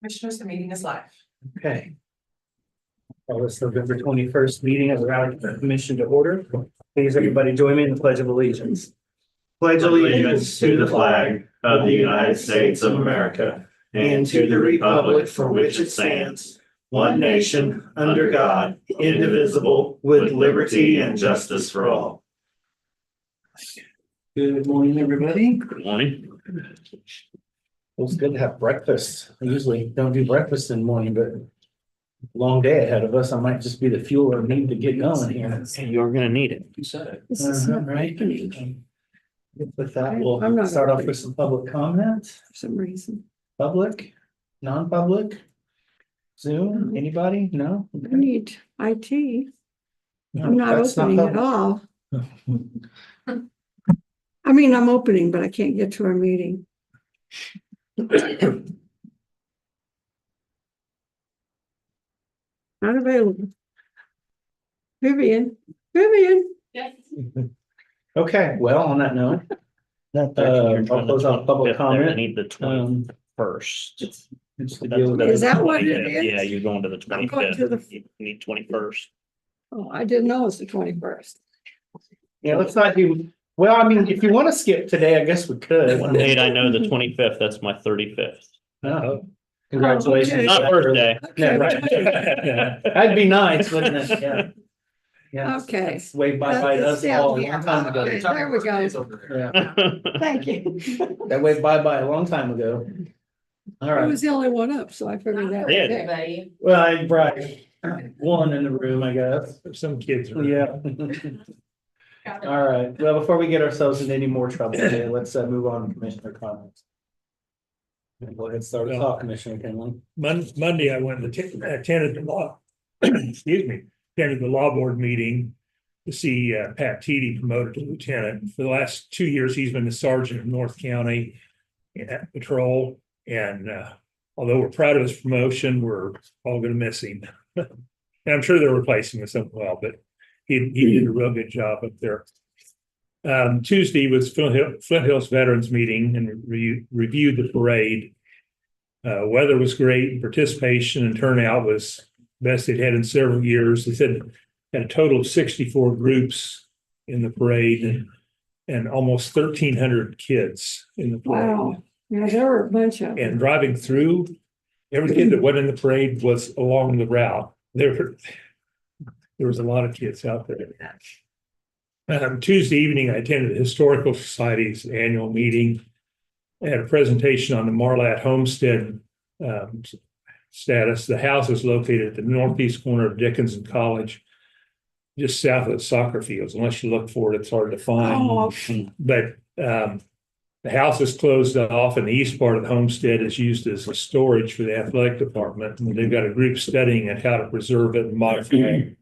Commissioners, the meeting is live. Okay. Well, this November 21st meeting of the Raleigh Commission to order. Please, everybody join me in the Pledge of Allegiance. Pledge Allegiance to the flag of the United States of America and to the republic for which it stands, one nation, under God, indivisible, with liberty and justice for all. Good morning, everybody. Good morning. Well, it's good to have breakfast. I usually don't do breakfast in the morning, but long day ahead of us. I might just be the fuel I need to get going here. You're gonna need it. This is not Right. happening With that, I'm we'll not start off opening. with some public comment. for some reason. Public, non-public, Zoom, anybody? No? I Okay. need IT. No, I'm not that's opening at all. I mean, I'm opening, but I can't get to our meeting. Not available. Vivian. Okay, well, on that note, I'll close out public I comment. need the Um, 21st. It's to deal with Is that what it is? Yeah, you're going to the I'm going to 25th. the- You need 21st. Oh, I didn't know it's the 21st. Yeah, let's not do, well, I mean, if you want to skip today, I guess we could. One date I know, the 25th, that's my 35th. No. Congratulations. Okay. Not birthday. Yeah, right. That'd be nice, wouldn't it? Yeah. Yeah. Okay. It's way by us all a long time ago. Okay, there we go. Yeah, Thank you. that went by a long time ago. All I right, was the only one up, so I figured that. Yeah. Everybody. well, I brought one in the room, I guess. Some kids Yeah. All right, well, before we get ourselves into any more trouble today, let's move on to commissioner comments. Go ahead, start us off, Commissioner Kinley. Monday, I went and attended the law, excuse me, attended the law board meeting to see Pat Teedy promoted to lieutenant. For the last 2 years, he's been the sergeant of North County at patrol. And although we're proud of his promotion, we're all going to miss him. And I'm sure they're replacing him something well, but he did a real good job up there. Tuesday was Flint Hills Veterans Meeting and reviewed the parade. Weather was great. Participation and turnout was best they'd had in several years. They said had a total of 64 groups in the parade and almost 1,300 kids in the parade. Wow. Yeah, there were a bunch of them. And driving through, every kid that went in the parade was along the route. There was a lot of kids out there. Tuesday evening, I attended the Historical Society's annual meeting. I had a presentation on the Marlatt Homestead status. The house is located at the northeast corner of Dickinson College, just south of the soccer fields. Unless you look for it, it's hard to find. Oh, But the house is closed off and the east part of the homestead is used as a storage for the athletic department. And they've got a group studying at how to preserve it and modify it,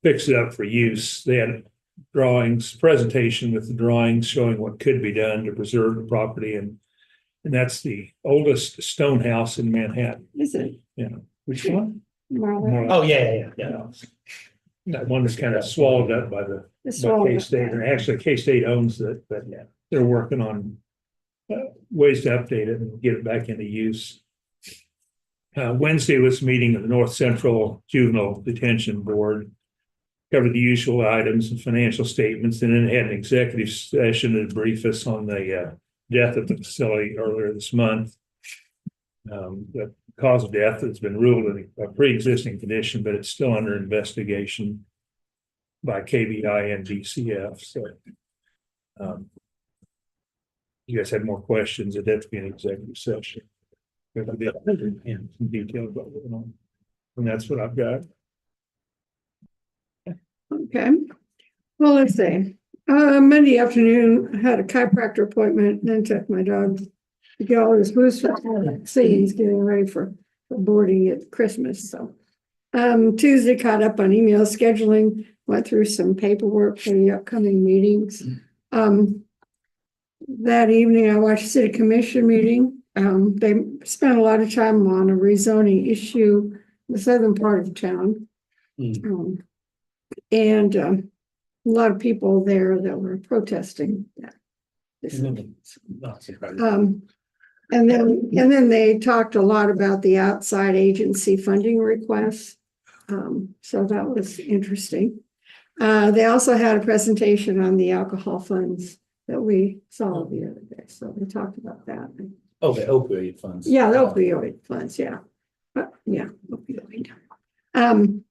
fix it up for use. They had drawings, presentation with the drawings showing what could be done to preserve the property. And that's the oldest stone house in Manhattan. is it? You know, which one? Marla? Oh, yeah. Yeah. That one is kind of swallowed up by It's by all- K-State, and actually K-State owns it, but yeah, they're working on ways to update it and get it back into use. Wednesday was a meeting of the North Central Juvenile Detention Board, covered the usual items and financial statements, and then had an executive session to brief us on the death at the facility earlier this month. The cause of death has been ruled a pre-existing condition, but it's still under investigation by KBI and DCF. So you guys had more questions, it'd have to be an executive session. There'll be some details about what's going on. And that's what I've got. Okay. Well, let's see. Monday afternoon, I had a chiropractor appointment, then took my dog to get all his booster vaccines, getting ready for boarding at Christmas. So Tuesday caught up on email scheduling, went through some paperwork for the upcoming meetings. That evening, I watched City Commission meeting. They spent a lot of time on a rezoning issue in the southern part of town. And a lot of people there that were protesting that. Not surprising. And then they talked a lot about the outside agency funding requests. So that was interesting. They also had a presentation on the alcohol funds that we saw the other day. So they talked about that. Oh, the opioid funds. Yeah, the opioid funds, yeah. Yeah, opioid. And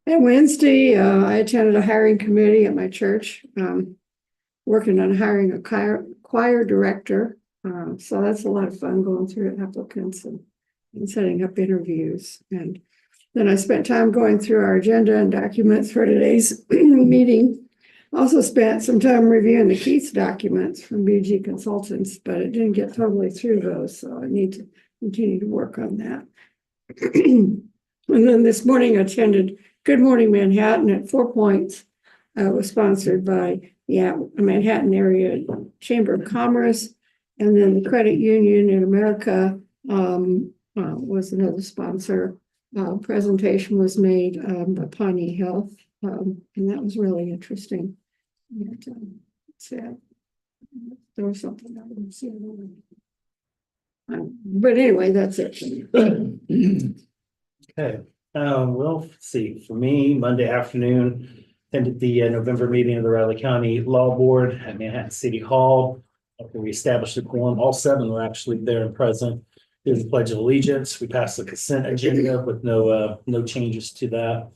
Wednesday, I attended a hiring committee at my church, working on hiring a choir director. So that's a lot of fun going through applicants and setting up interviews. And then I spent time going through our agenda and documents for today's meeting. Also spent some time reviewing the Keats documents from BG Consultants, but it didn't get totally through those, so I need to continue to work on that. And then this morning I attended Good Morning Manhattan at 4 Points. Was sponsored by the Manhattan Area Chamber of Commerce, and then the Credit Union in America was another sponsor. Presentation was made by Pawnee Health, and that was really interesting. There was something I didn't see. But anyway, that's it. Okay, well, let's see, for me, Monday afternoon, attended the November meeting of the Riley County Law Board at Manhattan City Hall. After we established a quorum, all 7 were actually there and present. Did the Pledge of Allegiance. We passed the consent agenda with no changes to that.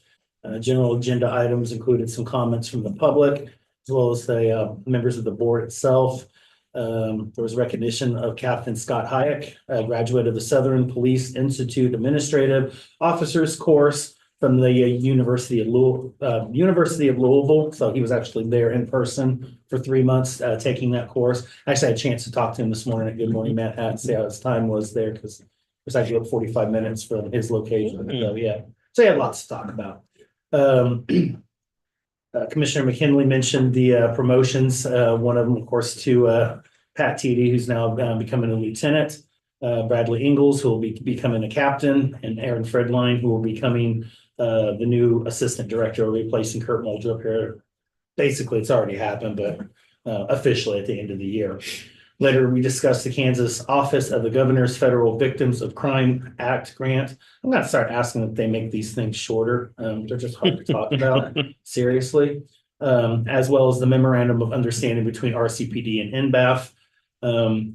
General agenda items included some comments from the public, as well as the members of the board itself. There was recognition of Captain Scott Hayek, a graduate of the Southern Police Institute Administrative Officers course from the University of Louisville. So he was actually there in person for 3 months taking that course. I actually had a chance to talk to him this morning at Good Morning Manhattan, see how his time was there, because it was actually about 45 minutes from his location. So yeah, so he had lots to talk about. Commissioner McKinley mentioned the promotions. One of them, of course, to Pat Teedy, who's now becoming a lieutenant. Bradley Ingalls, who will be becoming a captain, and Aaron Fredline, who will be becoming the new assistant director, replacing Kurt Muldrup here. Basically, it's already happened, but officially at the end of the year. Later, we discussed the Kansas Office of the Governor's Federal Victims of Crime Act grant. I'm going to start asking if they make these things shorter. They're just hard to talk about, seriously. As well as the memorandum of understanding between RCPD and NBAF.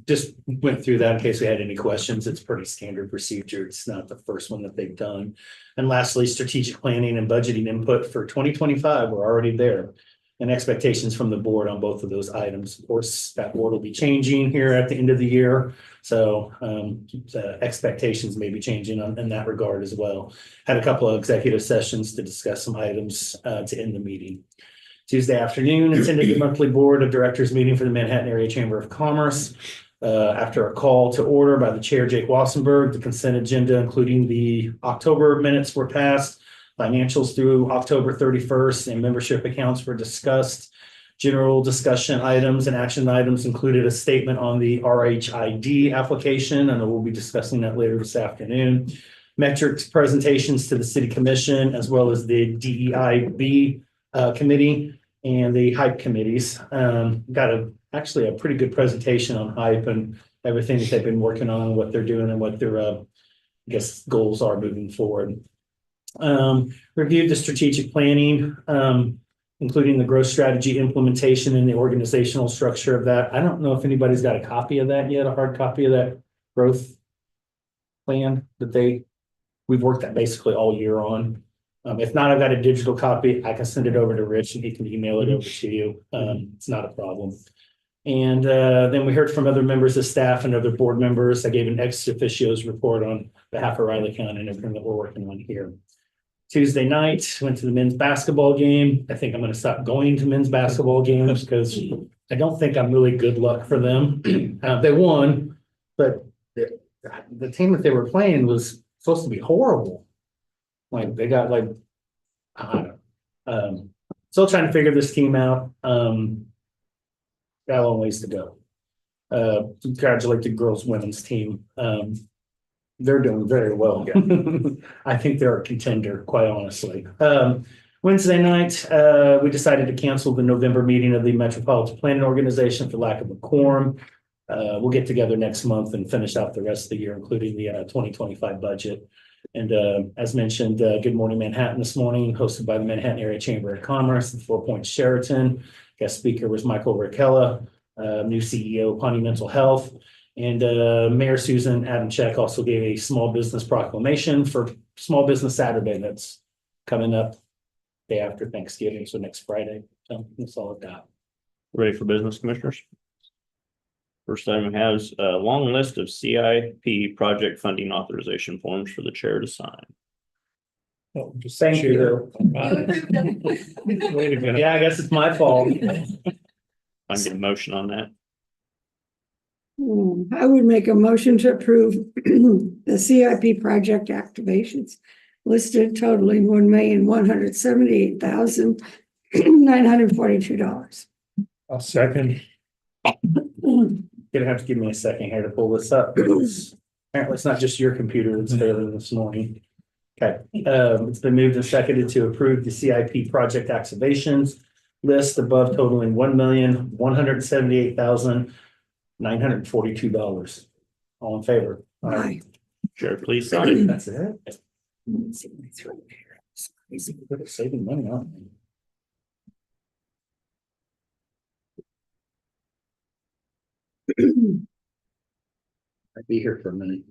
Just went through that in case we had any questions. It's pretty standard procedure. It's not the first one that they've done. And lastly, strategic planning and budgeting input for 2025. We're already there. And expectations from the board on both of those items. Of course, that board will be changing here at the end of the year. So expectations may be changing in that regard as well. Had a couple of executive sessions to discuss some items to end the meeting. Tuesday afternoon, attended the monthly board of directors meeting for the Manhattan Area Chamber of Commerce. After a call to order by the chair, Jake Wassenberg, the consent agenda, including the October minutes, were passed. Financials through October 31st and membership accounts were discussed. General discussion items and action items included a statement on the RHID application, and we'll be discussing that later this afternoon. Metrics presentations to the city commission, as well as the DEIB committee and the HYPE committees. Got actually a pretty good presentation on HYPE and everything that they've been working on, what they're doing, and what their I guess goals are moving forward. Reviewed the strategic planning, including the growth strategy implementation and the organizational structure of that. I don't know if anybody's got a copy of that yet, a hard copy of that growth plan that we've worked at basically all year on. If not, I've got a digital copy. I can send it over to Rich and he can email it over to you. It's not a problem. And then we heard from other members of staff and other board members. I gave an ex officio's report on behalf of Riley County and everything that we're working on here. Tuesday night, went to the men's basketball game. I think I'm going to stop going to men's basketball games because I don't think I'm really good luck for them. They won, but the team that they were playing was supposed to be horrible. Like they got like, I don't know. Still trying to figure this team out. Got a long ways to go. Congratulate the girls women's team. They're doing very well. I think they're a contender, quite honestly. Wednesday night, we decided to cancel the November meeting of the Metropolitan Planning Organization for lack of a quorum. we'll get together next month and finish out the rest of the year, including the 2025 budget. And as mentioned, Good Morning Manhattan this morning, hosted by the Manhattan Area Chamber of Commerce and Four Points Sheraton. Guest speaker was Michael Rakella, new CEO of Pawnee Mental Health. And Mayor Susan Adamczyk also gave a small business proclamation for Small Business Saturday that's coming up day after Thanksgiving, so next Friday. So that's all I've got. Ready for business, commissioners? First item has a long list of CIP project funding authorization forms for the chair to sign. Oh, just Thank share. you. Way to go. Yeah, I guess it's my fault. I can get a motion on that. I would make a motion to approve the CIP project activations listed totaling $1,178,942. I'll second. Gonna have to give me a second here to pull this up. Apparently, it's not just your computer that's failing this morning. Okay, it's been moved and seconded to approve the CIP project activations list above totaling $1,178,942. All in favor? Aye. Chair, please sign. That's it. Saving money on me. I'd be here for a minute.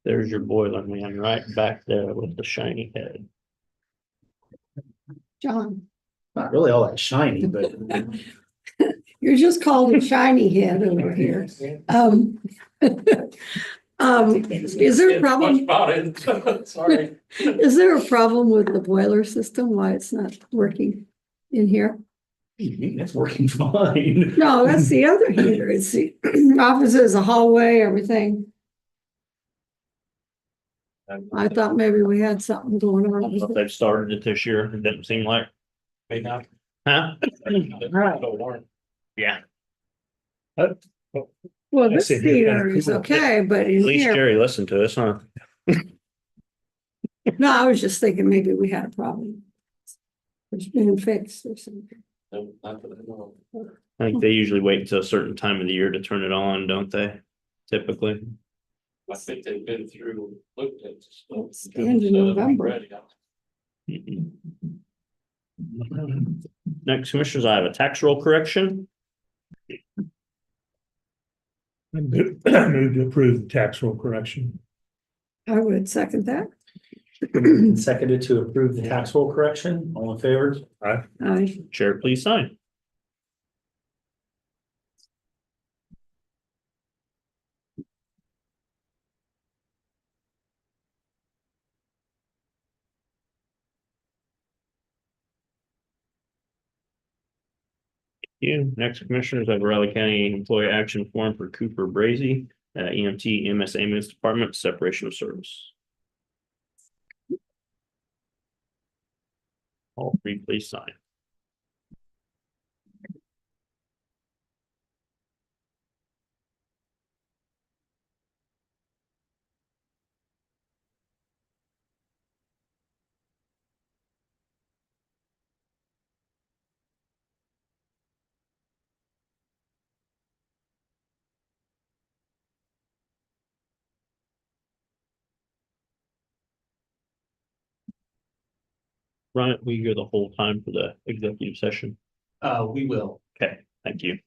There's your boiler man right back there with the shiny head. John, Not really all that shiny, but you're just called a shiny head over here. Is there a problem? Sorry. Is there a problem with the boiler system? Why it's not working in here? it's working fine. No, that's the other heater. It's the offices, the hallway, everything. I thought maybe we had something going I don't know if on. they've started it this year. It doesn't seem like. Maybe not. Huh? Yeah, Well, I this said you're heater kinda is cool. okay, but at in least here, Jerry listened to us, huh? no, I was just thinking maybe we had a problem. It's been fixed or something. I think they usually wait until a certain time of the year to turn it on, don't they? Typically. I think they've been through, looked at. It's the end of November. Mm-mm. Next, commissioners, I have a tax roll correction. I move to approve the tax roll correction. I would second that. Seconded to approve the tax roll correction. All in favor? Aye. Chair, please sign. You. Next, commissioners, I have a Riley County Employee Action Form for Cooper Brazy, EMT EMS Ambulance Department, separation of service. All three, please sign. Ryan, will you go the whole time for the executive session? We will. Okay, thank you.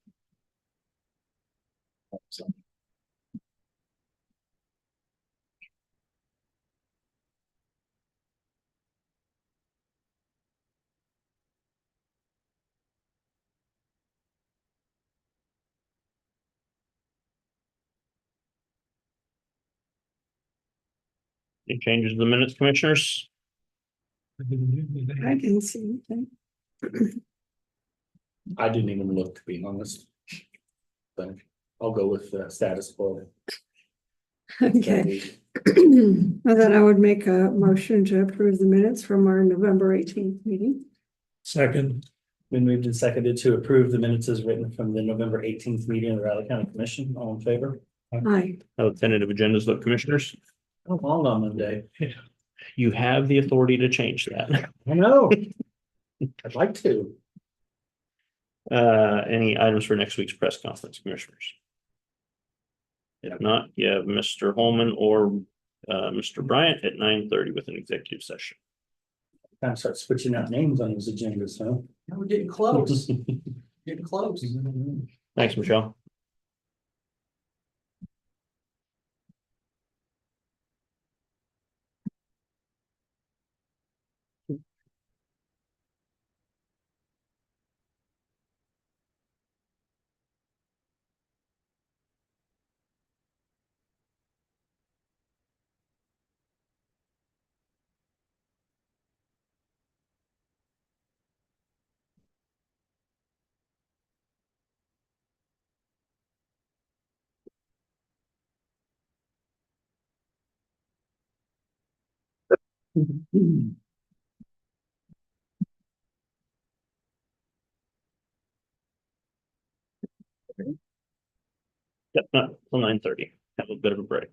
Any changes to the minutes, commissioners? I didn't see anything. I didn't even look, to be honest. But I'll go with the status quo. Okay. And then I would make a motion to approve the minutes from our November 18th meeting. Second, Been moved and seconded to approve the minutes as written from the November 18th meeting of the Riley County Commission. All in favor? Aye. How the tentative agendas look, commissioners? Oh, long on Monday. You have the authority to change that. I know. I'd like to. Any items for next week's press conference, commissioners? If not, you have Mr. Holman or Mr. Bryant at 9:30 with an executive session. Time to start switching out names on those agendas, huh? We're getting close, getting close. Thanks, Michelle. Yep, not till 9:30. Have a bit of a break.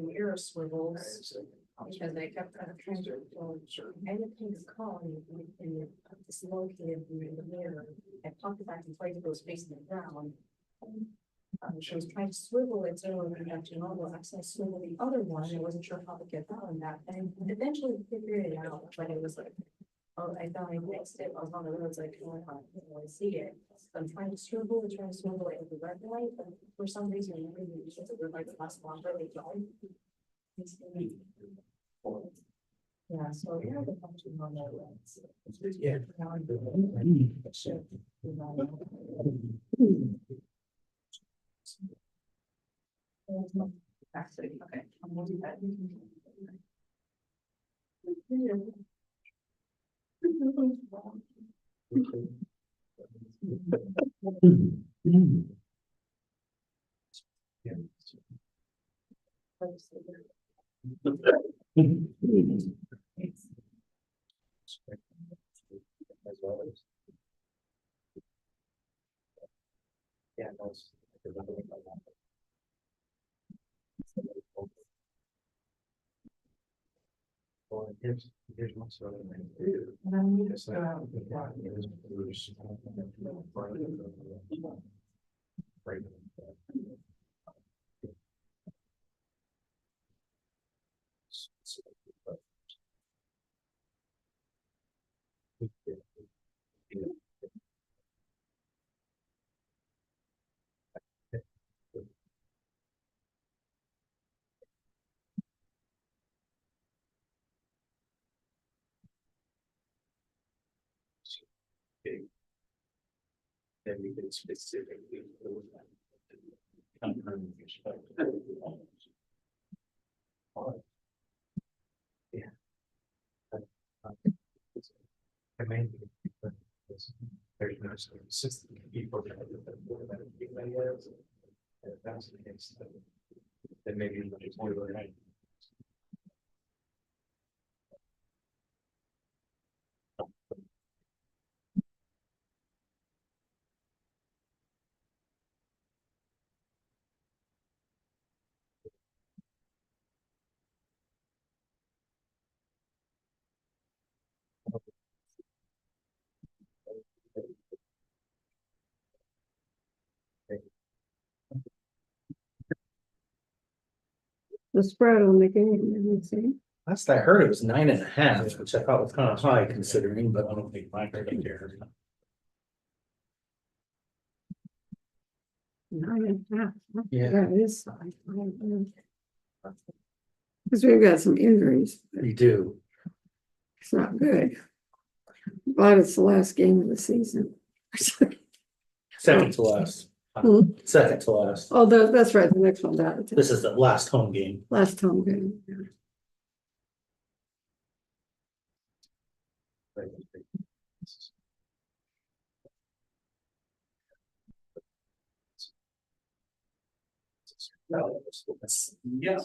Mirror swivels, because they kept trying to, anything is calling and it's located in the mirror. I popped it back and played it was facing the ground. She was trying to swivel it so it would have to normal access swivel the other one. I wasn't sure how to get that on that, and eventually figured it out, but it was like, oh, I thought I fixed it. I was on the road, it's like, oh, I can't really see it. So I'm trying to swivel it at the red light, but for some reason, the red light lasts longer, they don't. Yeah, so yeah, the function on that lights. Yeah. Actually, okay, I'm gonna do that. Yeah. Well, here's my sort of thing. It's like, right. Then we can specifically. Yeah. I mean, there's no system. People that is. And if that's the case, then maybe it's more right. The spread on the game, let me see. Last I heard, it was 9.5, which I thought was kind of high considering, but I don't think my heard it there. 9.5. Yeah. Yeah, it is. Because we've got some injuries. You do. It's not good. But it's the last game of the season. Second to last. Hmm. Second to last. Oh, that's right, the next one, that. This is the last home game. Last home game. Yeah. Yeah.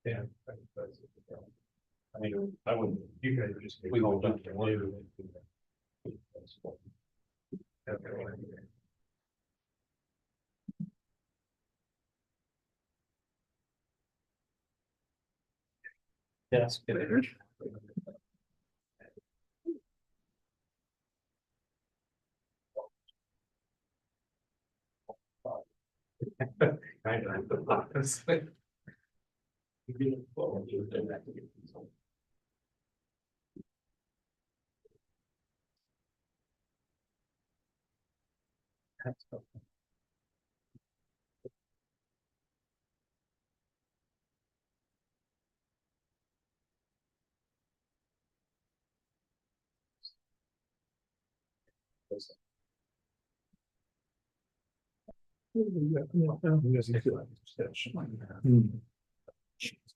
Yeah. I mean, I wouldn't, you guys are just, we won't do it. Yes.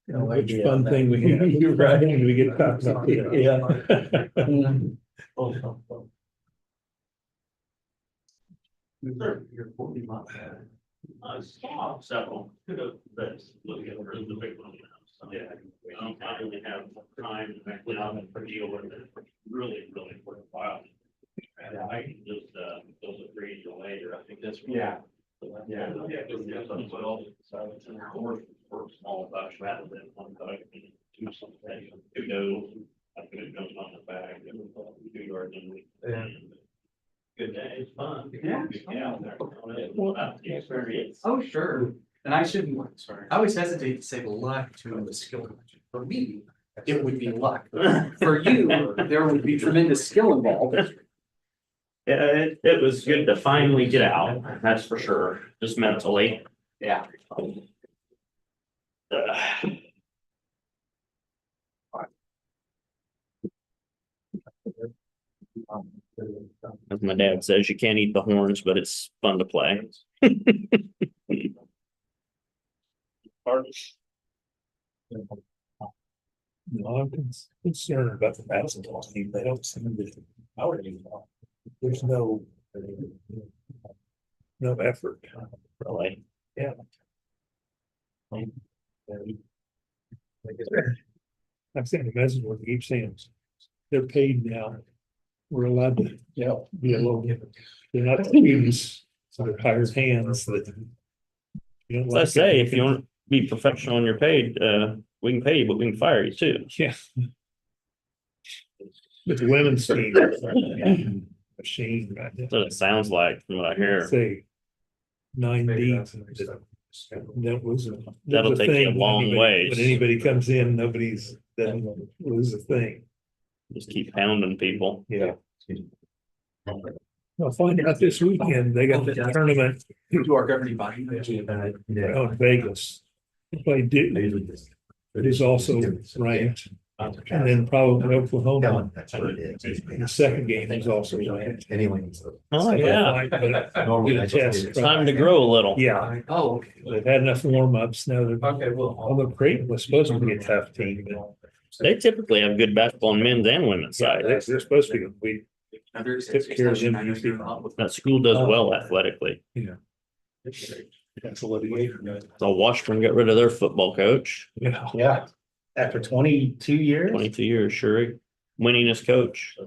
Which fun thing we have. You're right. We get to talk about. Yeah. I saw several, but looking at the big one. Yeah. I only have time to deal with it really for a while. And I can just, those are free till later, I think that's. Yeah. Yeah. For small bucks rather than one buck, do something, who knows, I could have jumped on the back, and 2 yards in. Good day, it's fun. Yeah. Get out there. About the experience. Oh, sure. And I shouldn't, I always hesitate to say luck to a skill. For me, it would be luck. For you, there would be tremendous skill involved. Yeah, it was good to finally get out, that's for sure, just mentally. Yeah. As my dad says, you can't eat the horns, but it's fun to play. No, I'm concerned about the basketball team. They don't seem to. There's no effort. Really. Yeah. I've sent a message with the saying they're paid now. We're allowed to, be a little, they're not students, so they're hired hands that. You don't As I like say, it, if you want to be professional and you're paid, we can pay you, but we can fire you too. Yeah. But the women's team. Machine right now. That's what it sounds like from what I hear. Say 9D. That was. That'll take you a long ways. When anybody comes in, nobody's, doesn't lose a thing. Just keep pounding people. Yeah. I'll find out this weekend. They got the tournament To our governing body. out in Vegas. Play Duke. It is also ranked. And then probably Oklahoma. The second game is also ranked. Oh, yeah. Get a test. It's time to grow a little. Yeah, Oh, okay. they've had enough warm-ups. Now they're, Okay, well. although Creighton was supposed to be a tough team. But They typically have good basketball on men's and women's yeah, side. they're supposed to be, we, Another took care of them. That school does well athletically. That's a litigation. So Washburn got rid of their football coach, Yeah. Yeah. After 22 years. 22 years, sure, winningest coach.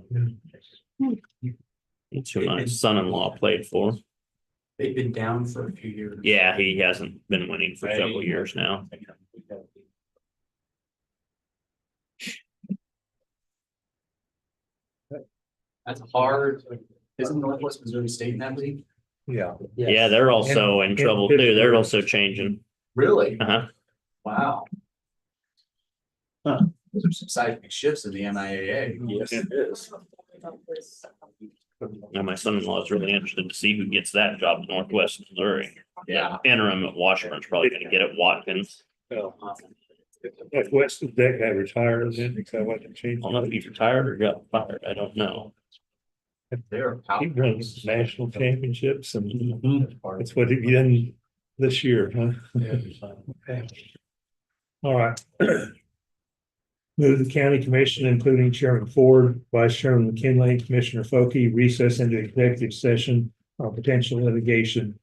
It's who my son-in-law played for. They've been down for a few years. Yeah, he hasn't been winning for several years now. That's hard. Isn't Northwest Missouri State in that league? Yeah. Yeah, they're also in trouble too. They're also changing. Really? Uh-huh. Wow. Huh. Those are some seismic shifts in the MIAA. Yes, it is. And my son-in-law is really interested to see who gets that job in Northwest Missouri. Yeah. Interim at Washburn's probably gonna get it Watkins. If West, that guy retired, then because I wasn't I changing. don't know if he's retired or got fired. I don't know. They're He runs national championships and Mhm. that's what he done this year, huh? Okay. All right. Move the county commission, including Chairman Ford, Vice Chairman McKinley, Commissioner Foki, recess into executive session on potential litigation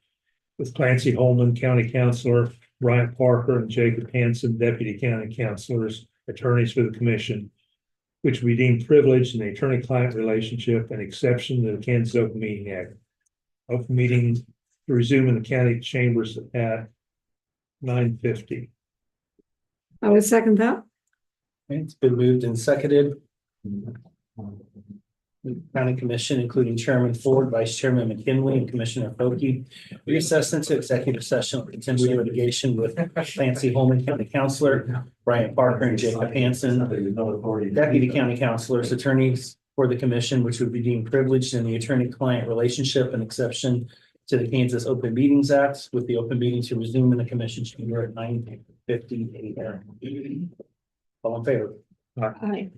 with Clancy Holman, County Councilor, Bryant Parker, and Jacob Hanson, Deputy County Councilors, attorneys for the commission, which we deem privileged in the attorney-client relationship and exception to the Kansas Open Meeting Act. Open meeting to resume in the county chambers at 9:50. I would second that. It's been moved and seconded. County Commission, including Chairman Ford, Vice Chairman McKinley, and Commissioner Foki. Recess into executive session with potential litigation with Clancy Holman, County Councilor, Brian Parker, and Jacob Hansen, Deputy County Councilors, attorneys for the commission, which would be deemed privileged in the attorney-client relationship and exception to the Kansas Open Meetings Act, with the open meeting to resume in the commission chamber at 9:50 a.m. All in favor? Aye.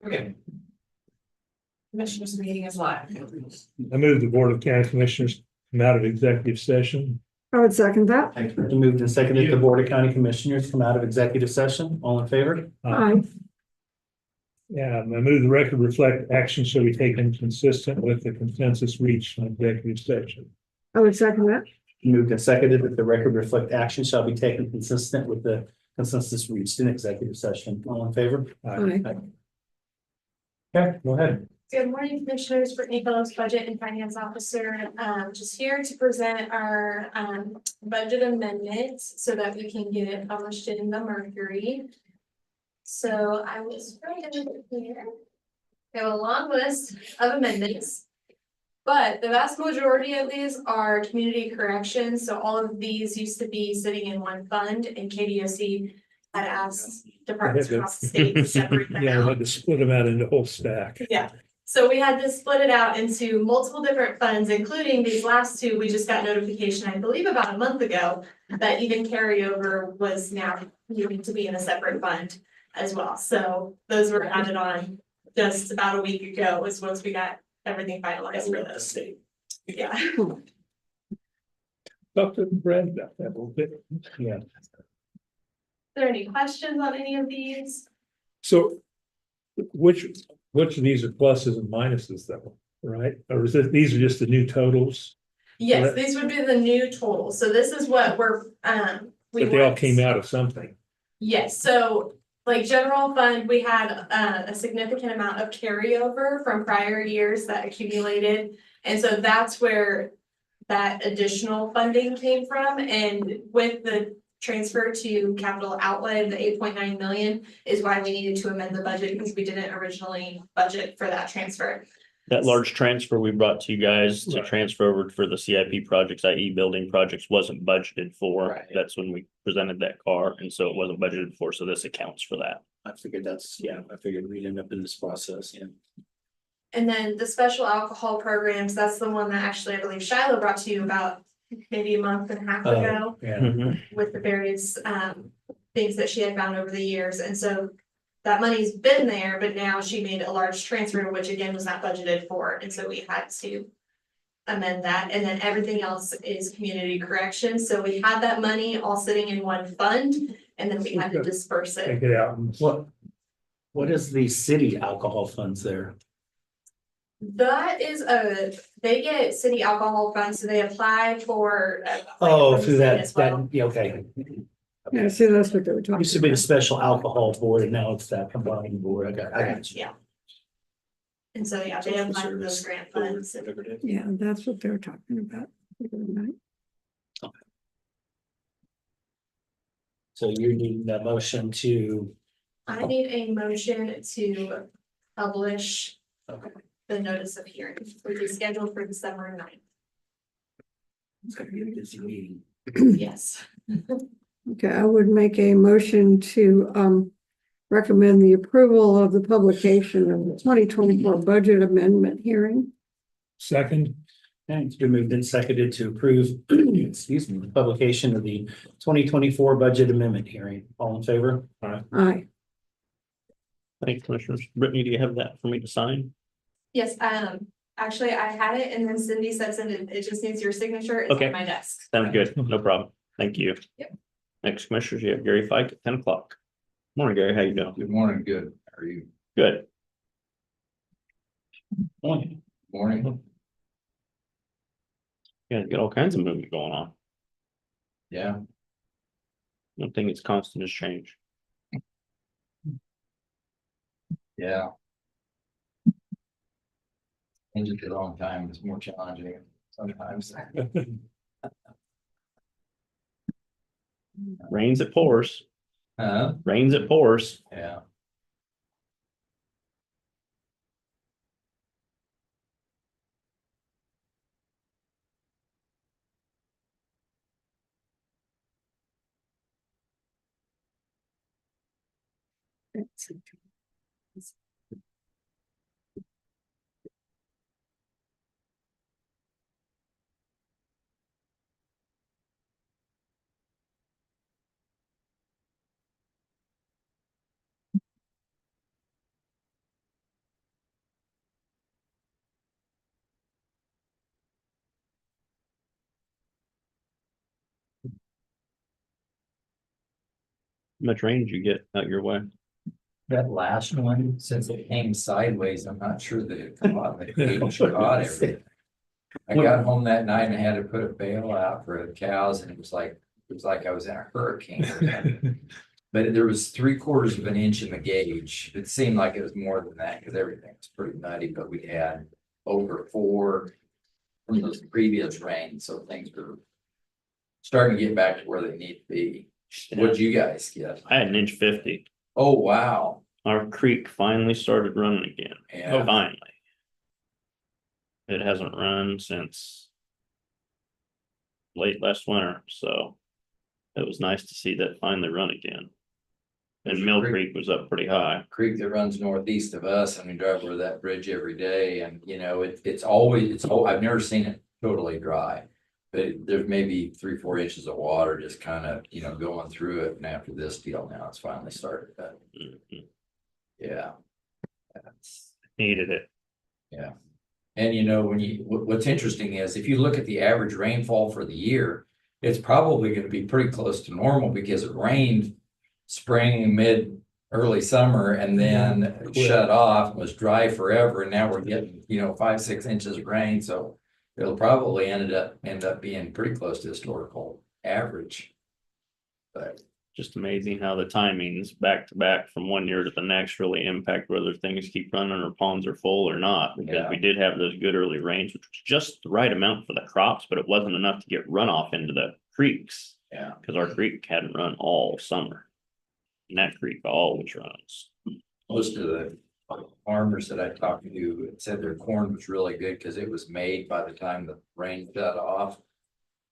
Okay. Commissioners meeting is live. I move the Board of County Commissioners come out of executive session. I would second that. Moved and seconded, the Board of County Commissioners come out of executive session. All in favor? Aye. Yeah, I move the record reflect action shall be taken consistent with the consensus reached in executive session. I would second that. Moved and seconded that the record reflect action shall be taken consistent with the consensus reached in executive session. All in favor? Aye. Okay, go ahead. Good morning, Commissioners. Brittany Phillips, Budget and Finance Officer. Just here to present our budget amendment so that we can get it published in the Mercury. So I was right over here. We have a long list of amendments. But the vast majority of these are community corrections. So all of these used to be sitting in one fund, and KDOC had asked departments across the state to separate them Yeah, out. we had to split them out into a whole stack. Yeah, so we had to split it out into multiple different funds, including these last two. We just got notification, I believe about a month ago, that even carryover was now needing to be in a separate fund as well. So those were added on just about a week ago was once we got everything finalized for this. Yeah. Talk to Brad about that a little bit. Yeah. Are there any questions on any of these? So which of these are pluses and minuses though, right? Or is it, these are just the new totals? Yes, Correct. these would be the new totals. So this is what we're, But they all came out of something. Yes, so like general fund, we had a significant amount of carryover from prior years that accumulated. And so that's where that additional funding came from. And with the transfer to capital outlay, the 8.9 million is why we needed to amend the budget because we didn't originally budget for that transfer. That large transfer we brought to you guys to Right. transfer over for the CIP projects, i.e. building projects, wasn't budgeted for. Right. That's when we presented that car, and so it wasn't budgeted for, so this accounts for that. I figured I figured we'd end up in this process, yeah. And then the special alcohol programs, that's the one that actually I believe Shiloh brought to you about maybe a month and a half ago. Yeah. With the various things that she had found over the years, and so that money's been there, but now she made a large transfer, which again was not budgeted for, and so we had to amend that, and then everything else is community corrections, so we had that money all sitting in one fund, and then we had to disperse it. Take it out. And What is the city alcohol funds there? That is they get city alcohol funds, so they apply for. Oh, from the through state that, as well. yeah, okay. Yeah, see, that's what they were talking Used to be the about. special alcohol board and now it's that combining board. I got you. Yeah. And so, yeah, they apply for those grant funds. Yeah, that's what they're talking about. So you need a motion to, I need a motion to publish okay, the notice of hearing, which is scheduled for December 9th. it's gonna be a busy meeting. Yes. Okay, I would make a motion to recommend the approval of the publication of the 2024 budget amendment hearing. second, And it's been moved and seconded to approve, excuse me, the publication of the 2024 budget amendment hearing. All in favor? Aye. Thanks, Commissioners. Brittany, do you have that for me to sign? Yes, actually, I had it and then Cindy said, send it, it just needs your signature, it's Okay. on my desk. Sounds good, no problem. Thank you. Yep. Next, Commissioners, you have Gary Fike at 10 o'clock. Morning, Gary, how you doing? Good morning, good. How are you? Good. Morning. Yeah, got all kinds of movement going on. Yeah, One thing that's constant is change. yeah. Change at the wrong time is more challenging sometimes. Rains it pours, Yeah. Yeah. much rain did you get out your way? That last one, since it came sideways, I'm not sure that it caught, the gauge caught everything. I got home that night and I had to put a bale out for the cows and it was like I was in a hurricane or something. But there was 3/4 of an inch in the gauge. It seemed like it was more than that because everything was pretty nutty, but we had over 4 from those previous rains, so things were starting to get back to where they need to be. What'd you guys get? I had 1.50 inch. Oh, wow. Our creek finally started running again. Yeah. Finally. It hasn't run since late last winter, so it was nice to see that finally run again. And Mill Creek was up pretty high. Creek that runs northeast of us and we drive over that bridge every day and you know, it's always, I've never seen it totally dry. But there's maybe 3-4 inches of water just kind of, you know, going through it. And after this deal now it's finally started. But yeah. Needed it. Yeah. And you know, what's interesting is if you look at the average rainfall for the year, it's probably going to be pretty close to normal because it rained spring, early summer, and then shut off, was dry forever. And now we're getting, you know, 5-6 inches of rain. So it'll probably end up being pretty close to historical average. But Just amazing how the timings back to back from one year to the next really impact whether things keep running or ponds are full or not. Because Yeah. we did have those good early rains, which was just the right amount for the crops, but it wasn't enough to get runoff into the creeks. yeah. Because our creek hadn't run all summer. And that creek always runs. Most of the farmers that I talked to said their corn was really good because it was made by the time the rain shut off.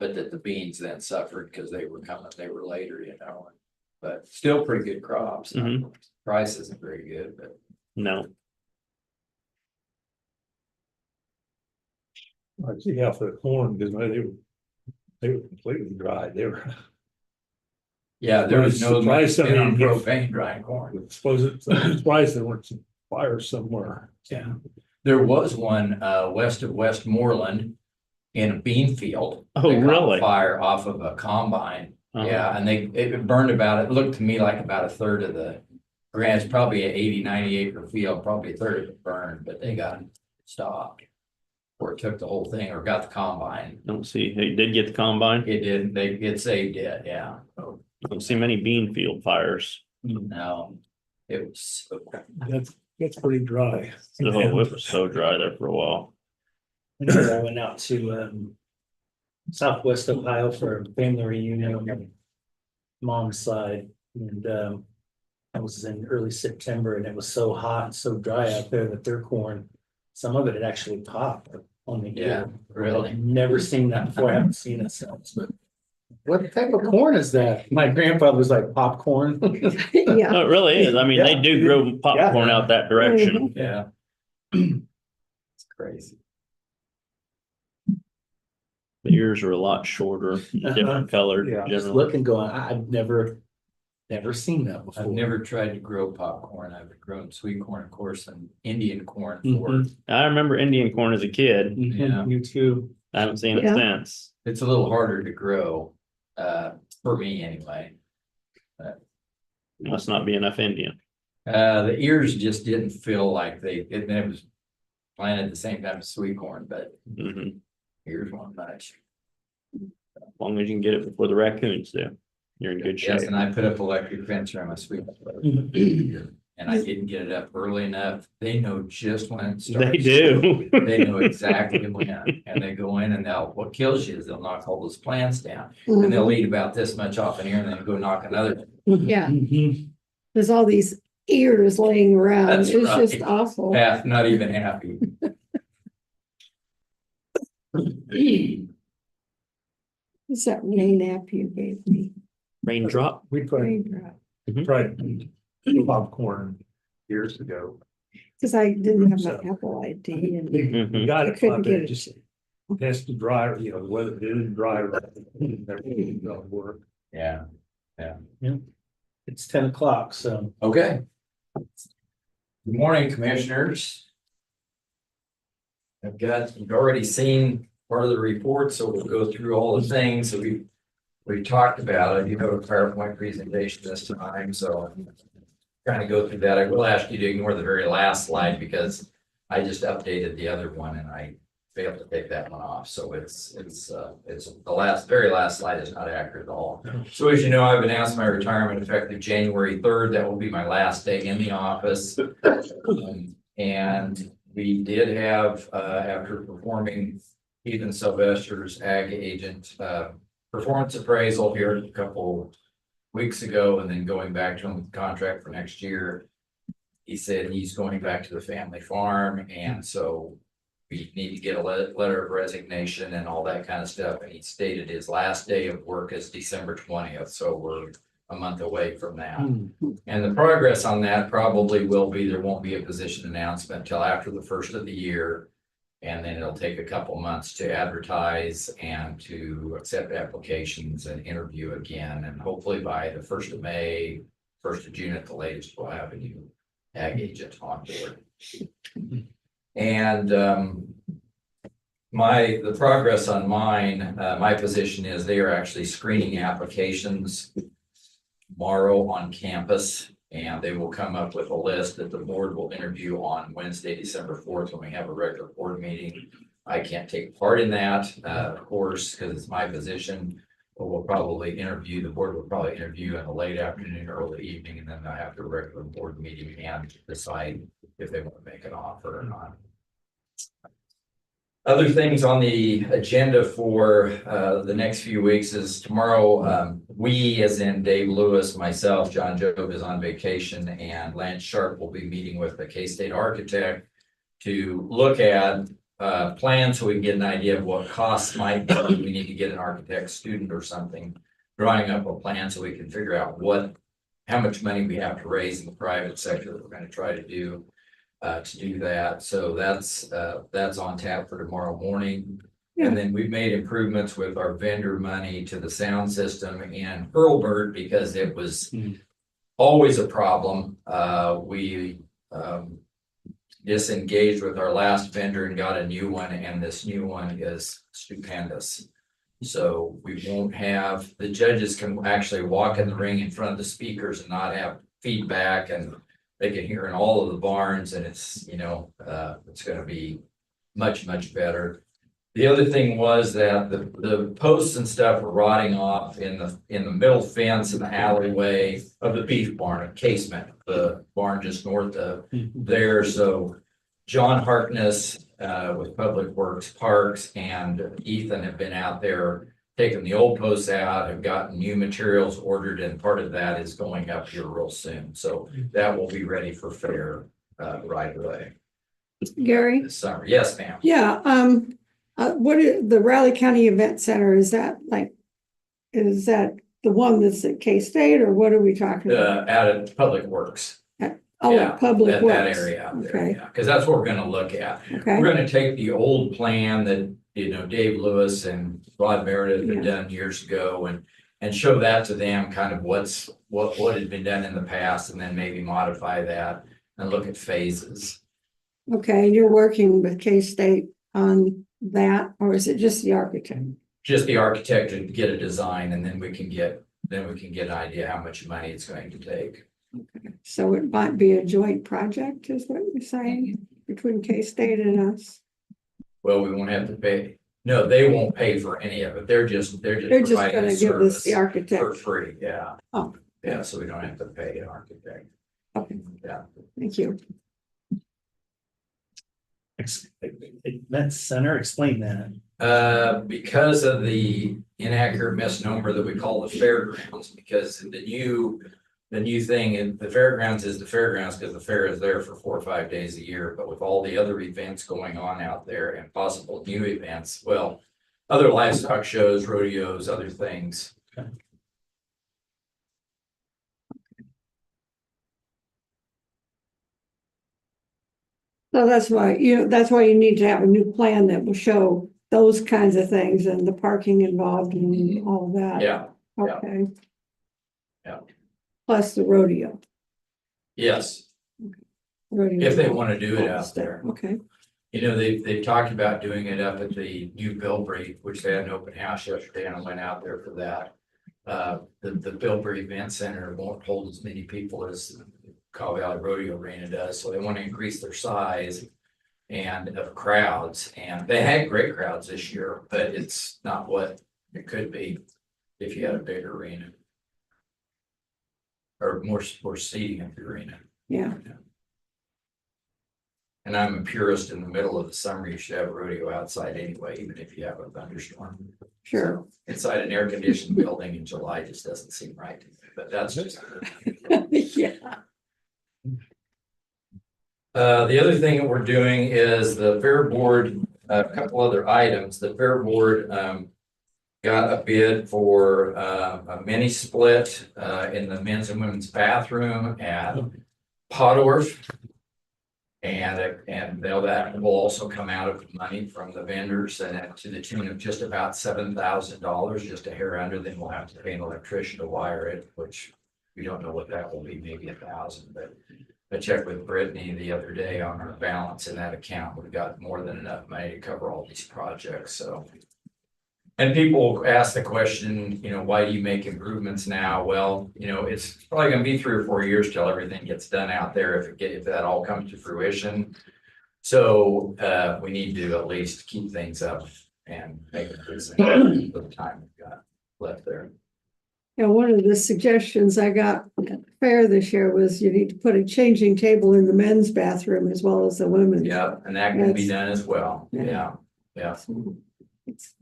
But that the beans then suffered because they were later, you know, but still pretty good crops. Mhm. Price isn't very good, but No, I see how for the corn, because they were completely dry. They were. yeah, there was no Surprised spin on somebody- propane drying corn. Surprised there weren't some fires somewhere. Yeah. There was one west of Westmoreland in a bean field. Oh, They caught really? Fire off of a combine. Uh-huh. Yeah, and it burned it looked to me like about a third of the grant. It's probably an 80-90 acre field, probably a third of it burned, but they got it stopped. Or it took the whole thing or got the combine. don't see, they did get the combine. It didn't, it saved it, yeah. Don't see many bean field fires. No, it was. That's pretty dry. Oh, it was so dry there for a while. I went out to Southwest Ohio for a family reunion on my mom's side. And I was in early September and it was so hot and so dry out there that their corn, some of it had actually popped on the Yeah, ear. really. I've never seen that before. I haven't seen it since, but what type of corn is that? My grandfather was like popcorn. Yeah, No, it really is. I mean, they Yeah. do grow popcorn out that direction. Yeah. It's crazy. The ears are a lot shorter, different colored. Yeah. Just Generally. looking, going, I've never seen that before. I've never tried to grow popcorn. I've grown sweet corn, of course, and Indian corn for, Mhm. I remember Indian corn as a kid. Yeah. You too. I haven't seen it Yeah. since. it's a little harder to grow, for me anyway. Must not be enough Indian. The ears just didn't feel like it was planted at the same time as sweet corn, but Mhm. ears weren't much. As long as you can get it before the raccoons do, you're in good shape. Yes, and I put up electric fence around my sweet corn. And I didn't get it up early enough. They know just when it starts. They do. They know exactly when, and they go in and what kills you is they'll knock all those plants down. And they'll eat about this much off in here and then go knock another. yeah, Mhm. there's all these ears laying around. That's It's just right. awful. Half, not even happy. It's that rain app you gave me. Raindrop. We tried Raindrop. popcorn years ago. Cause I didn't have my Apple ID and We Mhm. got I it, couldn't but get it it. just has to dry, you know, the weather didn't dry. Everything don't work. Yeah, It's 10 o'clock, so. okay. Good morning, commissioners. You've already seen part of the report, so we'll go through all the things. So we we talked about. I do have a PowerPoint presentation this time, so trying to go through that. I will ask you to ignore the very last slide because I just updated the other one and I failed to take that one off. So it's the very last slide is not accurate at all. So as you know, I've announced my retirement effective January 3rd. That will be my last day in the office. And we did have, after performing Ethan Sylvester's ag agent, performance appraisal here a couple weeks ago, and then going back to him with the contract for next year. He said he's going back to the family farm, and so we need to get a letter of resignation and all that kind of stuff. And he stated his last day of work is December 20th, so we're a month away from that. And the progress on that probably will be, there won't be a position announcement until after the first of the year. And then it'll take a couple months to advertise and to accept applications and interview again. And hopefully by the 1st of May, 1st of June at the latest, we'll have a new ag agent on board. And the progress on mine, my position is they are actually screening applications tomorrow on campus, and they will come up with a list that the board will interview on Wednesday, December 4th, when we have a regular board meeting. I can't take part in that, of course, because it's my position, but we'll probably interview, the board will probably interview in the late afternoon, early evening, and then they'll have the regular board meeting and decide if they want to make an offer or not. Other things on the agenda for the next few weeks is tomorrow, we, as in Dave Lewis, myself, John Job is on vacation, and Lance Sharp will be meeting with the K-State architect to look at plans so we can get an idea of what costs might be. We need to get an architect student or something drawing up a plan so we can figure out how much money we have to raise in the private sector that we're going to try to do that. So that's on tap for tomorrow morning. Yeah. And then we've made improvements with our vendor money to the sound system in Hurlburt because it was always a problem. We disengaged with our last vendor and got a new one, and this new one is stupendous. So we won't have, the judges can actually walk in the ring in front of the speakers and not have feedback, and they can hear in all of the barns, and it's, it's going to be much, much better. The other thing was that the posts and stuff were rotting off in the middle fence in the alleyway of the beef barn, a casement, the barn just north of there. So John Harkness with Public Works Parks and Ethan have been out there taking the old posts out, have gotten new materials ordered, and part of that is going up here real soon. So that will be ready for fair right away Gary? this summer. Yes, ma'am. Yeah, what is the Raleigh County Event Center? Is that the one that's at K-State, or what are we talking about? At Public Works. At Public Works. That area out there, Okay. yeah, because that's what we're gonna look at. Okay. We're gonna take the old plan that, Dave Lewis and Rod Meredith had done years ago and show that to them, kind of what had been done in the past, and then maybe modify that and look at phases. Okay, you're working with K-State on that, or is it just the architect? Just the architect to get a design, and then we can get an idea how much money it's going to take. Okay. So it might be a joint project, is what you're saying, between K-State and us? Well, we won't have to pay. No, they won't pay for any of it. They're just providing gonna a give us the service architect. for free, yeah. Oh. Yeah, so we don't have to pay an architect. Okay, Yeah. thank you. Event center, explain that. Because of the inaccurate misnomer that we call the fairgrounds, because the new thing in the fairgrounds is the fairgrounds because the fair is there for 4 or 5 days a year. But with all the other events going on out there and possible new events, well, other livestock shows, rodeos, other things. Okay. So that's why you need to have a new plan that will show those kinds of things and the parking involved and all of that. Yeah, Okay. Yeah. Plus the rodeo. yes, Rodeo. if they want to do it out there. Okay, They've talked about doing it up at the new Belbray, which they had an open house yesterday, and I went out there for that. The Bilberry Event Center won't hold as many people as Cobb Valley Rodeo Arena does, so they want to increase their size and of crowds, and they had great crowds this year, but it's not what it could be if you had a big arena. Or more seating at the arena. Yeah. And I'm a purist. In the middle of the summer, you should have a rodeo outside anyway, even if you have a thunderstorm. Sure. Inside an air conditioned building in July just doesn't seem right to me, but that's just. Yeah. The other thing that we're doing is the Fair Board, a couple other items. The Fair Board got a bid for a mini split in the men's and women's bathroom at Pottorf. And that will also come out of money from the vendors, and to the tune of just about $7,000, just a hair under. Then we'll have to pay an electrician to wire it, which we don't know what that will be, maybe $1,000, but I checked with Brittany the other day on our balance in that account. We've got more than enough money to cover all these projects, so. And people ask the question, why do you make improvements now? Well, it's probably gonna be 3 or 4 years till everything gets done out there, if that all comes to fruition. So, we need to at least keep things up and make it decent for the time we've got left there. Yeah, one of the suggestions I got at the fair this year was you need to put a changing table in the men's bathroom as well as the women's. Yeah, and that can be done as well. Yeah. So it's-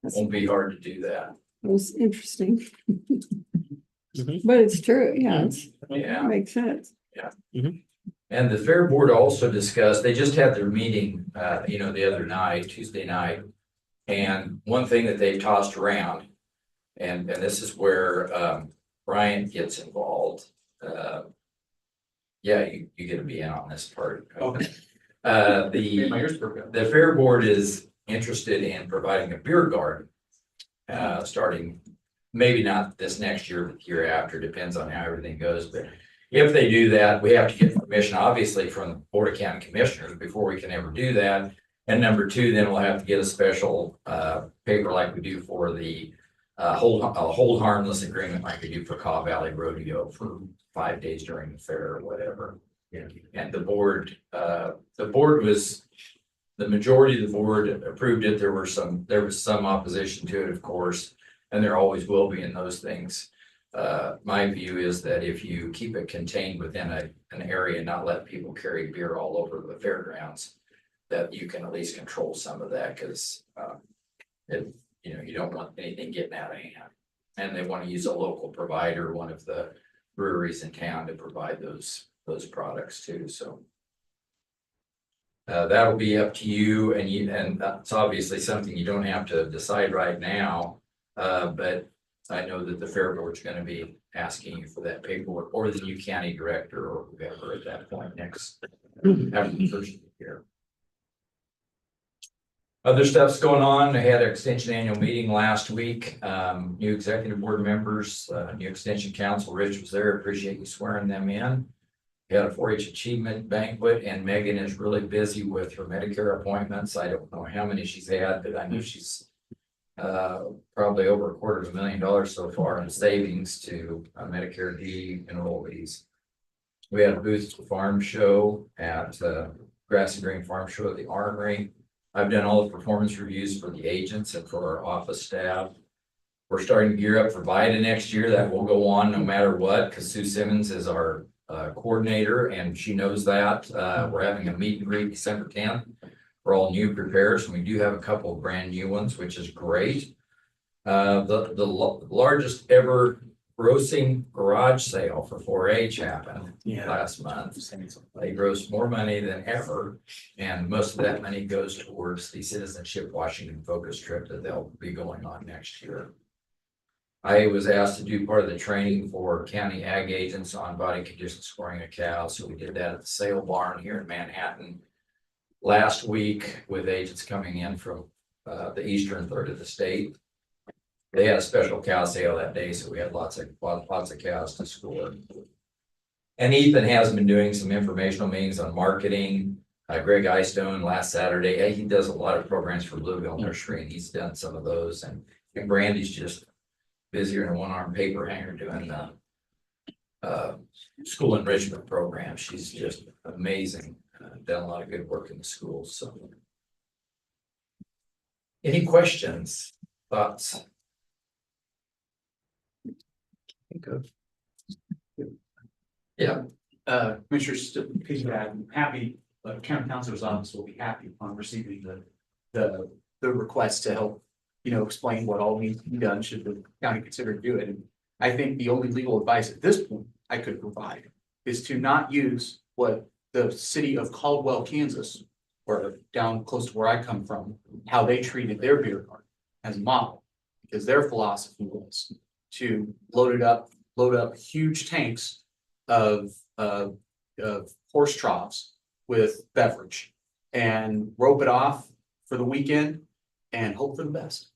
Won't be hard to do that. It was interesting. Mhm. But it's true, yeah, Yeah. it makes sense. And the Fair Board also discussed, they just had their meeting, the other night, Tuesday night. And one thing that they tossed around, and this is where Brian gets involved. Yeah, you get to be in on this part. Okay. The Fair Board is interested in providing a beer garden. Starting, maybe not this next year, but the year after, depends on how everything goes, but. If they do that, we have to get permission, obviously, from the Board of County Commissioners before we can ever do that. And number 2, then we'll have to get a special paper like we do for the hold harmless agreement like we do for Cobb Valley Rodeo for 5 days during the fair or whatever. And the board was, the majority of the board approved it. There was some opposition to it, of course, and there always will be in those things. My view is that if you keep it contained within an area and not let people carry beer all over the fairgrounds, that you can at least control some of that, because you don't want anything getting out of hand. And they want to use a local provider, one of the breweries in town, to provide those products too. So that'll be up to you, and that's obviously something you don't have to decide right now, but I know that the Fair Board's going to be asking you for that paperwork, or the new county director, or whoever at that point next, after the first of the year. Other stuff's going on. I had an extension annual meeting last week. New executive board members, new extension council. Rich was there. Appreciate you swearing them in. We had a 4-H achievement banquet, and Megan is really busy with her Medicare appointments. I don't know how many she's had, but I know she's probably over $250,000 so far in savings to Medicare D enrollees. We had a booth at the farm show at Grass and Green Farm Show at the Armory. I've done all the performance reviews for the agents and for our office staff. We're starting to gear up for VITA next year. That will go on no matter what, because Sue Simmons is our coordinator, and she knows that. We're having a meet and greet December 10th. For all new prepares, and we do have a couple of brand new ones, which is great. The largest ever grossing garage sale for 4-H happened last month. They grossed more money than ever, and most of that money goes towards the Citizenship Washington focus trip that they'll be going on next year. I was asked to do part of the training for county ag agents on body condition scoring of cows, so we did that at the sale barn here in Manhattan last week, with agents coming in from the eastern third of the state. They had a special cow sale that day, so we had lots of cows to score. And Ethan has been doing some informational meetings on marketing. Greg Eystone last Saturday, he does a lot of programs for Blueville Nursery, and he's done some of those. And Brandy's just busier than a one-arm paper hanger doing school enrichment program. She's just amazing. Done a lot of good work in the schools, so. Any questions, thoughts? Yeah, Commissioners, because I'm happy, county council's office will be happy upon receiving the request to help, explain what all needs to be done should the county consider to do it. And I think the only legal advice at this point I could provide is to not use what the city of Caldwell, Kansas, or down close to where I come from, how they treated their beer garden as a model. Because their philosophy was to load up huge tanks of horse troughs with beverage and rope it off for the weekend and hope for the best.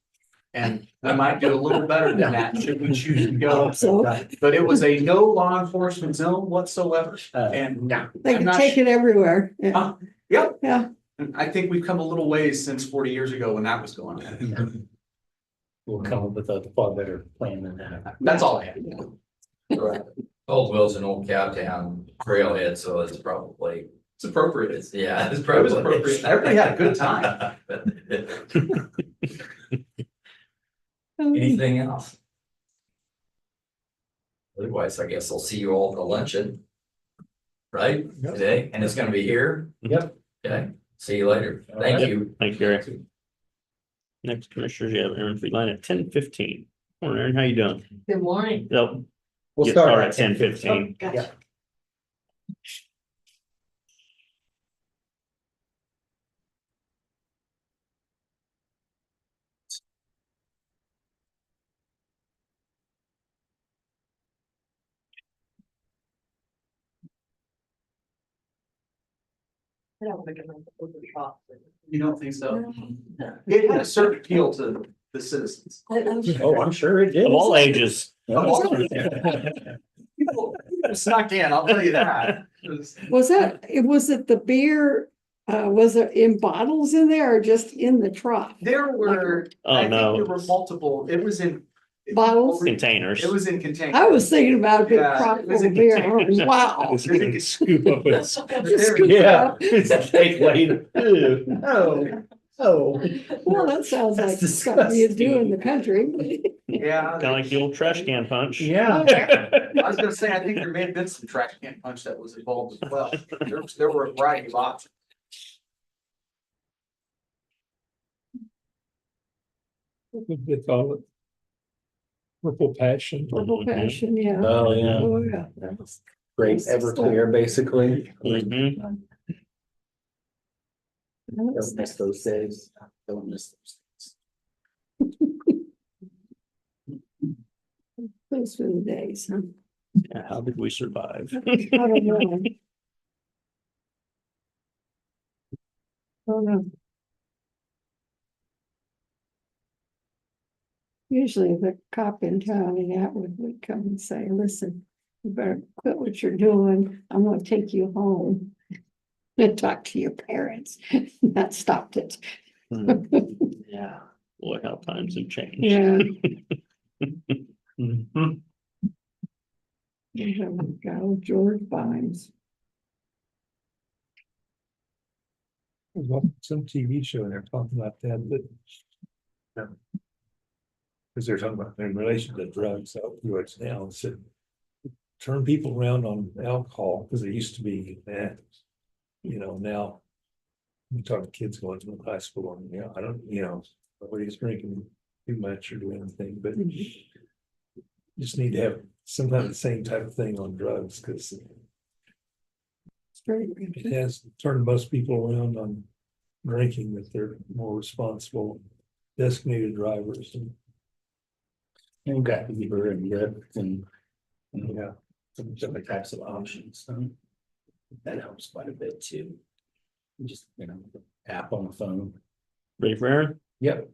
And we might do a little better than that should we choose to go. So But it was a no law enforcement zone whatsoever. And they I'm can not take it everywhere. Yeah. Huh? Yep. Yeah. And I think we've come a little ways since 40 years ago when that was going on. We'll come up with a far better plan than that. That's all I have. Caldwell's an old cowtown trailhead, so it's probably, It's appropriate. it's, yeah, it's It was probably. appropriate. Everybody had a good time. Anything else? Otherwise, I guess I'll see you all at the luncheon. Right, Yep. today, and it's gonna be here? Yep. Okay, see you later. Thank you. Thank you, Gary. Next commissioners, you have Aaron Freeline at 10:15. Morning, Aaron, how you doing? Good morning. Nope. We'll Get start started at at 10:15. Gotcha. I don't think I'm over the top. You don't think so? It had a certain appeal to the citizens. Oh, I'm sure it did. Of all ages. People snuck in, I'll tell you that. Was it the beer, was it in bottles in there or just in the trough? There were, Oh, I think no. there were multiple, it was in. Bottles? Containers. It was in containers. I was thinking about a big Yeah, trough it full was of a beer. container. Wow. Scoop up and Just scoop it Yeah. up. It's a take later. Ew. Oh, oh. Well, that sounds That's like something you do disgusting. in the country. Yeah, Kind of like the old trash can punch. Yeah. I was gonna say, I think there may have been some trash can punch that was involved as well. There were a variety of options. they call it. Purple passion. Purple passion, yeah. Oh, yeah. Oh, yeah. That was- Great Everclear, basically. Mhm. Don't miss those days. Don't miss those Those were the days, huh? Yeah, how did we survive? I don't know. Oh, no. Usually the cop in town in Atwood would come and say, listen, you better quit what you're doing. I'm gonna take you home. And talk to your parents. That stopped it. Yeah, boy, how times have changed. Yeah. Mhm. Go George Bynes. Some TV show and they're talking about that, but. Because they're talking about in relation to drugs, opioids now, and said. Turn people around on alcohol, because it used to be that, now. We talk to kids going to high school and, I don't, nobody's drinking too much or doing anything, but. Just need to have some kind of the same type of thing on drugs, because It's very good. it has turned most people around on drinking, that they're more responsible, designated drivers and. You've got Uber and Lyft and Yeah. some different types of options. So that helps quite a bit too. Just, app on the phone. Ready for Aaron? Yep.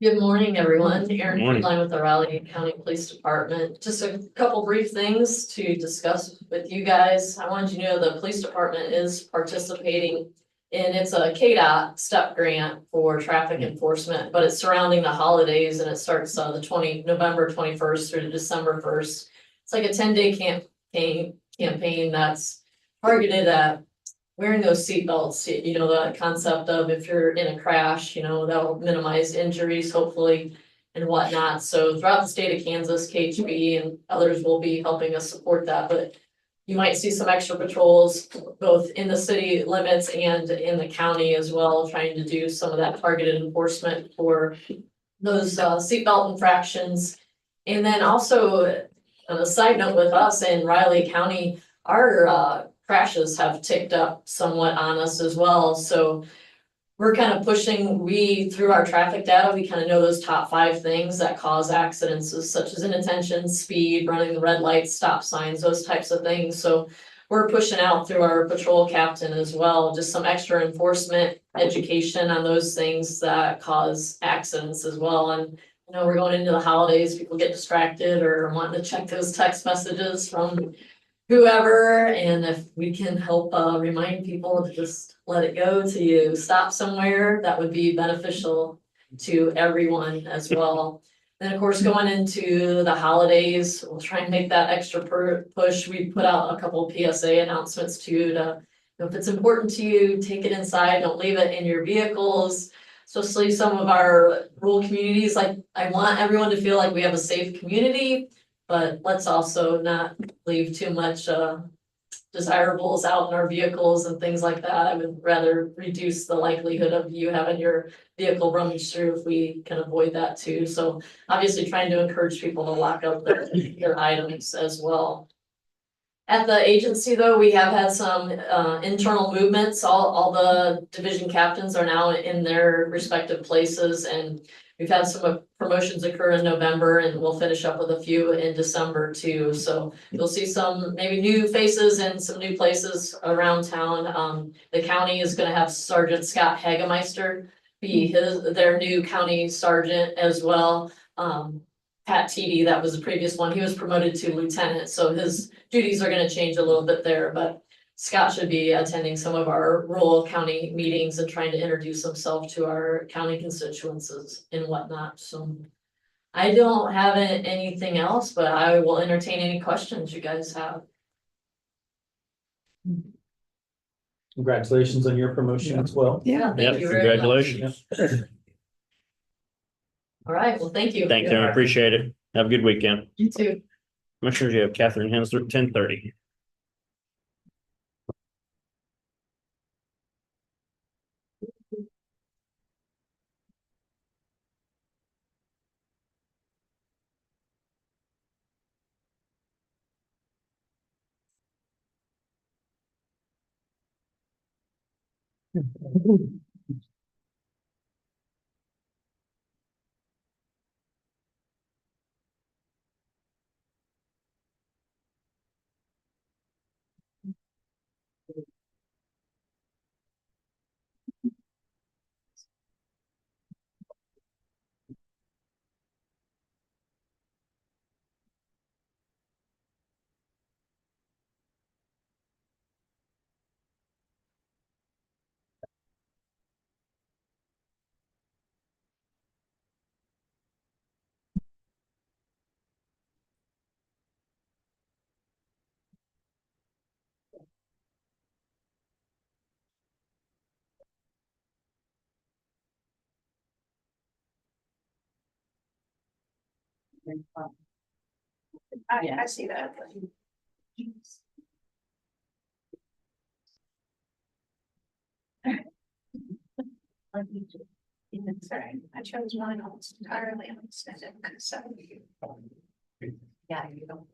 Good morning, everyone. Erin Morning. Friedline with the Raleigh County Police Department. Just a couple brief things to discuss with you guys. I wanted you to know the police department is participating And it's a KDOT step grant for traffic enforcement, but it's surrounding the holidays and it starts November 21st through to December 1st. It's like a 10-day campaign that's targeted at wearing those seatbelts, you know, the concept of if you're in a crash, you know, that'll minimize injuries, hopefully, and whatnot. So throughout the state of Kansas, KHB and others will be helping us support that, but you might see some extra patrols, both in the city limits and in the county as well, trying to do some of that targeted enforcement for those seatbelt infractions. And then also, on a side note with us in Riley County, our crashes have ticked up somewhat on us as well. So we're kind of pushing, through our traffic data, we kind of know those top 5 things that cause accidents, such as inattention, speed, running the red lights, stop signs, those types of things. So we're pushing out through our patrol captain as well, just some extra enforcement education on those things that cause accidents as well. And you know, we're going into the holidays, people get distracted or wanting to check those text messages from whoever, and if we can help remind people to just let it go to you, stop somewhere, that would be beneficial to everyone as well. Then, of course, going into the holidays, we'll try and make that extra push. We put out a couple of PSA announcements too, to, if it's important to you, take it inside, don't leave it in your vehicles. Especially some of our rural communities, like I want everyone to feel like we have a safe community, but let's also not leave too much desirables out in our vehicles and things like that. I would rather reduce the likelihood of you having your vehicle rummaged through if we can avoid that too. So obviously trying to encourage people to lock up their items as well. At the agency though, we have had some internal movements. All the division captains are now in their respective places, and we've had some promotions occur in November, and we'll finish up with a few in December too. So you'll see some maybe new faces and some new places around town. The county is gonna have Sergeant Scott Hagemeister be their new county sergeant as well. Pat Teedy, that was the previous one, he was promoted to lieutenant, so his duties are gonna change a little bit there, but Scott should be attending some of our rural county meetings and trying to introduce himself to our county constituents and whatnot, so. I don't have anything else, but I will entertain any questions you guys have. Congratulations on your promotion as well. Yeah. Thank you very much. Congratulations. All right, well, thank you. Thanks, Aaron. Appreciate it. Have a good weekend. You too. Commissioners, you have Catherine Hensler, 10:30. I see that. Sorry, I chose one almost entirely unaesthetic, so. Yeah, you don't.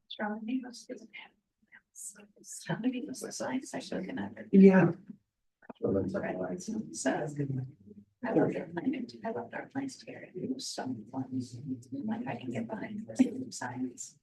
Strong, Yeah. I love their plan. I love our plans together. It was so fun. Like I can get behind science.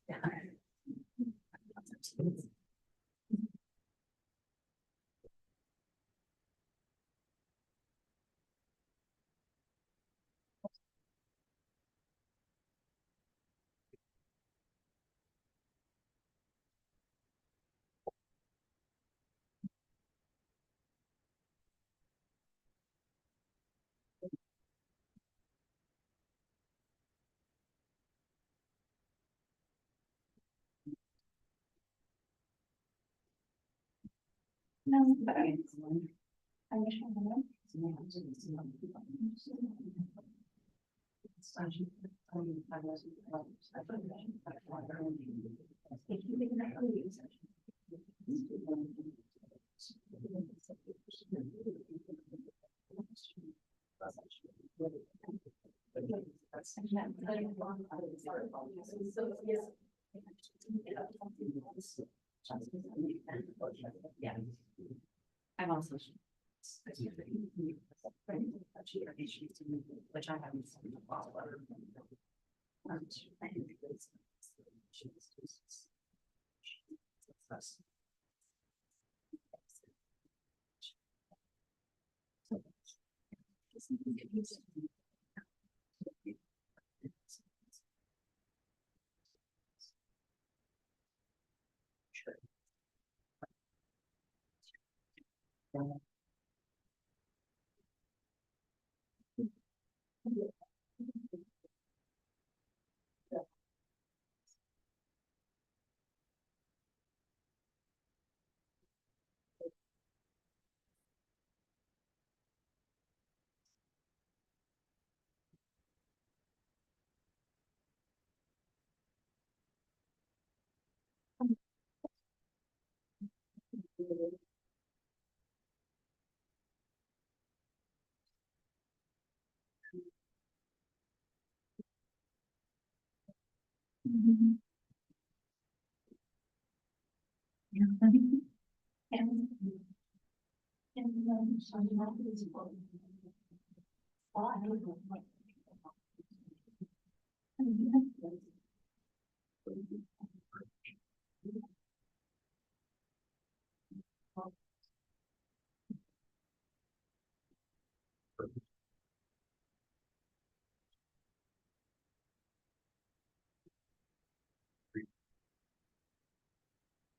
No, but I wish I had. Yeah. I'm also. Which I haven't seen a lot of.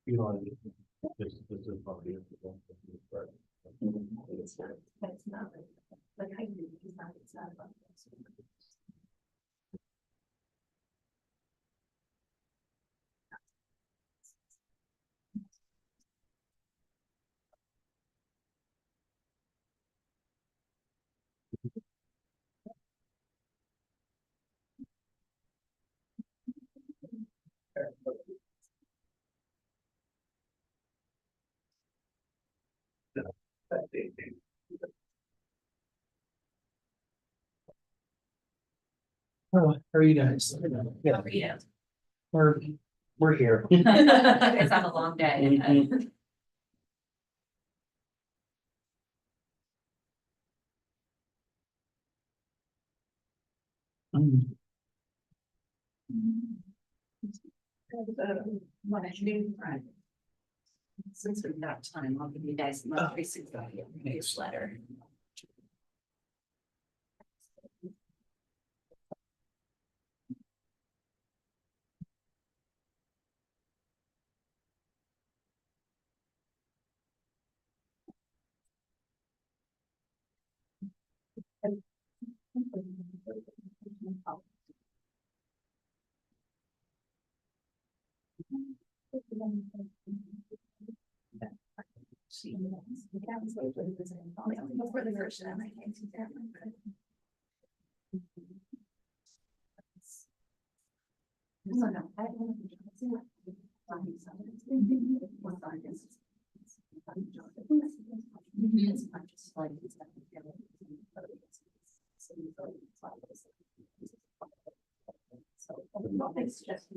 You know, this is probably. It's not, that's not like I do, it's not about this. Oh, how are you guys? Yeah, Yeah. we're here. It's have a long day. Mhm. Mm. What I do, right? Since we've got time, I'll give you guys my basic newsletter. For the first time, I can't see that one, but. No, no, I don't. So, it's just.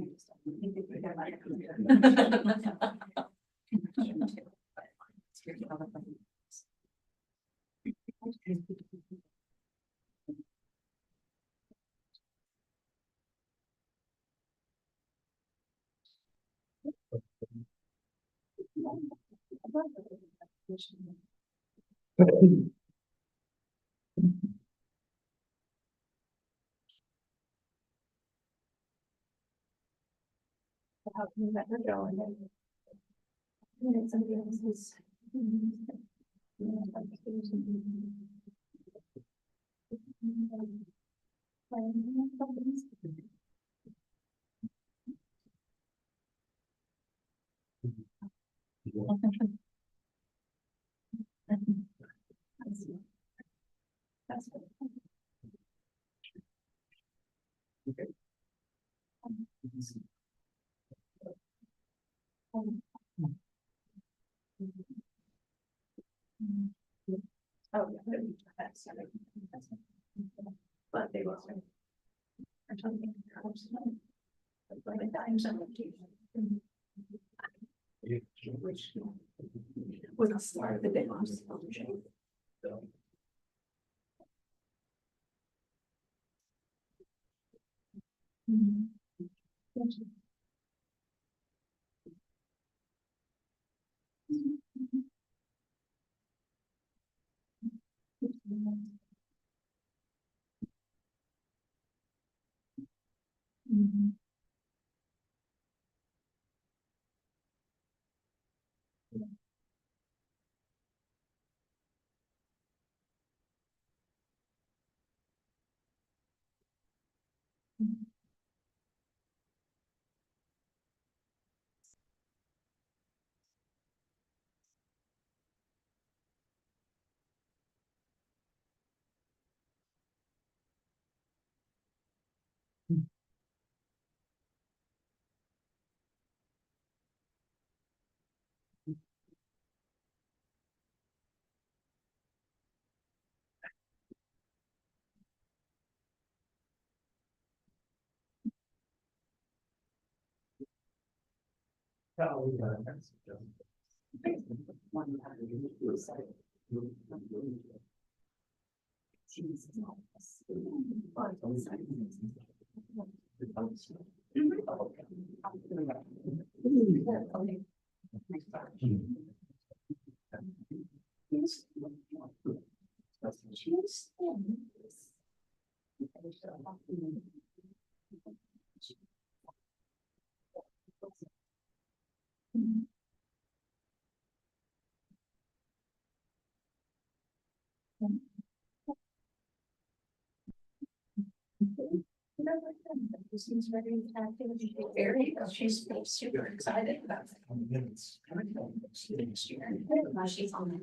How can you let her go and then somebody else's. That's what. Oh, yeah, that's. But they will. I'm talking. Like a dime something. Which. Was a start of the day. She's very active, very, she's super excited about it. She's on.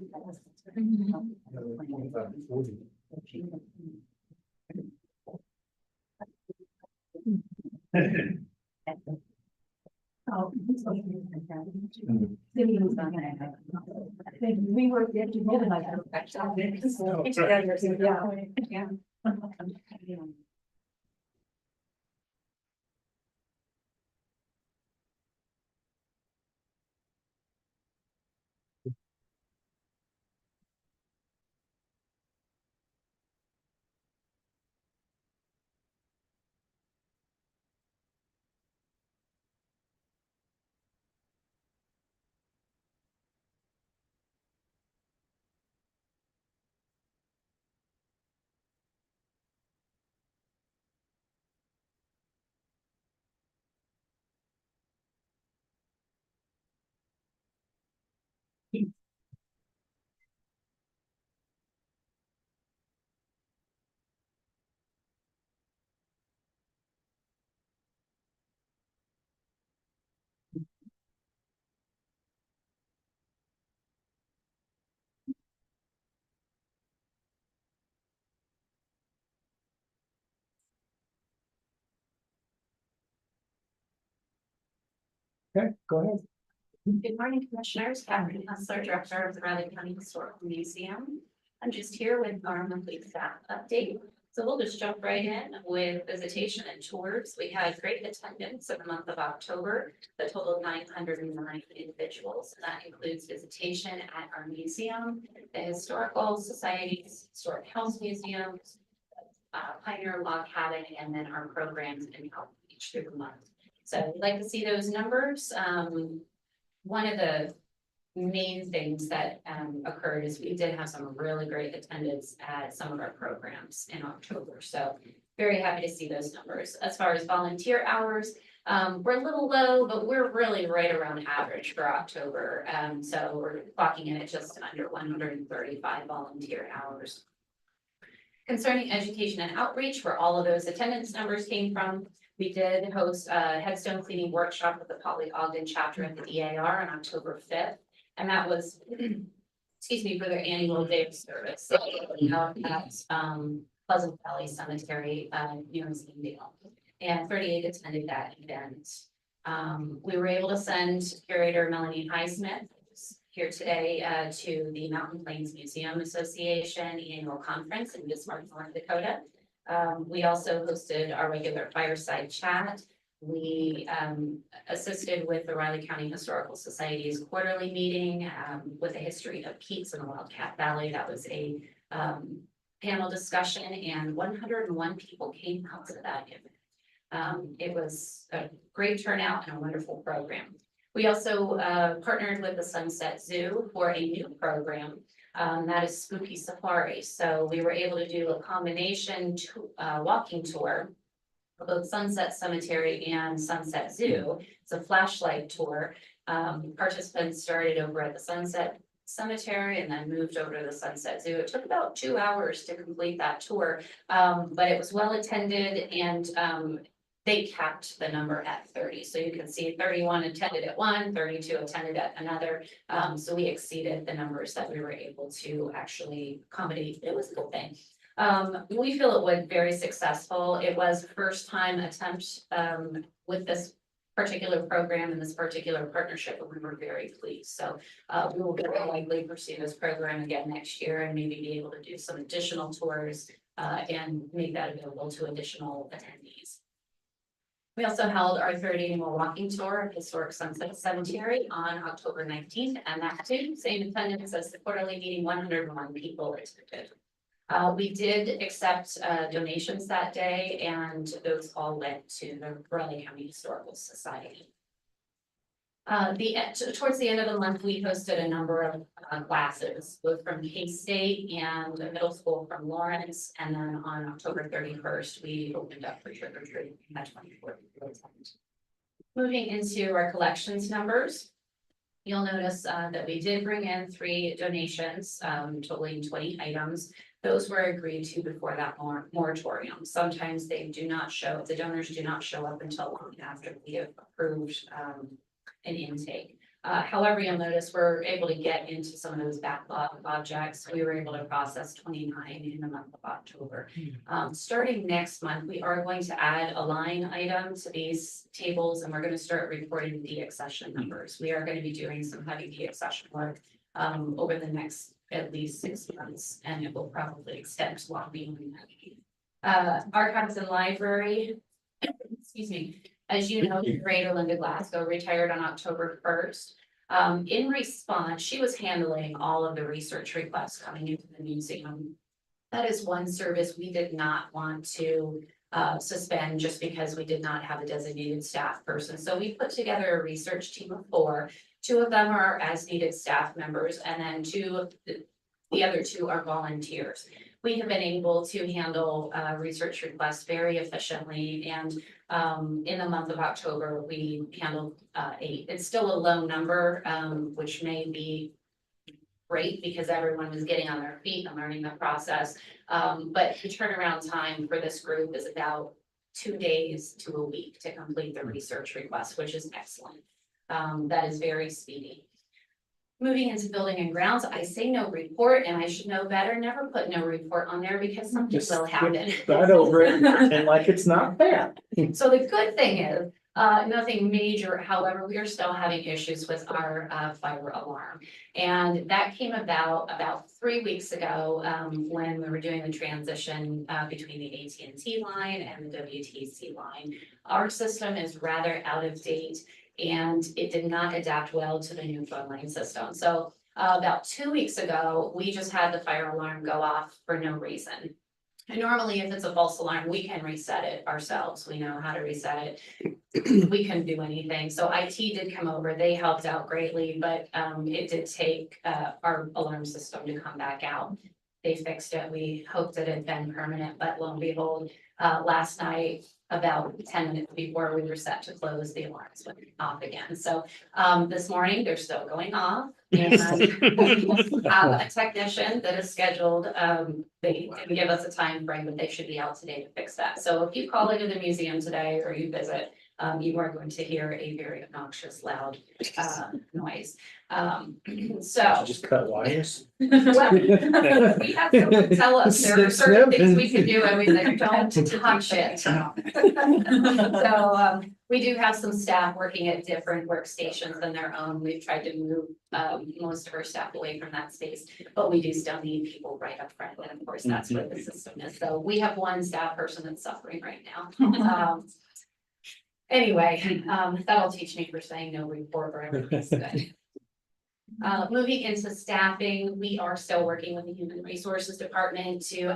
Oh. We were together like that. Yeah. Okay, go ahead. Good morning, Commissioners. Catherine Hustler, Director of the Riley County Historical Museum. I'm just here with our monthly staff update. So we'll just jump right in with visitation and tours. We had great attendance in the month of October, a total of 909 individuals. And that includes visitation at our museum, the historical societies, historic house museums, Pioneer Log Cabin, and then our programs and outreach through the month. So we'd like to see those numbers. One of the main things that occurred is we did have some really great attendance at some of our programs in October. So very happy to see those numbers. As far as volunteer hours, we're a little low, but we're really right around average for October. So we're clocking in at just under 135 volunteer hours. Concerning education and outreach, where all of those attendance numbers came from, we did host a headstone cleaning workshop with the Poly Ogden chapter at the DAR on October 5th. And that was, excuse me, for their annual day of service out at Pleasant Valley Cemetery near Zingdale. And 38 attended that event. We were able to send curator Melanie Highsmith here today to the Mountain Plains Museum Association annual conference in Bismarck, North Dakota. We also hosted our regular fireside chat. We assisted with the Riley County Historical Society's quarterly meeting with a history of peats in the Wildcat Valley. That was a panel discussion, and 101 people came out to that event. It was a great turnout and a wonderful program. We also partnered with the Sunset Zoo for a new program that is Spooky Safari. So we were able to do a combination walking tour for both Sunset Cemetery and Sunset Zoo. It's a flashlight tour. Participants started over at the Sunset Cemetery and then moved over to the Sunset Zoo. It took about 2 hours to complete that tour, but it was well attended, and they capped the number at 30. So you can see 31 attended at one, 32 attended at another. So we exceeded the numbers that we were able to actually accommodate. It was a good thing. We feel it was very successful. It was first time attempt with this particular program and this particular partnership, and we were very pleased. So we will very likely pursue this program again next year and maybe be able to do some additional tours and make that available to additional attendees. We also held our third annual walking tour of Historic Sunset Cemetery on October 19th, and that too, same attendance as the quarterly meeting, 101 people attended. We did accept donations that day, and those all went to the Riley County Historical Society. Towards the end of the month, we hosted a number of classes, both from K-State and a middle school from Lawrence. And then on October 31st, we opened up for trick or treat. Moving into our collections numbers, you'll notice that we did bring in 3 donations, totaling 20 items. Those were agreed to before that moratorium. Sometimes they do not show, the donors do not show up until long after we have approved an intake. However, you'll notice we're able to get into some of those backlog objects. We were able to process 29 in the month of October. Starting next month, we are going to add a line item to these tables, and we're going to start reporting the accession numbers. We are going to be doing some heavy deaccession work over the next at least 6 months, and it will probably extend long beyond that. Archives and Library, excuse me. As you know, Greater Linda Glasgow retired on October 1st. In response, she was handling all of the research requests coming into the museum. That is one service we did not want to suspend just because we did not have a designated staff person. So we put together a research team of 4. 2 of them are as needed staff members, and then the other 2 are volunteers. We have been able to handle research requests very efficiently, and in the month of October, we handled 8. It's still a low number, which may be great because everyone was getting on their feet and learning the process. But the turnaround time for this group is about 2 days to a week to complete the research request, which is excellent. That is very speedy. Moving into building and grounds, I say no report, and I should know better. Never put no report on there because something will happen. Start over it and pretend like it's not there. So the good thing is, nothing major. However, we are still having issues with our fire alarm. And that came about 3 weeks ago when we were doing the transition between the AT&T line and the WTC line. Our system is rather out of date, and it did not adapt well to the new phone line system. So about 2 weeks ago, we just had the fire alarm go off for no reason. normally if it's a false alarm, we can reset it ourselves. We know how to reset it. We couldn't do anything. So IT did come over. They helped out greatly, but it did take our alarm system to come back out. They fixed it. We hoped it had been permanent, but lo and behold, last night, about 10 minutes before we were set to close, the alarms went off again. So this morning, they're still going off. And a technician that is scheduled, they didn't give us a time frame, but they should be out today to fix that. So if you call into the museum today or you visit, you are going to hear a very obnoxious, loud noise. So. Just cut wires. Well, we had someone tell us there are certain things we can do and we said, don't touch it. So we do have some staff working at different workstations than their own. We've tried to move most of our staff away from that space, but we do still need people right up front. And of course, that's where the system is. So we have one staff person that's suffering right now. Anyway, that'll teach me for saying no report or everything's good. Moving into staffing, we are still working with the Human Resources Department to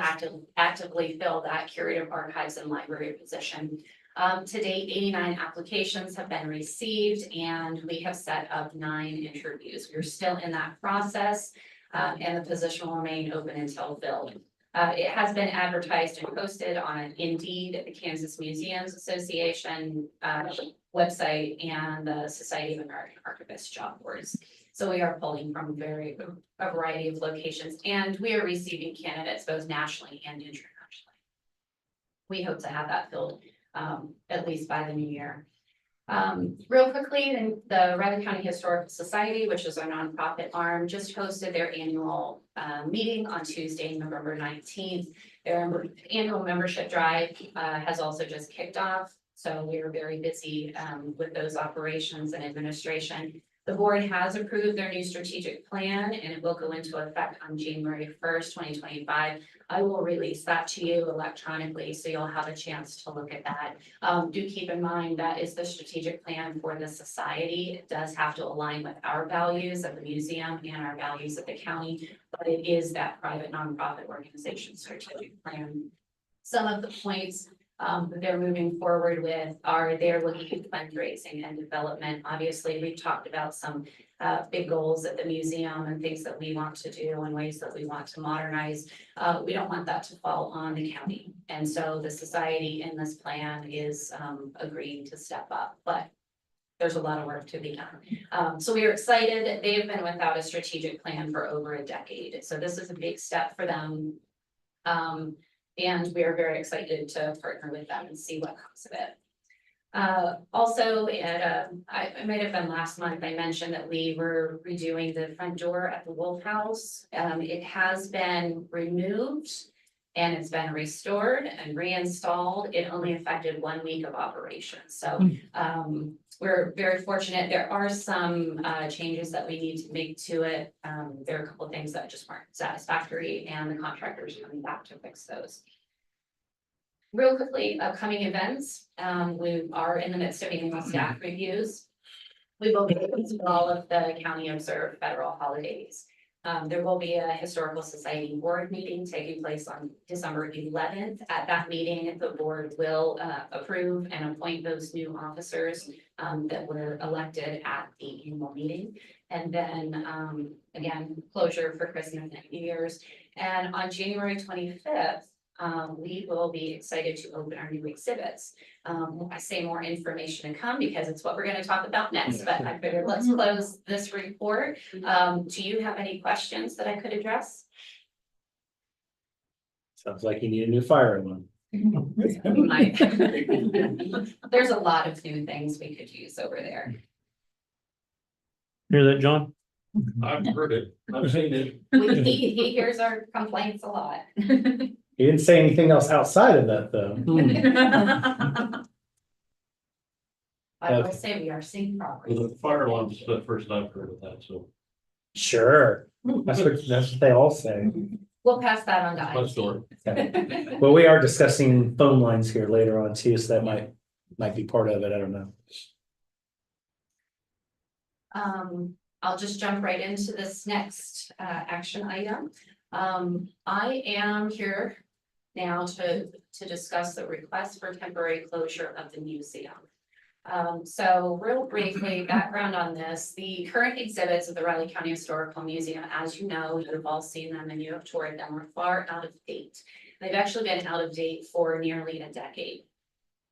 actively fill that curative archives and library position. To date, 89 applications have been received and we have set up 9 interviews. We're still in that process and the position will remain open until filled. It has been advertised and posted on Indeed, the Kansas Museums Association website, and the Society of American Archivists job boards. So we are pulling from a variety of locations, and we are receiving candidates both nationally and internationally. We hope to have that filled at least by the new year. Real quickly, the Riley County Historical Society, which is our nonprofit arm, just hosted their annual meeting on Tuesday, November 19th. Their annual membership drive has also just kicked off. So we are very busy with those operations and administration. The board has approved their new strategic plan and it will go into effect on January 1st, 2025. I will release that to you electronically, so you'll have a chance to look at that. Do keep in mind that is the strategic plan for the society. It does have to align with our values of the museum and our values of the county, but it is that private nonprofit organization strategic plan. Some of the points that they're moving forward with are they're looking at fundraising and development. Obviously, we've talked about some big goals at the museum and things that we want to do and ways that we want to modernize. We don't want that to fall on the county. And so the society in this plan is agreeing to step up, but there's a lot of work to be done. So we are excited. They have been without a strategic plan for over a decade. So this is a big step for them. And we are very excited to partner with them and see what comes of it. Also, I might have been last month, I mentioned that we were redoing the front door at the Wolf House. It has been removed and it's been restored and reinstalled. It only affected 1 week of operation. So we're very fortunate. There are some changes that we need to make to it. There are a couple of things that just weren't satisfactory and the contractors coming back to fix those. Real quickly, upcoming events. We are in the midst of annual staff reviews. We will be for all of the county observed federal holidays. There will be a historical society board meeting taking place on December 11th. At that meeting, the board will approve and appoint those new officers that were elected at the annual meeting. And then again, closure for Christmas and New Year's. And on January 25th, we will be excited to open our new exhibits. I say more information to come because it's what we're going to talk about next, but I figured let's close this report. Do you have any questions that I could address? Sounds like you need a new fire alarm. There's a lot of new things we could use over there. Hear that, John? I've heard it. I've seen it. He hears our complaints a lot. He didn't say anything else outside of that, though. I will say we are seeing progress. The fire alarm is the first I've heard of that, so. Sure. That's what they all say. We'll pass that on to My story. IT. Well, we are discussing phone lines here later on too, so that might be part of it. I don't know. I'll just jump right into this next action item. I am here now to discuss the request for temporary closure of the museum. So real briefly, background on this, the current exhibits of the Riley County Historical Museum, as you know, you've all seen them and you have toured them, are far out of date. They've actually been out of date for nearly a decade.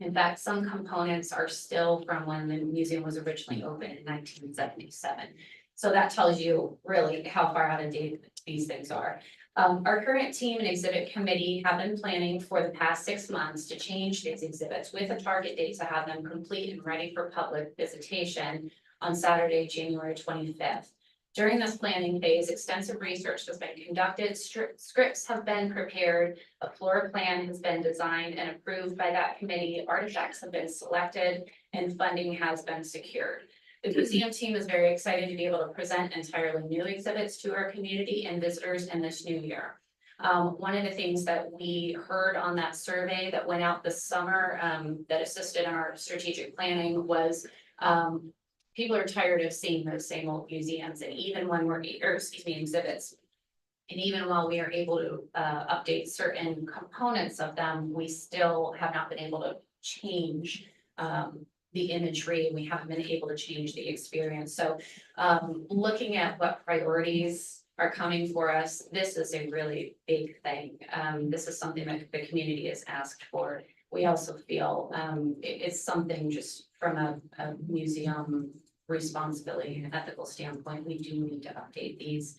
In fact, some components are still from when the museum was originally opened in 1977. So that tells you really how far out of date these things are. Our current team and exhibit committee have been planning for the past 6 months to change these exhibits with a target date to have them complete and ready for public visitation on Saturday, January 25th. During this planning phase, extensive research has been conducted, scripts have been prepared, a floor plan has been designed and approved by that committee, artifacts have been selected, and funding has been secured. The museum team is very excited to be able to present entirely new exhibits to our community and visitors in this new year. One of the things that we heard on that survey that went out this summer that assisted in our strategic planning was people are tired of seeing those same old museums, and even when exhibits. And even while we are able to update certain components of them, we still have not been able to change the imagery, and we haven't been able to change the experience. So looking at what priorities are coming for us, this is a really big thing. This is something that the community has asked for. We also feel it's something just from a museum responsibility and ethical standpoint, we do need to update these.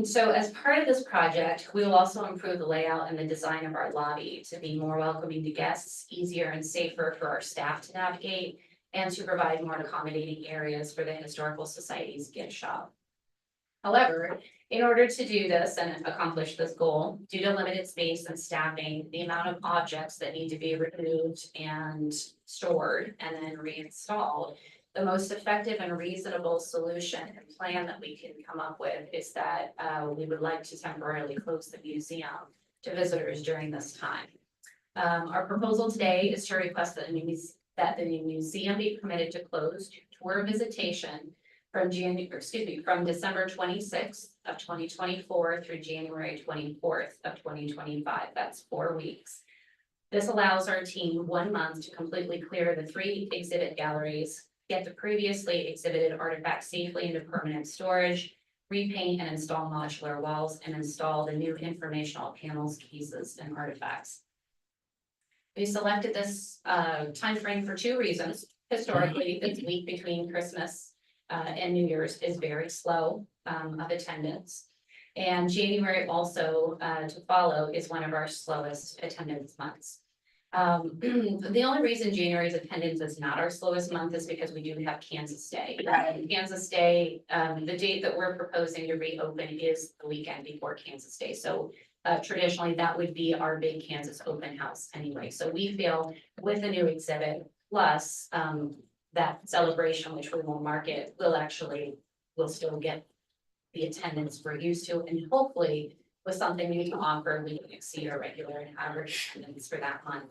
So as part of this project, we will also improve the layout and the design of our lobby to be more welcoming to guests, easier and safer for our staff to navigate, and to provide more accommodating areas for the Historical Society's gift shop. However, in order to do this and accomplish this goal, due to limited space and staffing, the amount of objects that need to be removed and stored and then reinstalled, the most effective and reasonable solution and plan that we can come up with is that we would like to temporarily close the museum to visitors during this time. Our proposal today is to request that the museum be permitted to close to tour visitation from December 26th of 2024 through January 24th of 2025. That's 4 weeks. This allows our team 1 month to completely clear the 3 exhibit galleries, get the previously exhibited artifacts safely into permanent storage, repaint and install modular walls, and install the new informational panels, cases, and artifacts. We selected this timeframe for 2 reasons. Historically, this week between Christmas and New Year's is very slow of attendance. And January also to follow is one of our slowest attendance months. The only reason January's attendance is not our slowest month is because we do have Kansas Day. Kansas Day, the date that we're proposing to reopen is the weekend before Kansas Day. So traditionally that would be our big Kansas open house anyway. So we feel with a new exhibit plus that celebration, which we will market, we'll still get the attendance we're used to, and hopefully with something new to offer, we can exceed our regular and average attendance for that month.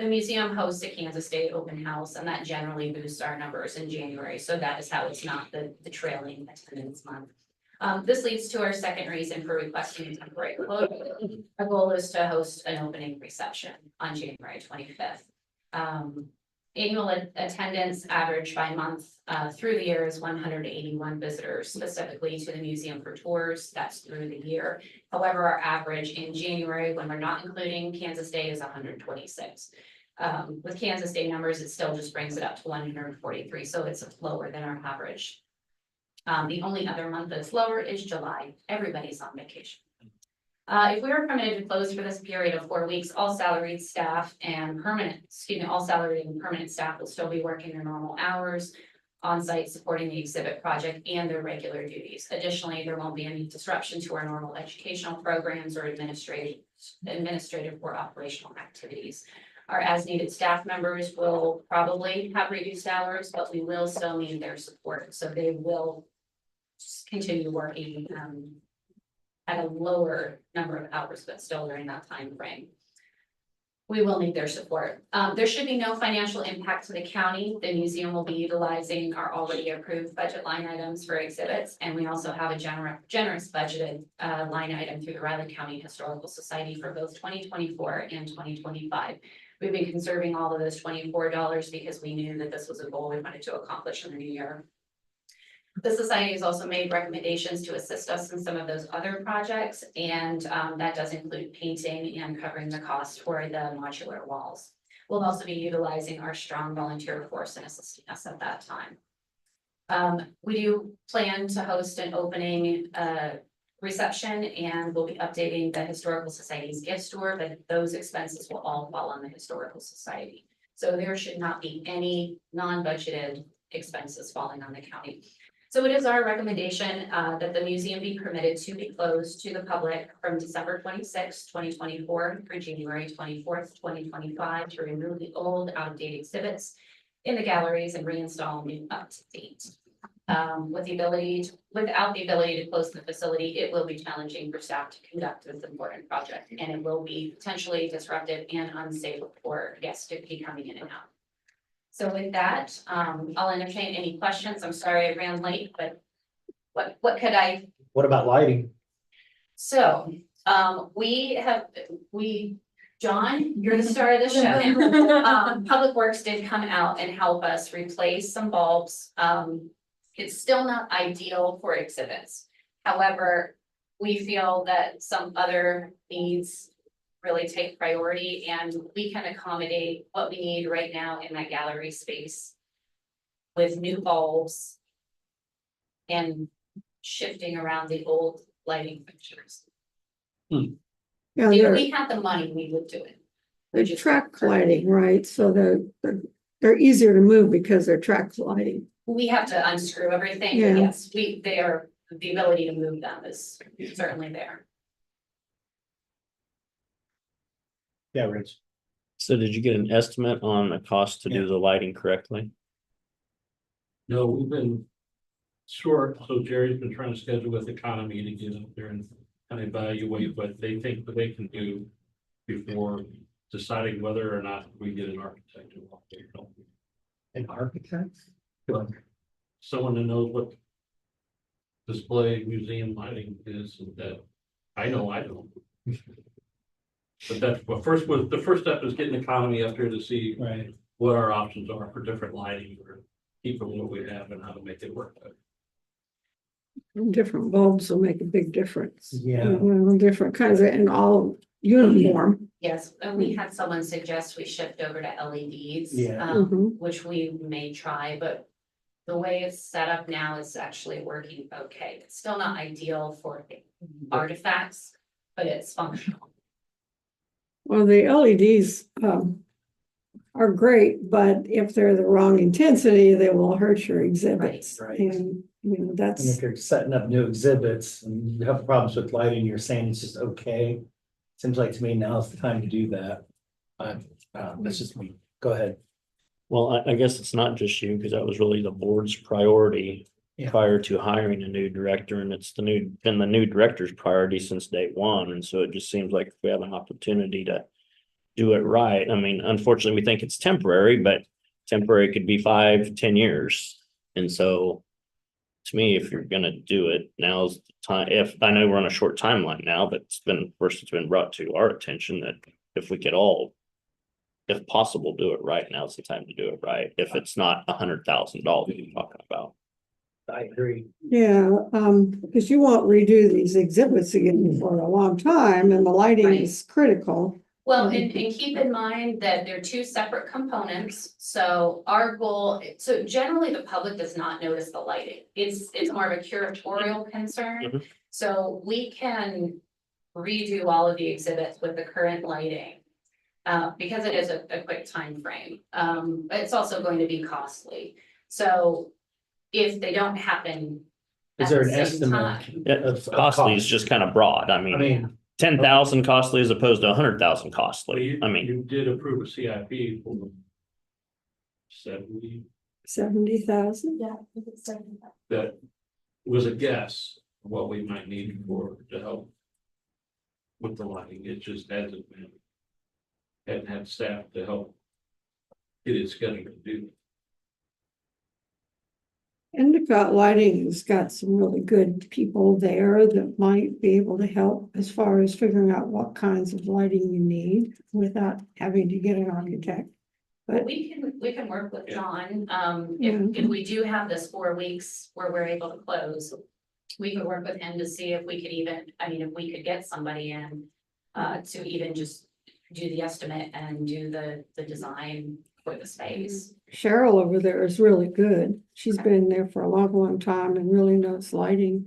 The museum hosts a Kansas Day open house, and that generally boosts our numbers in January. So that is how it's not the trailing attendance month. This leads to our second reason for requesting a temporary closure. Our goal is to host an opening reception on January 25th. Annual attendance average by month through the year is 181 visitors, specifically to the museum for tours. That's through the year. However, our average in January, when we're not including Kansas Day, is 126. With Kansas Day numbers, it still just brings it up to 143, so it's lower than our average. The only other month that's lower is July. Everybody's on vacation. If we were permitted to close for this period of 4 weeks, all salaried staff and all salaried and permanent staff will still be working their normal hours on site supporting the exhibit project and their regular duties. Additionally, there won't be any disruption to our normal educational programs or administrative or operational activities. Our as needed staff members will probably have reduced hours, but we will still need their support. So they will just continue working at a lower number of hours, but still during that time frame. We will need their support. There should be no financial impact to the county. The museum will be utilizing our already approved budget line items for exhibits. And we also have a generous budgeted line item through the Riley County Historical Society for both 2024 and 2025. We've been conserving all of those $24 because we knew that this was a goal we wanted to accomplish in the new year. The society has also made recommendations to assist us in some of those other projects, and that does include painting and covering the cost for the modular walls. We'll also be utilizing our strong volunteer force and assisting us at that time. We do plan to host an opening reception, and we'll be updating the Historical Society's gift store, but those expenses will all fall on the Historical Society. So there should not be any non-budgeted expenses falling on the county. So it is our recommendation that the museum be permitted to be closed to the public from December 26, 2024 through January 24th, 2025 to remove the old out-of-date exhibits in the galleries and reinstall new up-to-date. Without the ability to close the facility, it will be challenging for staff to conduct this important project, and it will be potentially disruptive and unsafe for guests to be coming in and out. So with that, I'll entertain any questions. I'm sorry I ran late, but what could I? What about lighting? So, John, you're the star of the show. Public Works did come out and help us replace some bulbs. It's still not ideal for exhibits. However, we feel that some other needs really take priority, and we can accommodate what we need right now in that gallery space with new bulbs and shifting around the old lighting fixtures. Yeah, If we had the money, we would do it. they're track lighting, right? So they're easier to move because they're track lighting. We have to unscrew everything, Yeah. but yes, the ability to move them is certainly there. Yeah, Rich. So did you get an estimate on the cost to do the lighting correctly? No, we've been short, so Jerry's been trying to schedule with economy to get up there and kind of evaluate what they think that they can do before deciding whether or not we get an architect involved. An architect? Someone that knows what display museum lighting is, and that I know I don't. But that's what the first step is getting economy up here to see Right. what our options are for different lighting or keeping what we have and how to make it work better. Different bulbs will make a big difference. Yeah. Different kinds of, and all uniform. Yes, and we had someone suggest we shift over to LEDs. Yeah. Mhm. Which we may try, but the way it's set up now is actually working okay. It's still not ideal for artifacts, but it's functional. Well, the LEDs are great, but if they're the wrong intensity, they will hurt your exhibits. Right. And, And if that's, you're setting up new exhibits and you have problems with lighting, you're saying it's just okay. Seems like to me now's the time to do that. That's just me. Go ahead. Well, I guess it's not just you, because that was really the board's priority Yeah. prior to hiring a new director, and it's been the new director's priority since day one, and so it just seems like if we have an opportunity to do it right. I mean, unfortunately, we think it's temporary, but temporary could be 5, 10 years. And so to me, if you're gonna do it, now's the time. If I know we're on a short timeline now, but it's been brought to our attention that if we could all, if possible, do it right, now's the time to do it right. If it's not $100,000 you're talking about. I agree. yeah, because you won't redo these exhibits again for a long time, and the lighting Right. is critical. Well, and keep in mind that they're two separate components, so our goal, so generally the public does not notice the lighting. It's more of a curatorial concern. Mhm. So we can redo all of the exhibits with the current lighting. Because it is a quick time frame. It's also going to be costly. So if they don't happen Is at there the an same time. estimate? Yeah, of costly is cost? just kind of broad. I I mean, mean, 10,000 costly as opposed to 100,000 Well, costly. I mean, you did approve a CIP for 70,000? Yeah. It's that was a guess of what we might need for to help with the lighting. It just hasn't been hadn't had staff to help get it scheduled to do. Endicott Lighting has got some really good people there that might be able to help as far as figuring out what kinds of lighting you need without having to get an architect. But We can work with John, Yeah. if we do have this 4 weeks where we're able to close. We could work with him to see if we could even, I mean, if we could get somebody in, to even just do the estimate and do the design for the space. Cheryl over there is really good. She's been there for a long, long time and really knows lighting.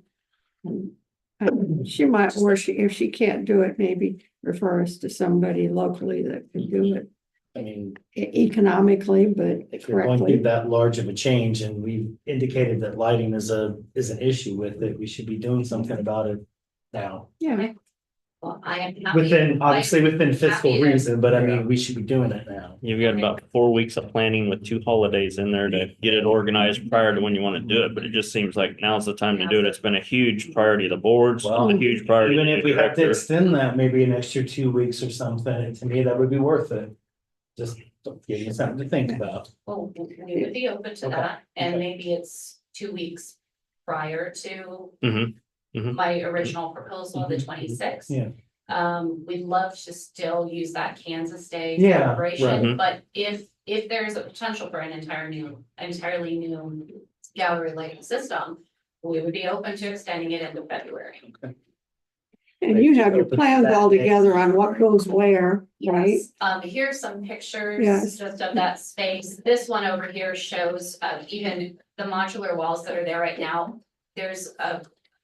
And she might, or if she can't do it, maybe refer us to somebody locally that can do it I mean, economically, but if you're going through correctly. that large of a change and we've indicated that lighting is an issue with it, we should be doing something about it now. Yeah, Well, I am happy. Within, obviously within fiscal happy to- reason, but I mean, we should be doing it now. You've got about 4 weeks of planning with 2 holidays in there to get it organized prior to when you want to do it, but it just seems like now's the time to do it. It's been a huge priority of the boards, Well, a huge priority. Even of if the we have to director. extend that maybe an extra 2 weeks or something, to me, that would be worth it. Just give you something to think about. Well, we would be open to Okay, that, and okay. maybe it's 2 weeks prior to Mhm, mhm. my original proposal, the Mhm, 26th. Yeah. We'd love to still use that Kansas Day Yeah, celebration, right. but if there's a potential for an entirely new gallery lighting system, we would be open to extending it into February. and you have your plans all together on what goes where, right? Yes, here's some pictures Yes. just of that space. This one over here shows, even the modular walls that are there right now. There's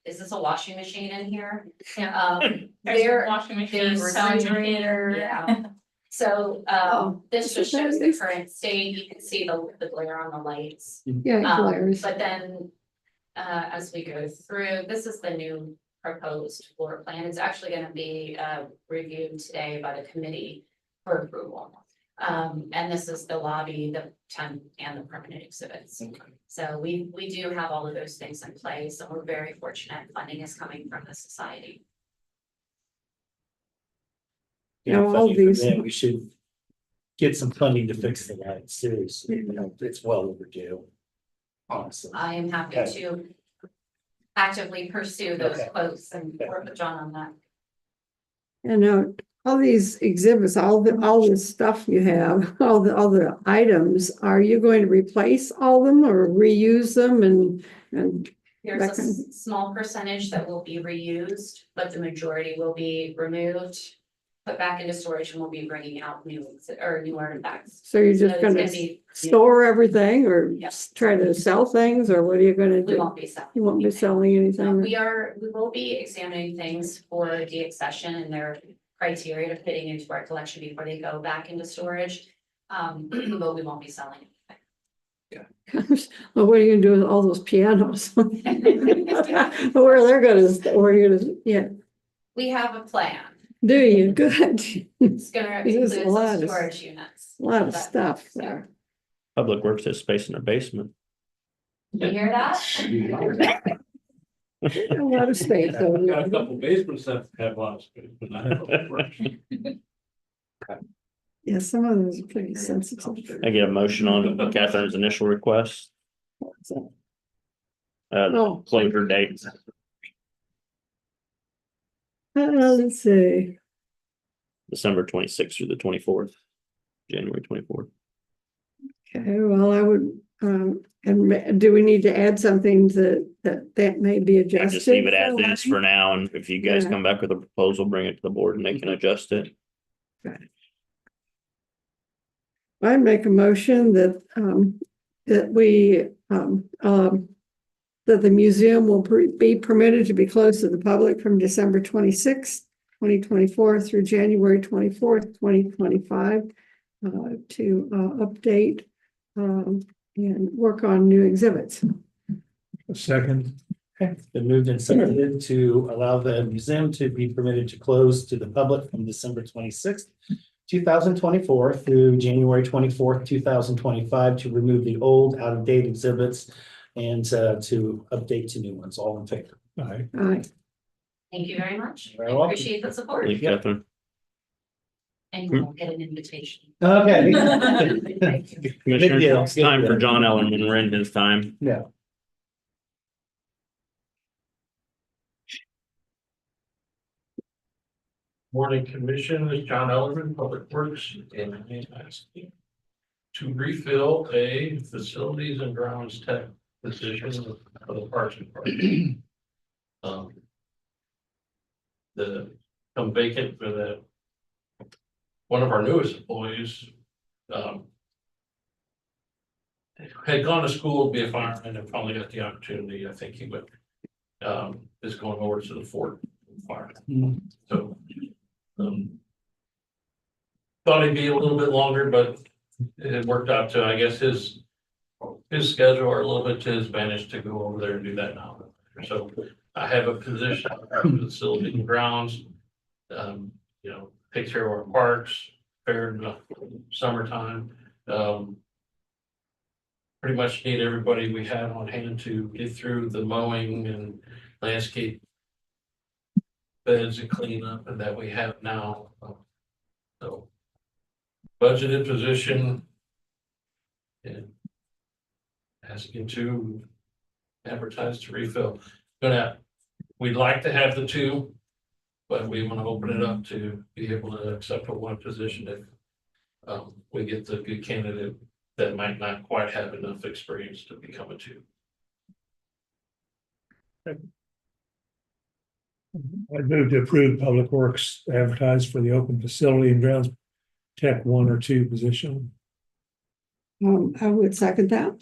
is this a washing machine in here? There's a There, washing machine, there's refrigerator. yeah. So, Oh, this just so shows the this- current state. You can see the glare on the lights. Yeah, glares. But then, as we go through, this is the new proposed floor plan. It's actually gonna be, reviewed today by the committee for approval. And this is the lobby, the tent and the permanent exhibits. So we do have all of those things in place, and we're very fortunate funding is coming from the society. Yeah, Now, all funding for these- that, we should get some funding to fix the lights, seriously, you know, it's well overdue. Honestly. I am happy Okay. to actively pursue those Okay. quotes and work with John on that. And all these exhibits, all this stuff you have, all the items, are you going to replace all them or reuse them and There's a That kind small percentage that will be reused, but the majority will be removed, put back into storage, and we'll be bringing out new artifacts. so you're So just it's gonna be- store everything or Yes. try to sell things or what are you gonna We do? won't be selling. You won't be anything. selling No, anything? we will be examining things for deaccession and their criteria to fitting into our collection before they go back into storage. But we won't be selling anything. Well, what are you gonna do with all those pianos? Where they're gonna, where you gonna, yeah, We have a plan. do you? Good. It's gonna There's include a lot some of- storage units. A lot of But- stuff there. Public Works has space in their basement. You hear that? A lot of space Got a over couple basements that have a lot of space, but not. Yeah, some of those are pretty sensitive. I get a motion on Catherine's initial request, So, the closure date. let's see. December 26th through the 24th, January 24th. Okay, well, I would, and do we need to add something that may be I adjusted? just leave it as is for now, and if you guys Yeah. come back with a proposal, bring it to the board and they can adjust it. I make a motion that, that we, that the museum will be permitted to be closed to the public from December 26th, 2024 through January 24th, 2025, to update and work on new exhibits. A second, Okay, it's been moved and seconded to allow the museum to be permitted to close to the public from December 26th, 2024 through January 24th, 2025, to remove the old out-of-date exhibits and to update to new ones. All in favor? aye. All right. Thank you very much. You're I welcome. appreciate the support. Thank you, Catherine. and you won't get an invitation. Okay. Commissioners, deal. it's time for John Ellerman. We're in his time. Yeah. Morning Commission, is John Ellerman, Public Works, and I'm asking to refill a facilities and grounds tech position for the Parks Department. The come vacant for the one of our newest employees had gone to school to be a fireman and finally got the opportunity. I think he went is going over to the Fort Fire. So thought he'd be a little bit longer, but it worked out to, I guess, his schedule or a little bit to his advantage to go over there and do that now. So I have a position in facility and grounds, you know, take care of our parks, fair in the summertime. Pretty much need everybody we have on hand to get through the mowing and landscape beds and cleanup and that we have now. So budgeted position and asking to advertise to refill. We'd like to have the two, but we want to open it up to be able to accept a one position if we get the good candidate that might not quite have enough experience to become a two. I move to approve Public Works advertise for the open facility and grounds tech 1 or 2 position. I would second that.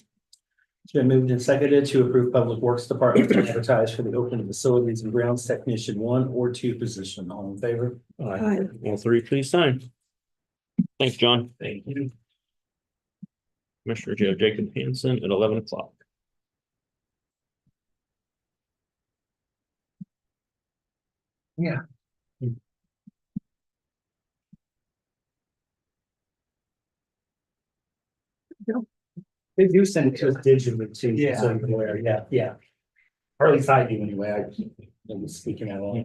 It's been moved and seconded to approve Public Works Department to advertise for the open facilities and grounds technician 1 or 2 position. All in favor? Aye. All three, please sign. Thanks, John. Thank you. Commissioner Joe Jacob Hansen at 11 o'clock. Yeah. They do send it to us digitally too. Yeah. So you're aware. Yeah. Or at least I do anyway. I'm speaking out all.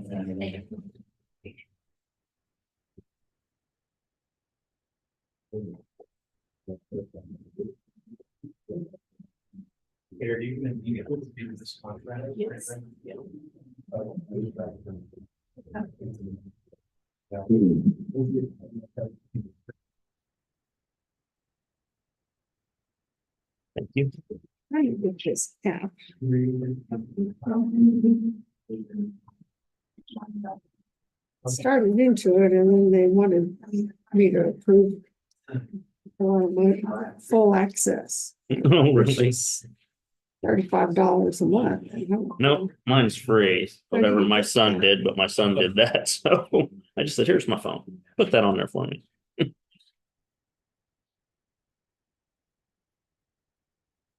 Here, you can do this contract. Yes. Thank you. I would just have. Started into it and then they wanted me to approve full access, Oh, really? $35 a month. No, mine's free. Whatever my son did, but my son did that. So I just said, here's my phone. Put that on there for me.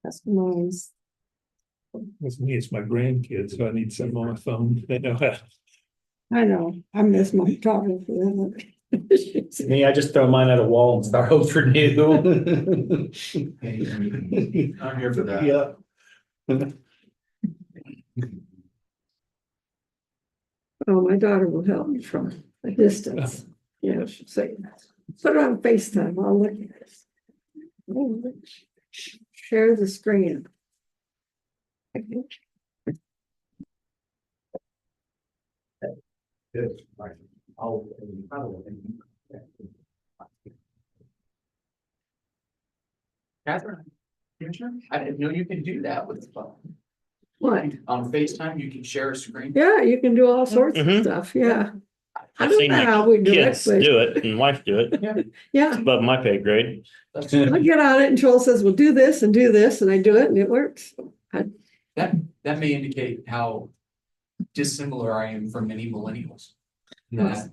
Customize. With me, it's my grandkids, so I need something on my phone. They know how. I know, I miss my daughter for that. Me, I just throw mine at a wall and start over new. I'm here for that. Yeah. Oh, my daughter will help me from a distance. Yeah, she'll say, put it on FaceTime, I'll look at this. Share the screen. Good. I'll Catherine, Commissioner, I didn't know you can do that with the phone. What? On FaceTime, you can share a screen. Yeah, you can do all sorts of Mhm. stuff, yeah. I I've don't seen know my how we do it, kids but do it and wife do it. yeah, It's above my pay grade. That's I get on it and Joel says, well, do this, and I do it and it works. that may indicate how dissimilar I am from many millennials. Yes.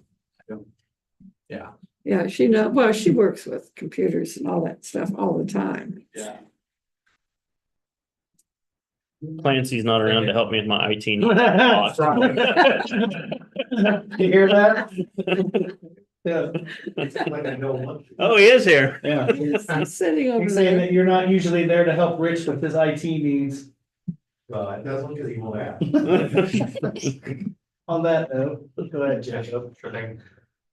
Yeah, Yeah, she works with computers and all that stuff all the time. yeah. Clancy's not around to help me with my IT needs. You hear that? Yeah. Oh, he is here. Yeah. He's sitting over He's saying there. that you're not usually there to help Rich with his IT needs. Well, it doesn't because he won't ask. On that note, go ahead, Jacob. Sure thing.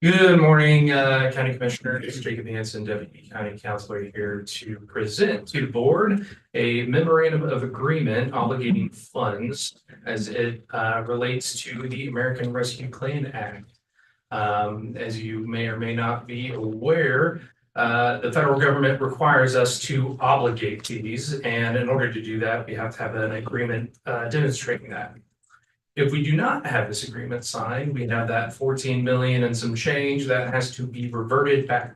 Good morning, County Commissioner. This is Jacob Hansen, Deputy County Counselor, here to present to the board a memorandum of agreement obligating funds as it relates to the American Rescue Plan Act. As you may or may not be aware, the federal government requires us to obligate these, and in order to do that, we have to have an agreement demonstrating that. If we do not have this agreement signed, we have that 14 million and some change that has to be reverted back.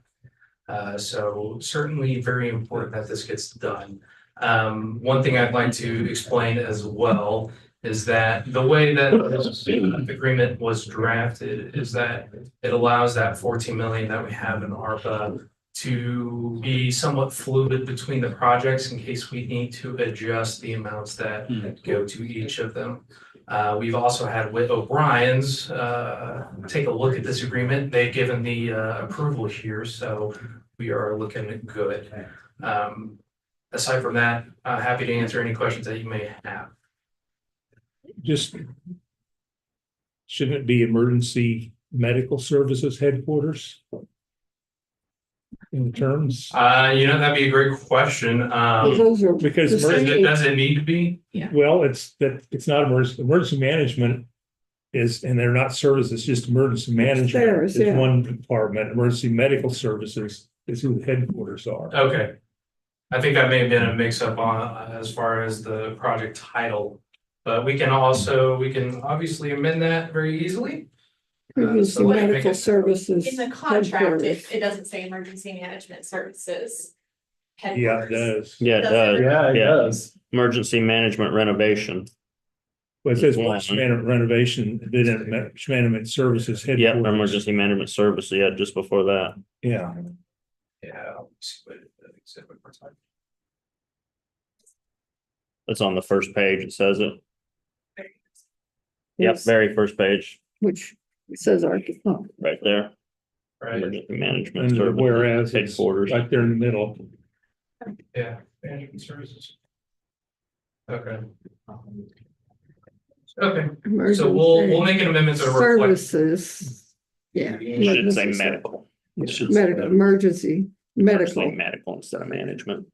So certainly very important that this gets done. One thing I'd like to explain as well is that the way that this agreement was drafted is that it allows that 14 million that we have in ARPA to be somewhat fluid between the projects in case we need to adjust the amounts that go to each of them. We've also had with O'Brien's take a look at this agreement. They've given the approval here, so we are looking good. Aside from that, happy to answer any questions that you may have. Just shouldn't it be emergency medical services headquarters? In the terms, That'd be a great question. Those are because the same. Does it need to be? well, it's not emergency management is, and they're not services, just emergency management theirs, is yeah. one department. Emergency medical services is who the headquarters are. Okay. I think that may have been a mix up on as far as the project title, but we can obviously amend that very easily. Emergency So make medical it- services. In the contract, headquarters. it doesn't say emergency management services. Yeah, it headquarters. does. Yeah, it does. Yeah, it Yeah. does. Emergency management renovation. But it says One. management renovation, then management services Yep, headquarters. emergency management service. Yeah, just before that. Yeah, Yeah. I'll see what it said one more time. It's on the first page. It says it. Yep, Yes. very first page, Which says oh, right there. Right, Emergency management under the services whereas it's headquarters. right there in the middle. yeah, management services. Okay. Okay, so we'll make an amendment to reflect. services. Yeah. It should say emergency medical. It should say Medical, emergency, Emergency medical. medical instead of management.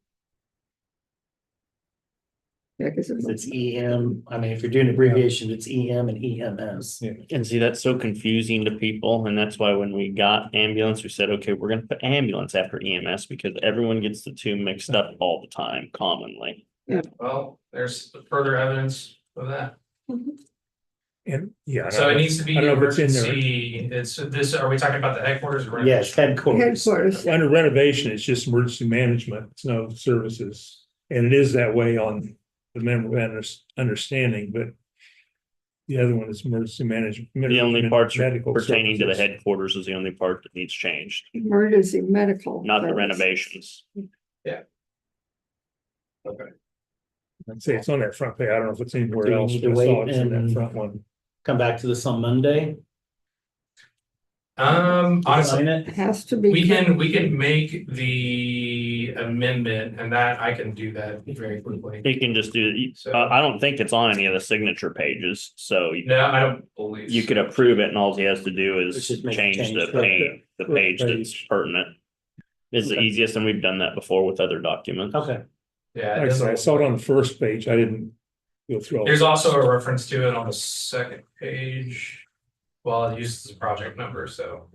Yeah, because It's EM. I mean, if you're doing abbreviation, it's EM and EMS. Yeah. And see, that's so confusing to people. And that's why when we got ambulance, we said, okay, we're gonna put ambulance after EMS because everyone gets the two mixed up all the time commonly. Well, there's further evidence of that. And yeah. I So don't it know- needs to be I don't know if it's in there. emergency, it's this, are we talking about the headquarters? or Yes, headquarters. headquarters. Under renovation, it's just emergency management, it's no services. And it is that way on the member understanding, but the other one is emergency management. The only parts medical pertaining to the services. headquarters is the only part that needs changed, Emergency medical. not the service. renovations. Okay. I'd say it's on that front page. I don't know if it's anywhere Do we else, need to but I saw wait it's in that and- front one. Come back to this on Monday. Honestly, Sign it. It has to be. we can make the amendment and that I can do that very quickly. You can just do, So- I don't think it's on any of the signature pages, so No, I don't believe. you could approve it and all he has to do Let's is just make a change change. the page, the page that's Page. pertinent. It's the Okay. easiest and we've done that before with other documents. Okay. Yeah. it Like I said, I doesn't- saw it on the first page. I didn't go through all. There's also a reference to it on the second page. Well, it uses the project number, so.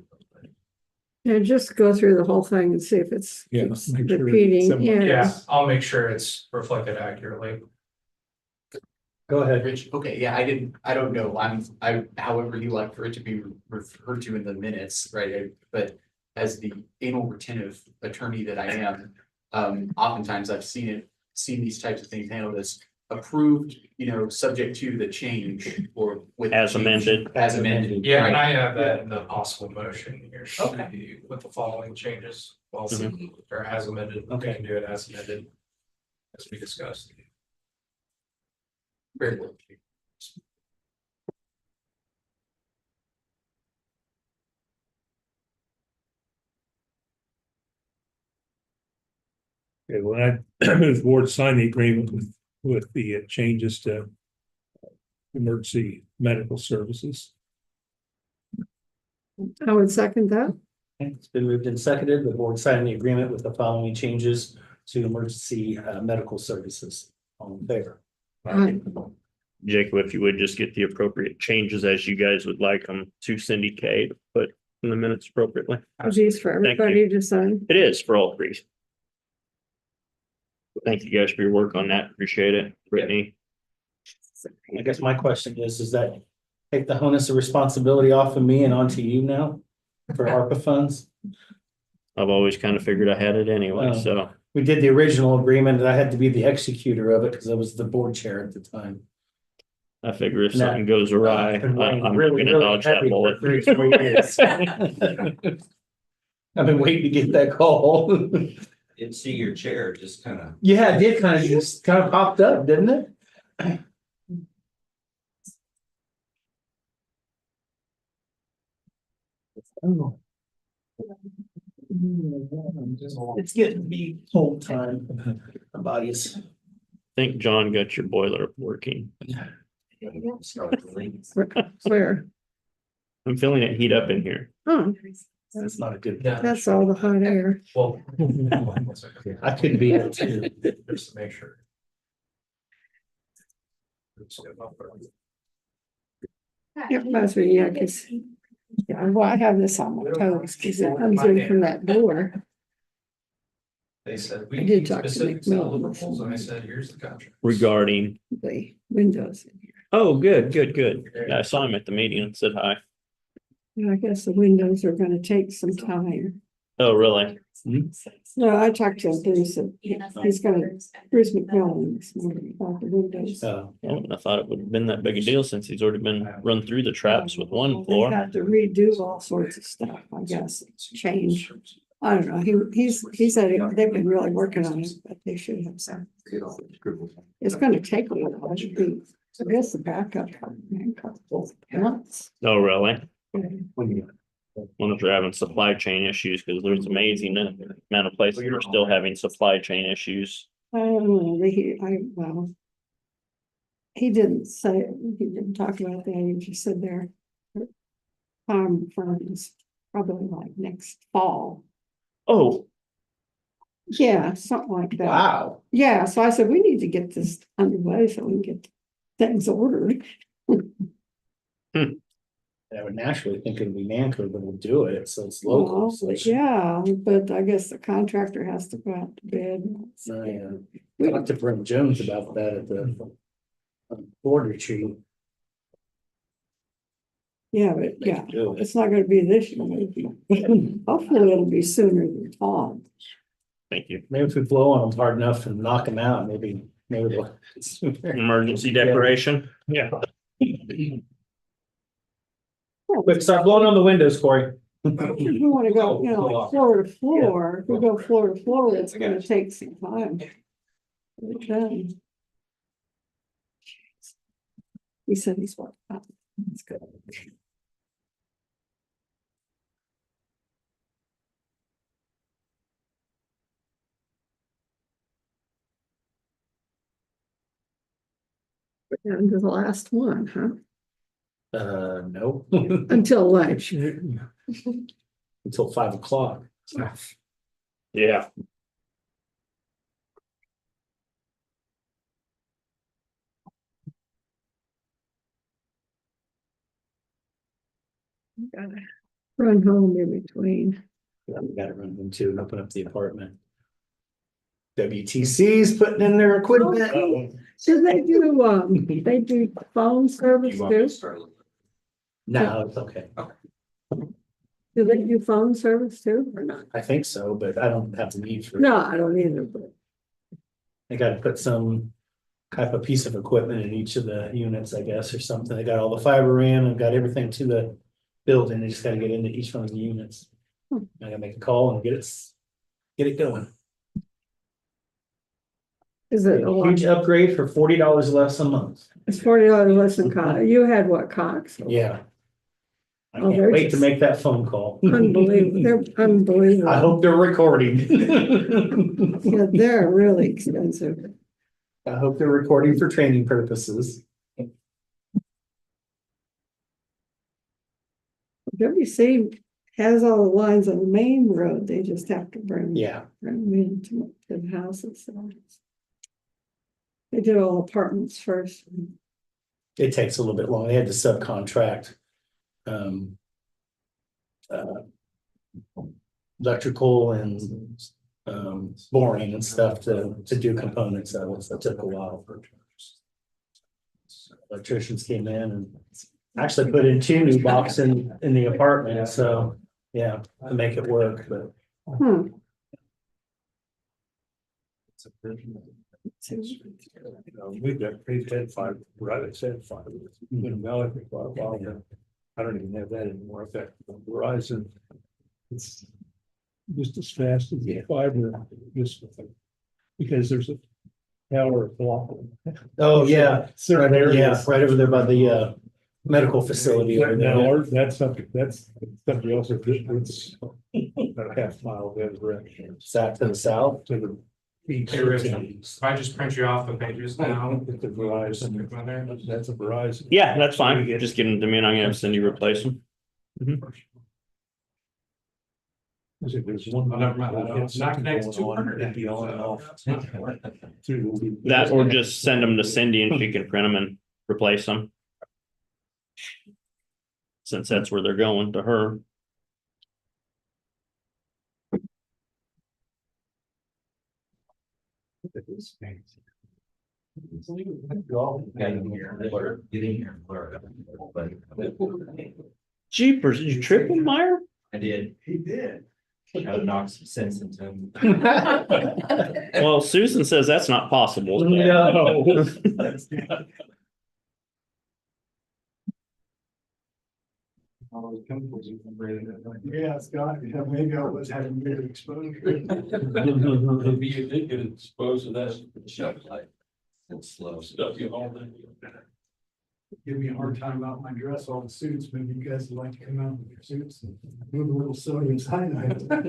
Yeah, just go through the whole thing and see if it's Yeah, keeps make sure it's repeating, similar. Yeah, yes. I'll make sure it's reflected accurately. Go ahead. Rich, okay, yeah, I don't know, however you like for it to be referred to in the minutes, right? But as the anal retentive attorney that I am, oftentimes I've seen these types of things handled as approved, subject to the change or with. As change, amended. As amended. Yeah, and right. I have that in the possible motion here. Okay. With the following changes, well, Mhm. or as amended, we Okay. can do it as amended. As we discussed. Very well. Okay, when I move the board to sign the agreement with the changes to emergency medical services. I would second that. Okay, it's been moved and seconded. The board signing the agreement with the following changes to emergency medical services. All in favor? Aye. Jacob, if you would just get the appropriate changes as you guys would like them to Cindy K to put in the minutes appropriately. Are these for Thank you. everybody to sign? It is for all three. Thank you guys for your work on that. Appreciate it. Brittany, I guess my question is that take the onus of responsibility off of me and onto you now for ARPA funds? I've always kind of figured I had it anyway, Oh. so We did the original agreement and I had to be the executor of it because I was the board chair at the time. I figure if Nah. something goes awry, I've been I'm really, gonna really dodge that heavy for bullet. 3 years. I've been waiting to get that call. Didn't see your chair, just kind of. Yeah, it did just kind of popped up, didn't it? Oh. It's getting to be cold time. My body's. I think John got your boiler working. Where? I'm feeling it heat up in here. Oh, That's not a good. that's all the hot air. Well. I couldn't be able to. Just to make sure. It must be, yeah, cause, yeah, well, I have this on my toes, cause it comes in from that door. They said. I did talk to specific McMillan. deliverables, and I said, here's the contract. Regarding, The windows in here. oh, good. Yeah, I saw him at the meeting and said hi. And I guess the windows are gonna take some time. Oh, really? No, I talked to Bruce, and he's gonna, Bruce McMillan this morning about the windows. Oh, I thought it would have been that big a deal since he's already been run through the traps with one They floor. had to redo all sorts of stuff, I guess, change. I don't know, he said they've been really working on it, but they should have some. It's gonna take a while, it should be, I guess the backup. Months. Oh, really? Wonder if they're having supply chain issues, because there's amazing amount of places that are still having supply chain issues. I don't know, well. He didn't say, he didn't talk about that, he just said there. Firms, probably like next fall. Oh, Yeah, something like that. Wow. Yeah, so I said, we need to get this underway so we can get things ordered. I would naturally think it'd be Nanco that will do it, so it's local. Well, So it's- yeah, but I guess the contractor has to go out to bid. I talked to Brent Jones about that at the board retreat. Yeah, but They yeah, can do it. it's not gonna be this year, maybe. Hopefully it'll be sooner than fall. thank you. Maybe if we blow on them hard enough and knock them out, maybe they'll. Emergency declaration? Yeah. Quick, start blowing on the windows, Corey. If we wanna go, floor to floor, if we go floor to floor, it's gonna take some time. Okay. He said he's what? That's good. And the last one, huh? No. Until lunch. Until 5 o'clock. Yeah. Gotta run home in between. We gotta run them too and open up the apartment. WTC's putting in their equipment. So they do phone service too? No, it's okay. Do they do phone service too or not? I think so, but I don't have the need for it. No, I don't either, but They gotta put some type of piece of equipment in each of the units, I guess, or something. They got all the fiber in and got everything to the building. They just gotta get into each one of the units. I gotta make a call and get it going. is it a lot? Huge upgrade for $40 less a month. It's $40 less than Cox. You had what, Cox? Yeah. I Oh, can't they're wait to just- make that phone call. Unbelievable. They're unbelievable. I hope they're recording. Yeah, they're really expensive. I hope they're recording for training purposes. WC has all the lines on the main road, they just have to bring Yeah, them into the houses. So they did all apartments first. it takes a little bit long. They had to subcontract. Um. Electrical and boring and stuff to do components of it, so it took a while. Electricians came in and actually put in 2 new boxes in the apartment, so yeah, to make it work, but. We've had five, right, I said five. In Valley for a while, but I don't even have that anymore. In fact, Verizon, it's just as fast as the fiber, just because there's a tower block. Oh, yeah, Certain areas. right over there by the medical facility over No, there. that's something, that's something else. It's about a half mile the other direction. Is that to the south? To the east. Hey, Rich, if I just print you off the pages now. It's a Verizon. That's a Verizon. Yeah, that's fine. Just give them to me and I'm gonna send you replace them. There's one. Oh, never mind. It's not connected to 200. It'd be on and off. That or just send them to Cindy and she can print them and replace them. Since that's where they're going, to her. Jeepers, did you trip him, Meyer? I did. He did. Gotta knock some sense into him. Well, Susan says that's not possible. No. Yeah, Scott, yeah, maybe I was having good exposure. Maybe you did get exposed to that shelf life. It's slow. Stuff you all day. Give me a hard time about my dress, all the suits, maybe you guys would like to come out with your suits and move a little sodium cyanide. I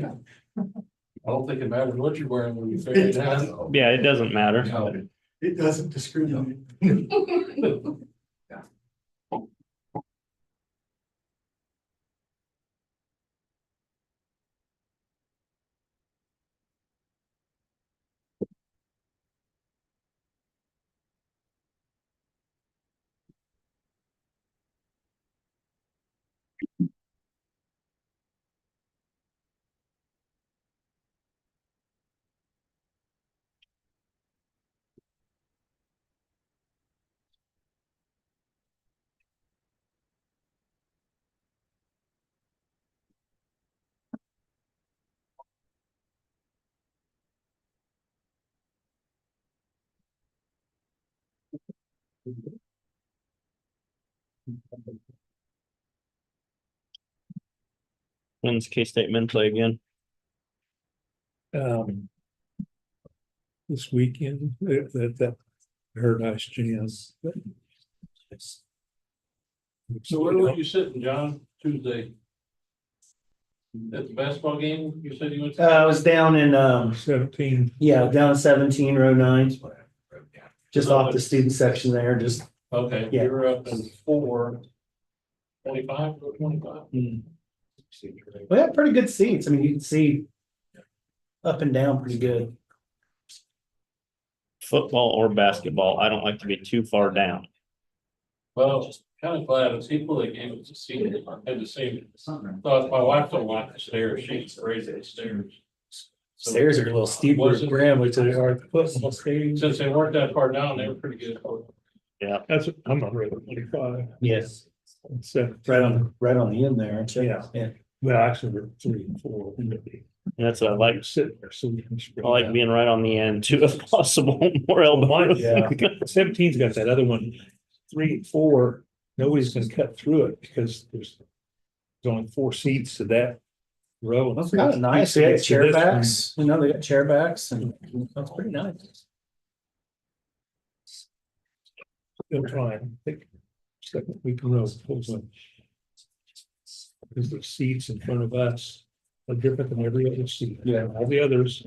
don't think it matters what you're wearing when you figure it out. Yeah, it doesn't matter. It doesn't discriminate. When's K-State men play again? This weekend, that Paradise Jazz. So where were you sitting, John, Tuesday? At the basketball game, you said you went to? I was down in 17. yeah, down in 17, row 9. Just off the student section there, just. Okay, Yeah. you were up in 4:25 or 25? We had pretty good seats. I mean, you can see up and down pretty good. Football or basketball, I don't like to be too far down. Well, kind of glad it's people that gave us a seat, had the same thought. My wife don't like the stairs, she's afraid of the stairs. So Stairs are a little steeper wasn't- graham, which are football stadiums. Since they weren't that far down, they were pretty good. I'm not ready 25. Yes, So, right on the end there, aren't you? Yeah. well, actually, we're 3 and 4. That's what I like. Sitting there, so we can. I like being right on the end too, if possible, more elbow. Yeah. 17's got that other one, 3 and 4. Nobody's gonna cut through it because there's only 4 seats to that row. That's kind of nice. They got chair backs, you know, they got chair backs and that's pretty nice. Still trying, I think. Second week in a row, hopefully. Because the seats in front of us are different than every other seat. Yeah. All the others,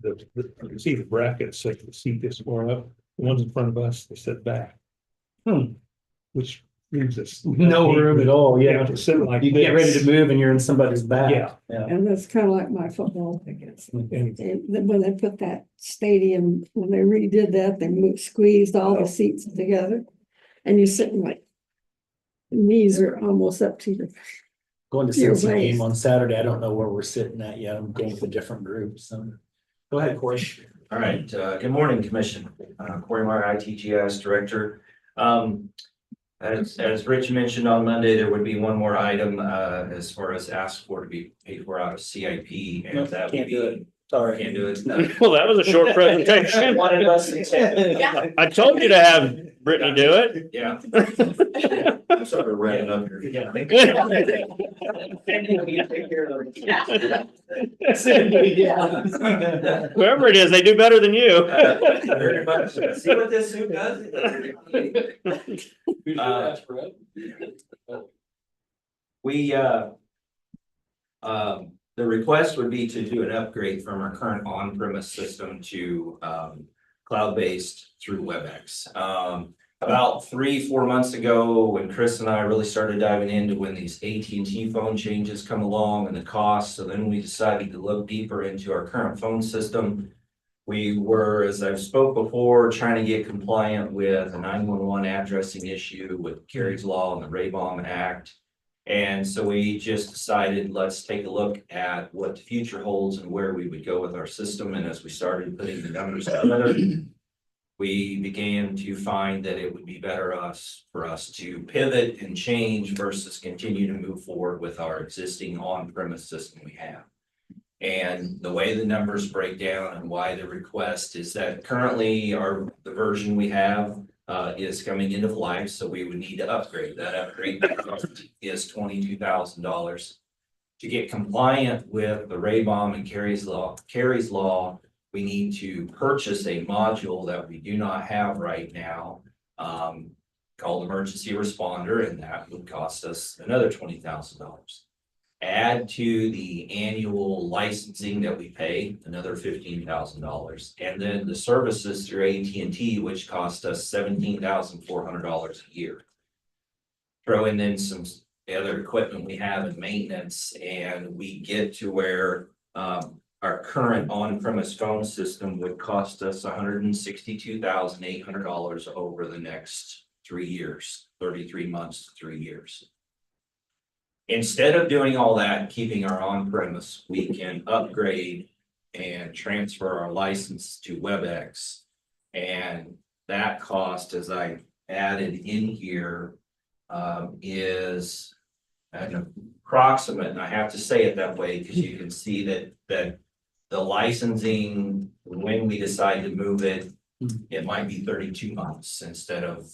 you can see the brackets, like the seat this far up, the ones in front of us, they sit back. Which leaves us. No room at all, yeah. To sit like You get ready to this. move and you're in somebody's back. Yeah. And that's kind of like my football tickets. And When they put that stadium, when they redid that, they squeezed all the seats together. And you're sitting like, knees are almost up to your. Going to Your Cincy game waist. on Saturday. I don't know where we're sitting at yet. I'm going with a different group, so. Go ahead, Corey. All right, good morning, Commission. Corey Meyer, ITGIS Director. As Rich mentioned on Monday, there would be one more item, as far as asked for to be paid for out of CIP, and that would Can't do it. be. Sorry. Can't do it. Well, that was a short presentation. Wanted us to take- I told you to have Brittany do it. Yeah. I'm sort of wrapping up here. Whoever it is, they do better than you. Very much. See what this suit does? We, the request would be to do an upgrade from our current on-premise system to, cloud-based through WebEx. About 3-4 months ago, when Chris and I really started diving into when these AT&T phone changes come along and the cost, so then we decided to look deeper into our current phone system. We were, as I've spoke before, trying to get compliant with a 911 addressing issue with Kerry's Law and the Raybom Act. And so we just decided, let's take a look at what the future holds and where we would go with our system. And as we started putting the numbers together, we began to find that it would be better for us to pivot and change versus continue to move forward with our existing on-premise system we have. And the way the numbers break down and why the request is that currently the version we have is coming end of life, so we would need to upgrade. That upgrade is $22,000. To get compliant with the Raybom and Kerry's Law, we need to purchase a module that we do not have right now, called Emergency Responder, and that would cost us another $20,000. Add to the annual licensing that we pay, another $15,000, and then the services through AT&T, which cost us $17,400 a year. Throw in then some other equipment we have in maintenance, and we get to where our current on-premise phone system would cost us $162,800 over the next 3 years, 33 months to 3 years. Instead of doing all that, keeping our on-premise, we can upgrade and transfer our license to WebEx. And that cost, as I added in here, is an approximate, and I have to say it that way because you can see that the licensing, when we decide to move it, it might be 32 months instead of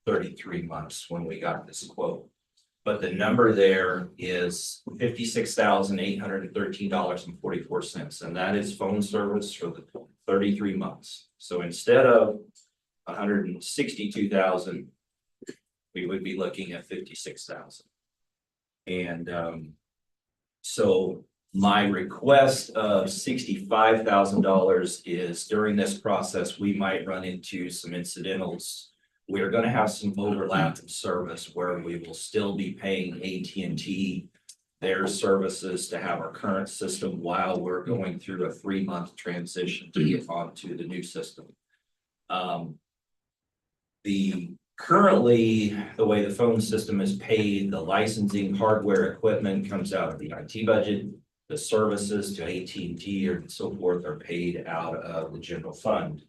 33 months when we got this quote. But the number there is $56,813.44, and that is phone service for the 33 months. So instead of $162,000, we would be looking at $56,000. And so my request of $65,000 is during this process, we might run into some incidentals. We're going to have some overlap in service where we will still be paying AT&T their services to have our current system while we're going through a 3-month transition to get onto the new system. Currently, the way the phone system is paid, the licensing hardware equipment comes out of the IT budget. The services to AT&T and so forth are paid out of the general fund.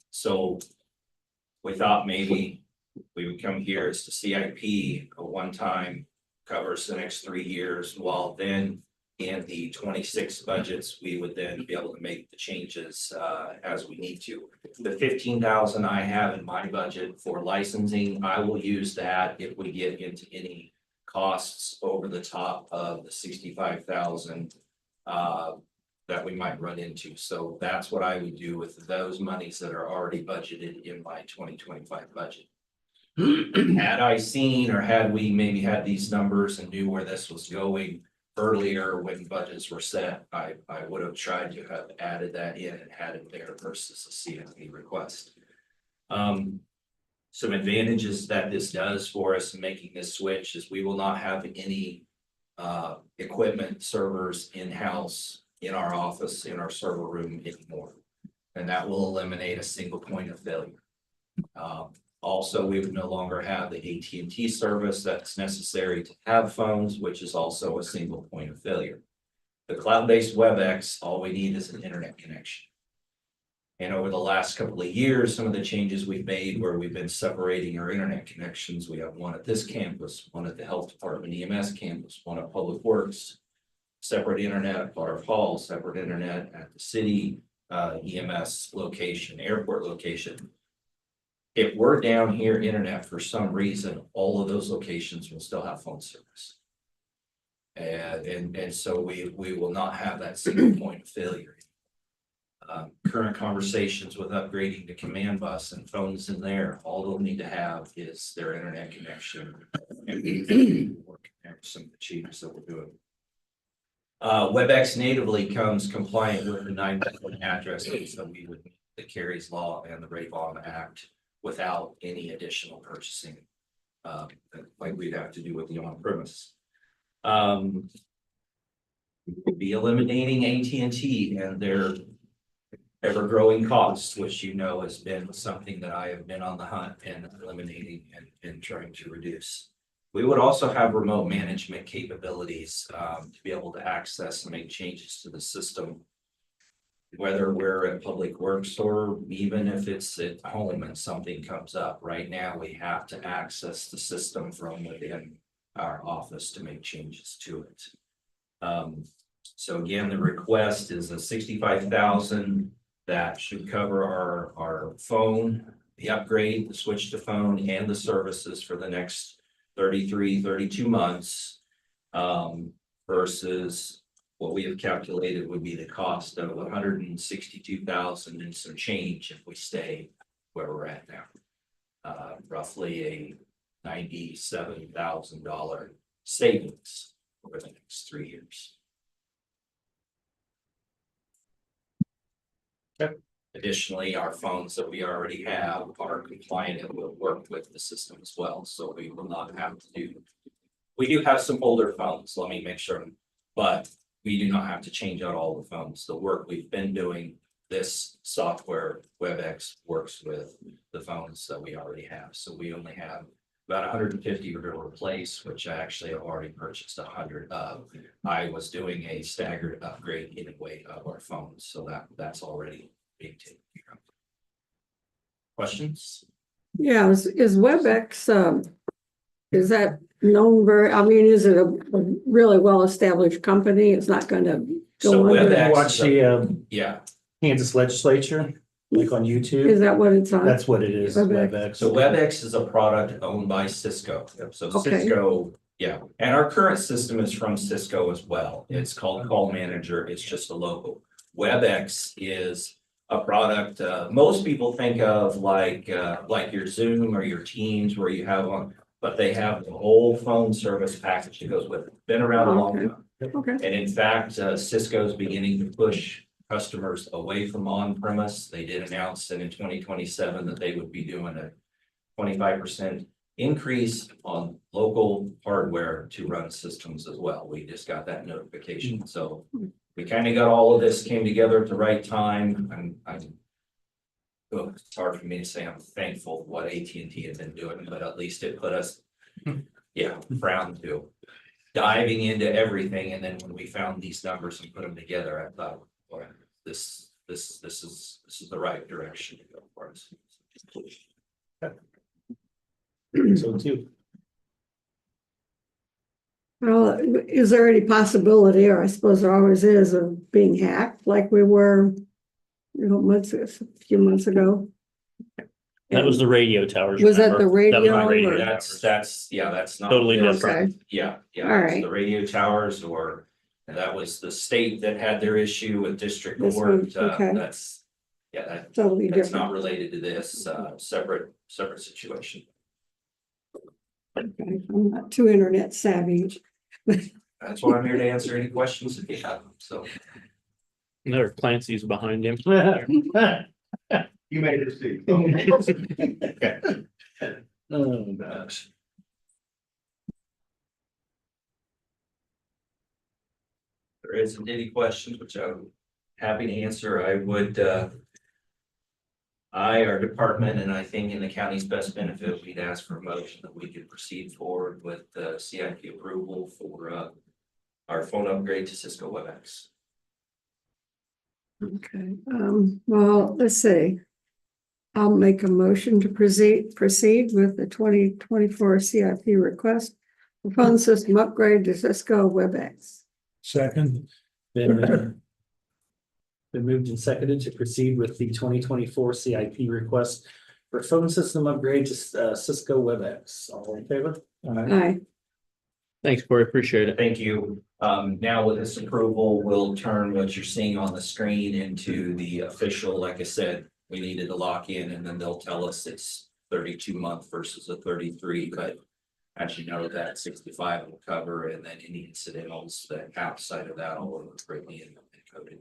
So we thought maybe we would come here as the CIP, a one-time covers the next 3 years, while then in the 26 budgets, we would then be able to make the changes as we need to. The $15,000 I have in my budget for licensing, I will use that if we get into any costs over the top of the $65,000 that we might run into. So that's what I would do with those monies that are already budgeted in my 2025 budget. Had I seen, or had we maybe had these numbers and knew where this was going earlier when budgets were set, I would have tried to have added that in and had it there versus a CFP request. Some advantages that this does for us in making this switch is we will not have any equipment servers in-house in our office, in our server room anymore. And that will eliminate a single point of failure. Also, we would no longer have the AT&T service that's necessary to have phones, which is also a single point of failure. The cloud-based WebEx, all we need is an internet connection. And over the last couple of years, some of the changes we've made where we've been separating our internet connections, we have one at this campus, one at the health department EMS campus, one at Public Works, separate internet at Barf Hall, separate internet at the city EMS location, airport location. If we're down here internet for some reason, all of those locations will still have phone service. And so we will not have that single point of failure. Current conversations with upgrading the command bus and phones in there, all they'll need to have is their internet connection. And we can work some of the changes that we're doing. WebEx natively comes compliant with the 911 addresses that we would, the Carries Law and the Rayvon Act without any additional purchasing, like we'd have to do with the on-premise. We'll be eliminating AT&T and their ever-growing costs, which you know has been something that I have been on the hunt and eliminating and trying to reduce. We would also have remote management capabilities to be able to access and make changes to the system, whether we're at Public Works or even if it's at home and something comes up. Right now, we have to access the system from within our office to make changes to it. So again, the request is a $65,000 that should cover our phone, the upgrade, the switch to phone, and the services for the next 32 months, versus what we have calculated would be the cost of $162,000 and some change if we stay where we're at now. Roughly a $97,000 savings over the next 3 years. Okay. Additionally, our phones that we already have are compliant and will work with the system as well. So we will not have to do, we do have some older phones, let me make sure, but we do not have to change out all the phones. The work we've been doing, this software, WebEx, works with the phones that we already have. So we only have about 150 to replace, which I actually have already purchased 100 of. I was doing a staggered upgrade anyway of our phones, so that's already being taken care of. Questions? Yeah, is WebEx, is that known very, I mean, is it a really well-established company? It's not gonna So go under. WebEx, Watch the yeah. Kansas legislature, like on YouTube. Is that what it's on? That's what it is, WebEx. WebEx. So WebEx is a product owned by Cisco. So Okay. Cisco, yeah, and our current system is from Cisco as well. It's called Call Manager. It's just a logo. WebEx is a product most people think of like your Zoom or your Teams where you have one, but they have the whole phone service package that goes with it. Been around a long time. Okay, And in fact, Cisco is beginning to push customers away from on-premise. They did announce that in 2027 that they would be doing a 25% increase on local hardware to run systems as well. We just got that notification. So we kind of got all of this came together at the right time. It's hard for me to say I'm thankful for what AT&T has been doing, but at least it put us, round two, diving into everything. And then when we found these numbers and put them together, I thought, boy, this is the right direction to go for us. So too. well, is there any possibility, or I suppose there always is, of being hacked like we were, a few months ago? That was the radio towers. Was that the remember? That was radio, radio or- towers. That's not. Totally this. different. Yeah. All It's right. the radio towers and that was the state that had their issue with district This court. one, okay. Totally That's different. not related to this, separate situation. Okay, I'm not too internet savvy. That's why I'm here to answer any questions if you have them, so. There, Clancy's behind him. You made it, Steve. Oh, gosh. There isn't any questions, which I'm happy to answer. I would, our department, and I think in the county's best benefit, we'd ask for a motion that we could proceed forward with the CIP approval for, our phone upgrade to Cisco WebEx. Okay, well, let's see. I'll make a motion to proceed with the 2024 CIP request for phone system upgrade to Cisco WebEx. Second, Been moved and seconded to proceed with the 2024 CIP request for phone system upgrade to Cisco WebEx. All in favor? Aye. Thanks, Corey. Appreciate it. Thank you. Now with this approval, we'll turn what you're seeing on the screen into the official, like I said, we needed to lock in and then they'll tell us it's 32-month versus a 33, but as you know, that 65 will cover, and then any incidentals that outside of that all over Brittany and coded.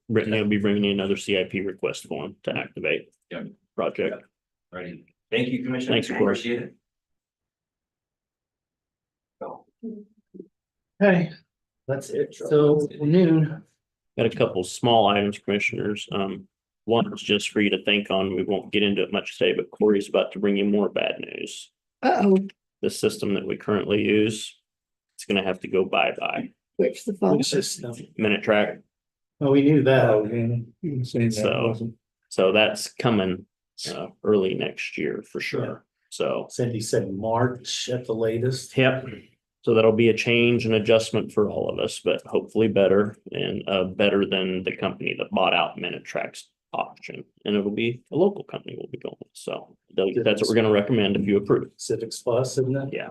Brittany will be bringing you another CIP request form to activate. Yep. Project. Ready. Thank you, Commissioner. Thanks, Corey. Appreciate it. Okay, that's it. So noon. Got a couple small items, commissioners. One is just for you to think on. We won't get into it much today, but Corey's about to bring you more bad news. Uh-oh, The system that we currently use, it's gonna have to go bye-bye. which the phone. Minute track. Oh, we knew that. you can say that So- wasn't. So that's coming early next year for sure. So, Cindy said March at the latest. yep. So that'll be a change and adjustment for all of us, but hopefully better and better than the company that bought out Minute Track's option. And it'll be a local company we'll be going with. So that's what we're gonna recommend if you approve. Civics Plus, isn't it? Yeah.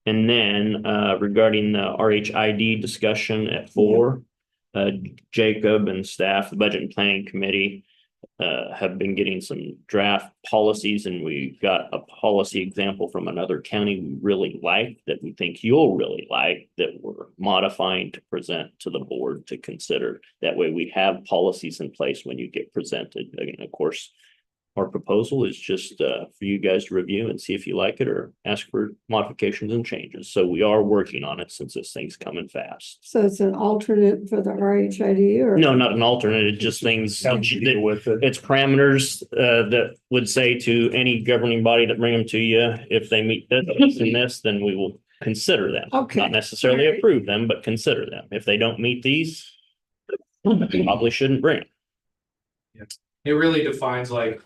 And then regarding the RHID discussion at 4, Jacob and staff, the Budget and Planning Committee have been getting some draft policies, and we got a policy example from another county we really like that we think you'll really like that we're modifying to present to the board to consider. That way we have policies in place when you get presented. Again, of course, our proposal is just for you guys to review and see if you like it or ask for modifications and changes. So we are working on it since this thing's coming fast. So it's an alternate for the RHID or? No, not an alternate, it's just things, How would you deal with it? it's parameters that would say to any governing body that bring them to you, if they meet this and this, then we will consider them. Okay. Not necessarily approve them, but consider them. If they don't meet these, we probably shouldn't bring them. It really defines like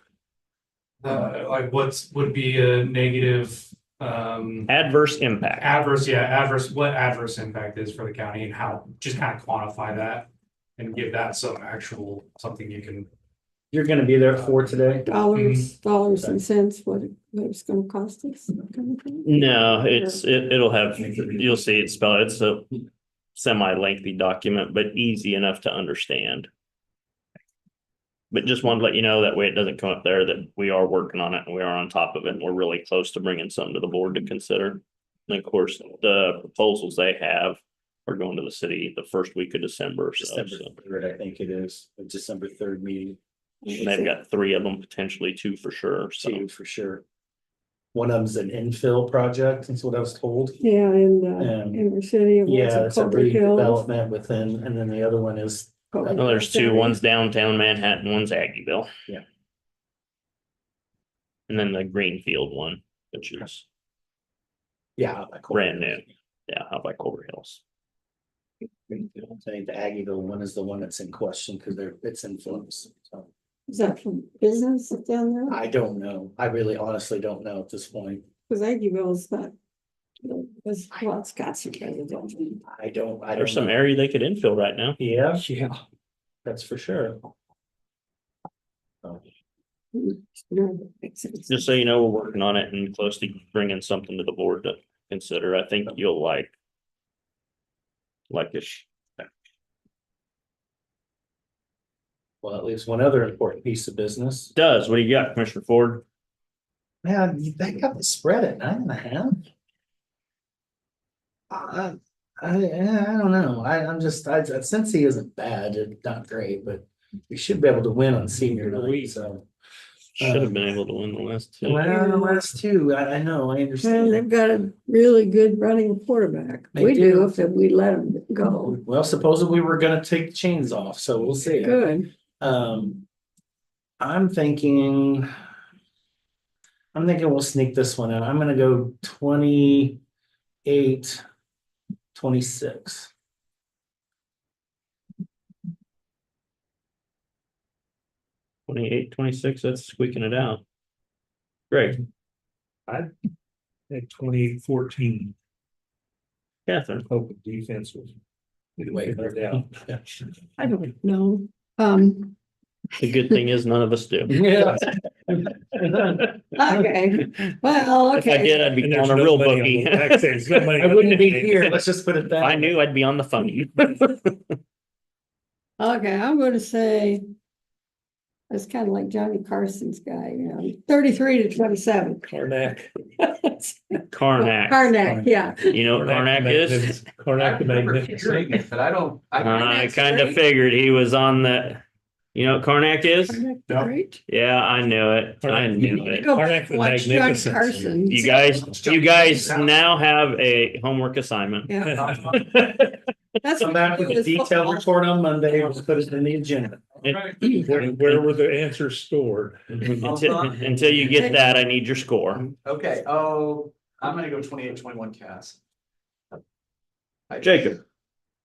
would be a negative, Adverse impact. what adverse impact is for the county and how, just kind of quantify that. And give that some actual, something you can. You're gonna be there at 4 today? Dollars and cents, what it's gonna cost us? No, it'll have, you'll see it spelled, it's a semi-lengthy document, but easy enough to understand. But just wanted to let you know, that way it doesn't come up there, that we are working on it and we are on top of it and we're really close to bringing something to the board to consider. And of course, the proposals they have are going to the city the first week of December. So December 3rd, I think it is, the December 3rd meeting. they've got 3 of them, potentially 2 for sure. So 2 for sure. One of them's an infill project, that's what I was told. Yeah, in the city of. Yeah, it's a Cobra Hills. redevelopment within, and then the other one is, Cobra well, there's 2, Hills. one's downtown Manhattan, one's Aggieville. Yeah. And then the Greenfield one, which is yeah. brand new. Yeah, out by Cobra Hills. I think the Aggieville one is the one that's in question because it's in flux. So Is that from business down there? I don't know. I really honestly don't know at this point. Cause Aggieville's got. Well, it's got some residential. I don't There's some know. area they could infill right now. Yeah, Yeah. that's for sure. Makes sense. Just so you know, we're working on it and close to bringing something to the board to consider. I think you'll like it. Well, at least one other important piece of business. Does, what do you got, Commissioner Ford? Man, they got the spread at 9.5. I don't know. I'm just, Cincy isn't bad, it's not great, but we should be able to win on senior night, so. Should have been able to win the last two. Well, the last two, I know, I And understand. they've got a really good running quarterback. They We do. do if we let them go. Well, supposedly we're gonna take the chains off, so we'll see. Good. I'm thinking. I'm thinking we'll sneak this one out. I'm gonna go 28, 26. 28, 26. That's squeaking it out. Great, At 28-14. Catherine. Hope the defense was. Figured it out. I don't know. The good thing is none of us do. Yeah. Okay, well, If I okay. did, I'd be And there's on a no real money on bookie. the- like I say, there's no money I on wouldn't the be game. here. Let's just put it that I way. knew I'd be on the phone. Okay, I'm gonna say. That's kind of like Johnny Carson's guy, 33 to 27. Karnak. Karnak. Karnak, yeah. You know what Karnak is? Karnak the Hearing Magnificent. it, but I don't. I kind of figured he was on the, you know what Karnak is? Karnak the No. Great. Yeah, I knew it. I knew it. Go Karnak the watch Johnny Magnificent. Carson. You guys now have a homework assignment. Yeah, that's. Come back with a detailed report on Monday. We'll put it in the agenda. Where were the answers stored? Until you get that, I need your score. Okay, oh, I'm gonna go 28-21 Cass. Jacob,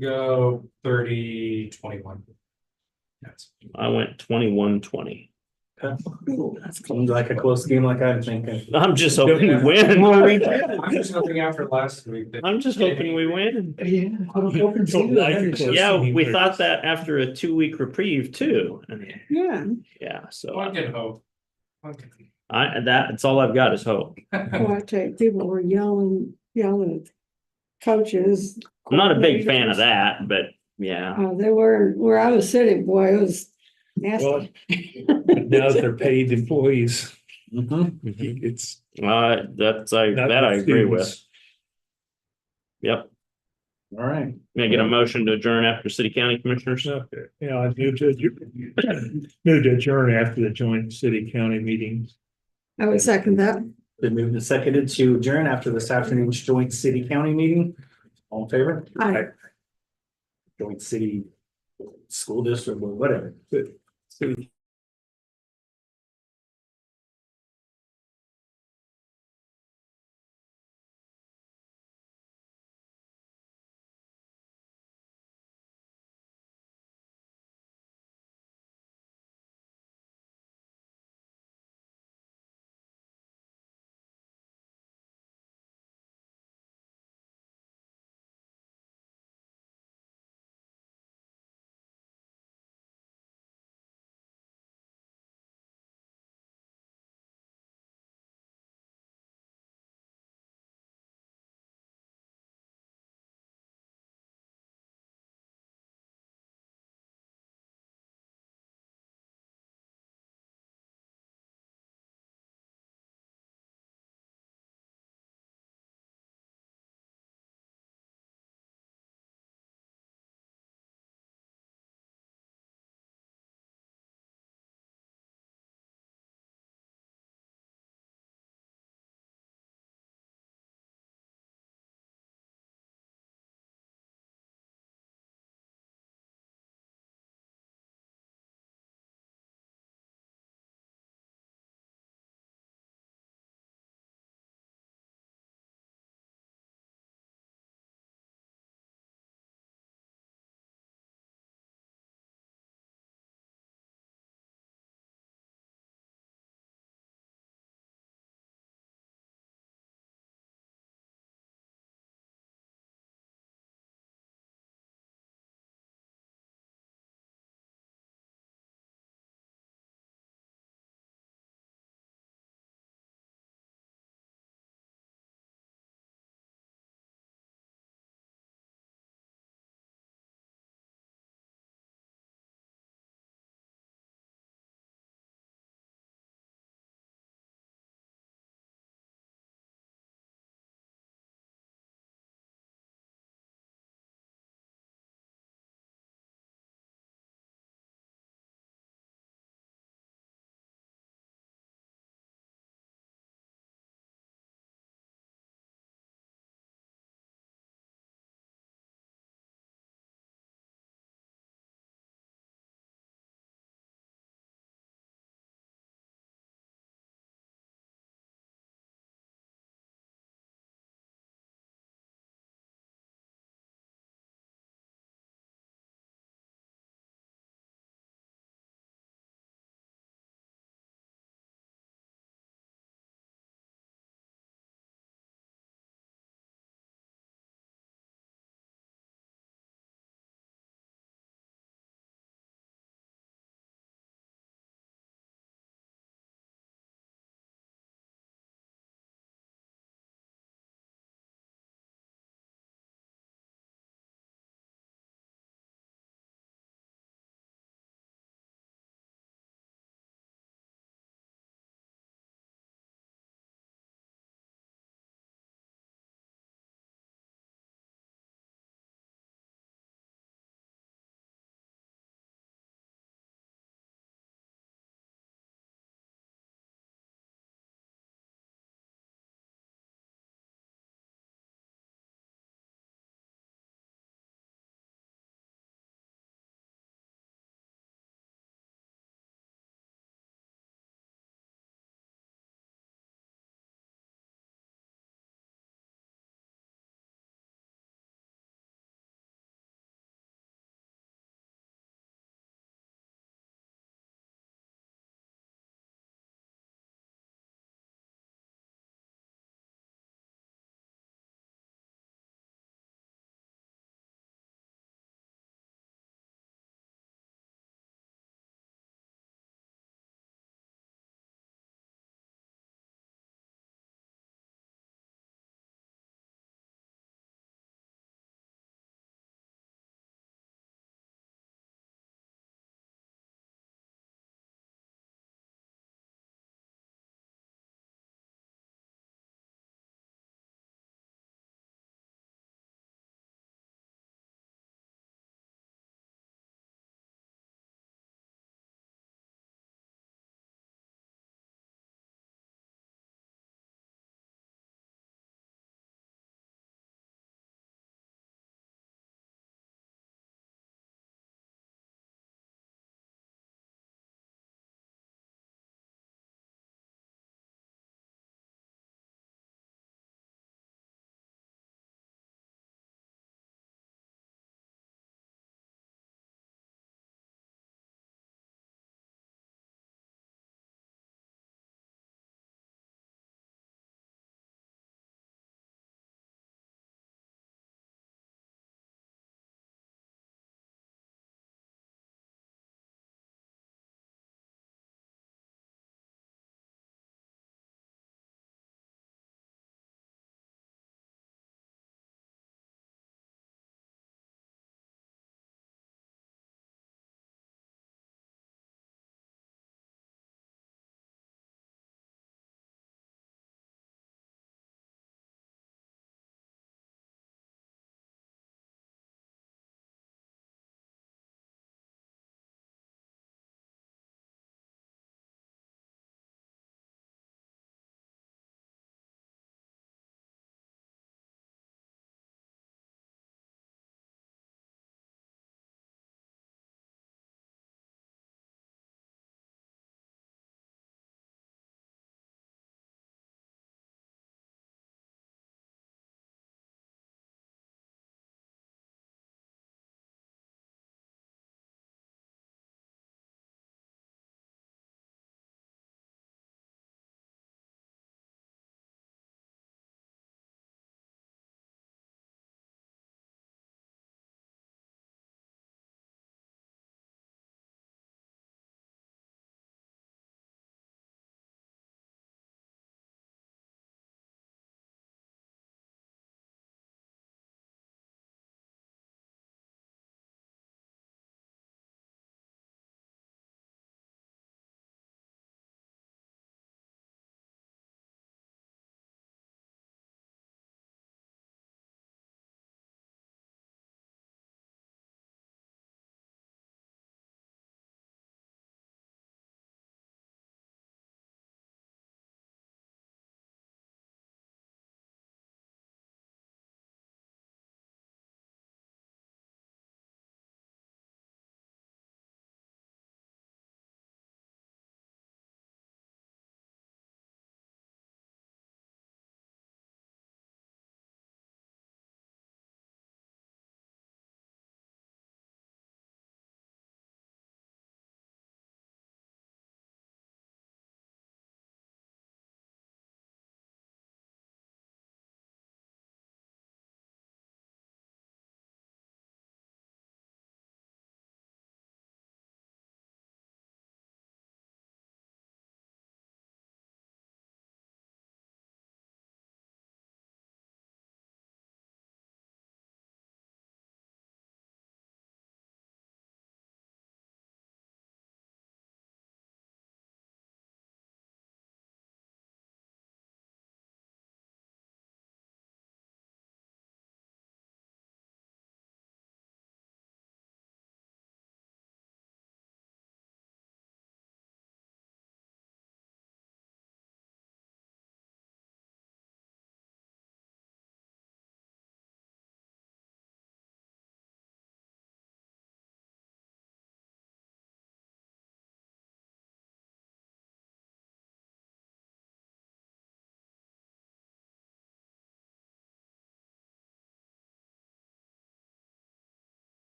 Go 30-21. Yes. I went 21-20. That seems like a close game like I'm thinking. I'm just hoping we win. I'm just hoping after last week. that- I'm just hoping we win. Yeah. Don't like it close Yeah, to me, we but- thought that after a 2-week reprieve too. Yeah, Yeah, so One can hope. One can- that's all I've got is hope. well, I tell you, people were yelling at coaches. I'm not a big fan of that, but yeah. They were, where I was sitting, boy, it was Well, nasty. now that they're paid employees, Mhm. it's. That not I agree with. students. Yep. All right. Can I get a motion to adjourn after city county commissioners? Okay, yeah, I moved to adjourn after the joint city county meetings. I would second that. Been moved and seconded to adjourn after this afternoon's joint city county meeting. All in favor? Aye. Joint city school district or whatever. City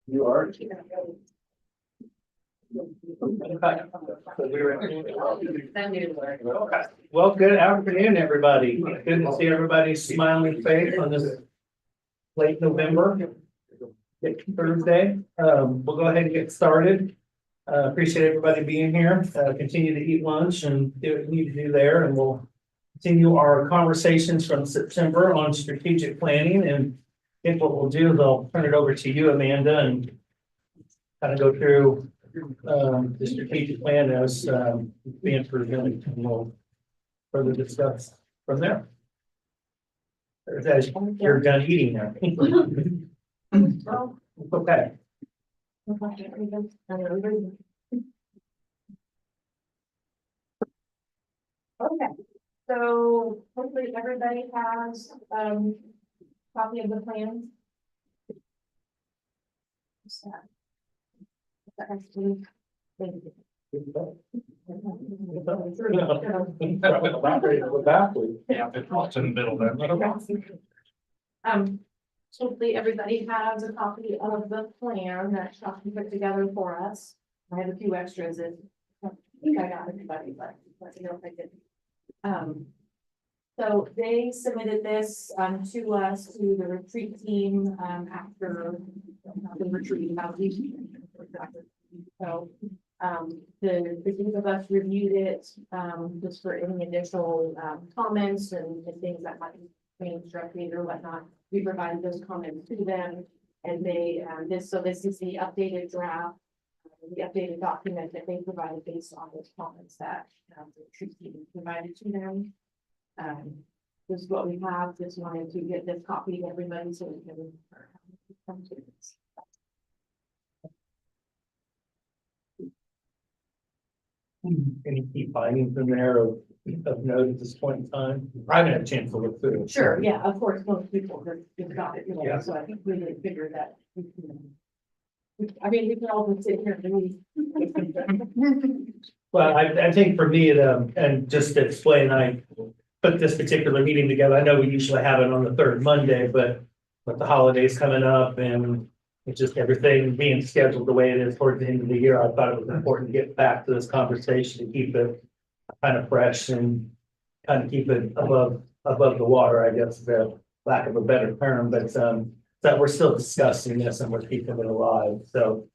You are. Well, good afternoon, everybody. Good to see everybody's smiling face on this late November. Thursday. We'll go ahead and get started. Appreciate everybody being here. Continue to eat lunch and do what you need to do there, and we'll continue our conversations from September on strategic planning. And I think what we'll do is I'll turn it over to you, Amanda, and kind of go through the strategic plan as being presented, and we'll further discuss from there. As you're done eating there. Okay. Okay, so hopefully everybody has copy of the plan. Yeah, it's in the middle there. Hopefully everybody has a copy of the plan that Shopee put together for us. I have a few extras and I think I got everybody, but let me know if I didn't. So they submitted this to us, to the retreat team, after the retreat about these. So the group of us reviewed it, just for any additional comments and things that might be changed directly or whatnot. We provided those comments to them, and they this is the updated draft, the updated document that they provided based on those comments that the retreat team provided to them. This is what we have. Just wanted to get this copy to everybody so we can come to this. Any key findings in there of note at this point in time? I haven't had a chance to look through it. Sure, yeah, of course, most people have got it, you know, Yeah. so I think we did figure that. I mean, we can all just sit here and read. Well, I think for me, and just to explain, I put this particular meeting together. I know we usually have it on the third Monday, but with the holidays coming up and it's just everything being scheduled the way it is towards the end of the year, I thought it was important to get back to this conversation to keep it kind of fresh and kind of keep it above the water, I guess, for lack of a better term, but that we're still discussing this and we're keeping it alive. So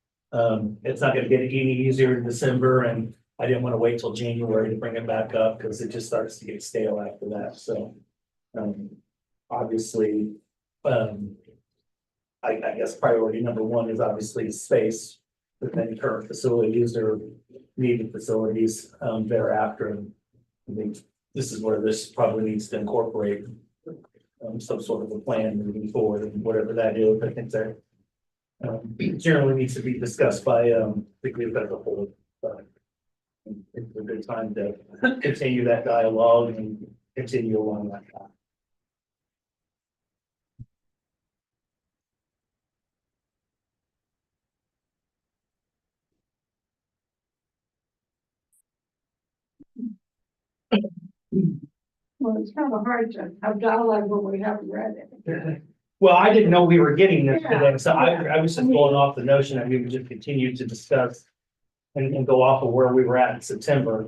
it's not gonna get any easier in December, and I didn't want to wait till January to bring it back up because it just starts to get stale after that. So obviously, I guess priority number one is obviously space within current facilities or needed facilities thereafter. And I think this is where this probably needs to incorporate some sort of a plan moving forward, and whatever that is. I think that generally needs to be discussed by the group as a whole. But it's a good time to continue that dialogue and continue along that path. Well, it's kind of hard to have dialogue when we haven't read it. Well, I didn't know we were getting this Yeah. today, so I was just going off the notion that we would just continue to discuss and go off of where we were at in September.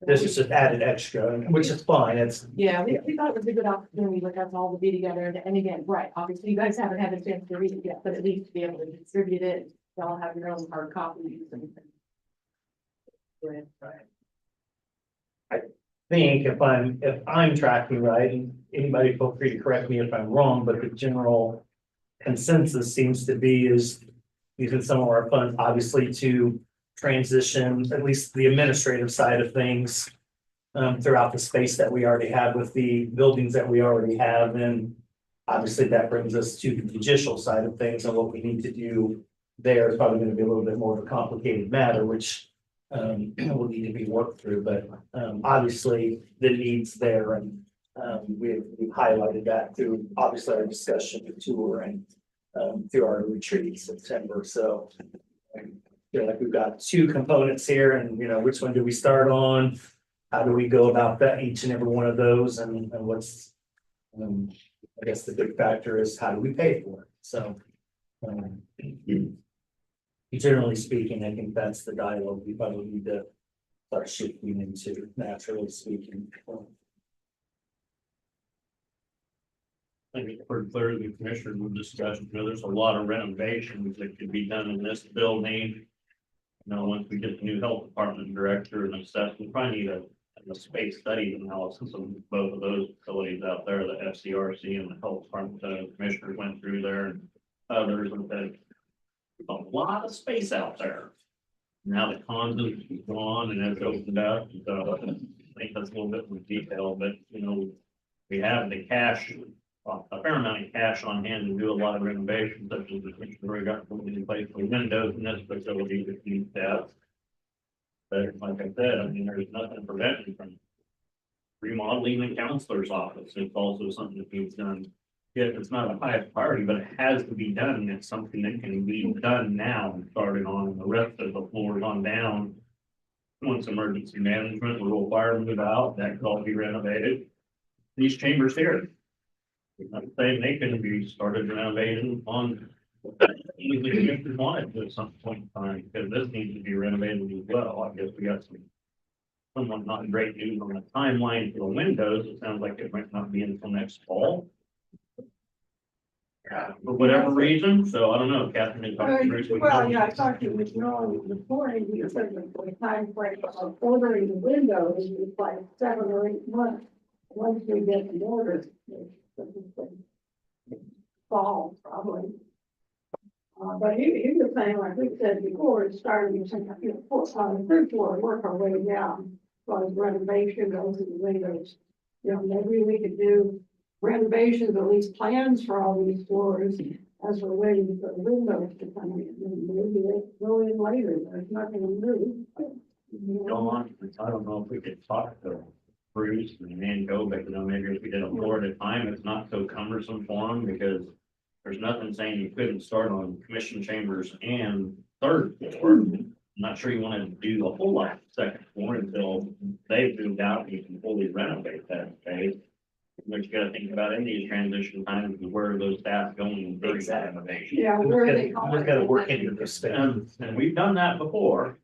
This is just added extra, which is fine. It's, Yeah, we thought it was a good opportunity with us all to be together, and again, right, obviously you guys haven't had a chance to read it yet, but at least to be able to distribute it, y'all have your own hard copies and. I think if I'm tracking right, and anybody feel free to correct me if I'm wrong, but the general consensus seems to be is using some of our funds, obviously, to transition at least the administrative side of things throughout the space that we already have with the buildings that we already have. And obviously that brings us to the judicial side of things, and what we need to do there is probably going to be a little bit more of a complicated matter, which will need to be worked through, but obviously the needs there, and we've highlighted that through obviously our discussion, the tour, and through our retreat in September. So I feel like we've got two components here, and which one do we start on? How do we go about that, each and every one of those, and what's I guess the big factor is how do we pay for it? So Generally speaking, I think that's the dialogue we probably need to start shifting into, naturally speaking. I think for clearly the commissioners will discuss, there's a lot of renovations that could be done in this building. Once we get the new health department director and stuff, we probably need a space study analysis of both of those facilities out there, the FCRC and the health department, commissioners went through there. And others with that, a lot of space out there. Now the condos is gone and it's opened up, so I think that's a little bit more detail, but we have the cash, a fair amount of cash on hand to do a lot of renovations, such as the we got in place for windows in this facility that needs that. But like I said, I mean, there's nothing preventing from remodeling the counselor's office. It's also something that needs done. Yeah, it's not a high priority, but it has to be done, and it's something that can be done now and started on the rest of the floors on down. Once emergency management, the rural fire move out, that could all be renovated. These chambers here. I'm saying they can be started renovating on easily if we wanted to at some point in time, because this needs to be renovated as well. I guess we got somewhat not great news on the timeline for the windows. It sounds like it might not be until next fall. For whatever reason, so I don't know, Catherine. Well, yeah, I talked to Ms. Nolan this morning, he said that the time frame of ordering the windows is like 7 or 8 months. Once we get the orders, fall probably. But he was saying, like we said before, it's starting to, the third floor, work our way down. So as renovation goes to the windows, maybe we could do renovations, at least plans for all these floors as we're waiting for the windows to come in. And maybe they go in later, there's nothing to do. I don't know if we could talk to Bruce and Mango, but maybe if we did a floor at a time, it's not so cumbersome for them, because there's nothing saying you couldn't start on commission chambers and third floor. I'm not sure you want to do the whole lot second floor until they've moved out and you can fully renovate that space. What you gotta think about in these transition times is where are those staff going during that renovation? Yeah, where are they We gotta work into this thing. And we've done that before,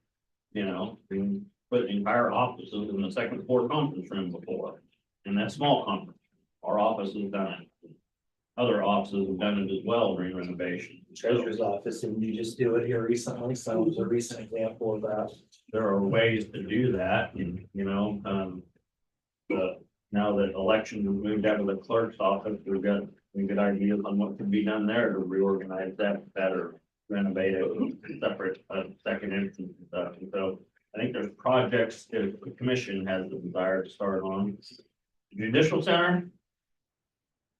we put entire offices in the second floor conference room before, in that small conference. Our office has done it. Other offices have done it as well during renovation. Treasurer's office, and you just do it here recently, so it was a recent example of that. There are ways to do that, and, now that elections have moved out of the clerk's office, we've got some good ideas on what could be done there to reorganize that better, renovate it, separate, second entrance and stuff. And so I think there's projects that the commission has the desire to start on. Judicial center,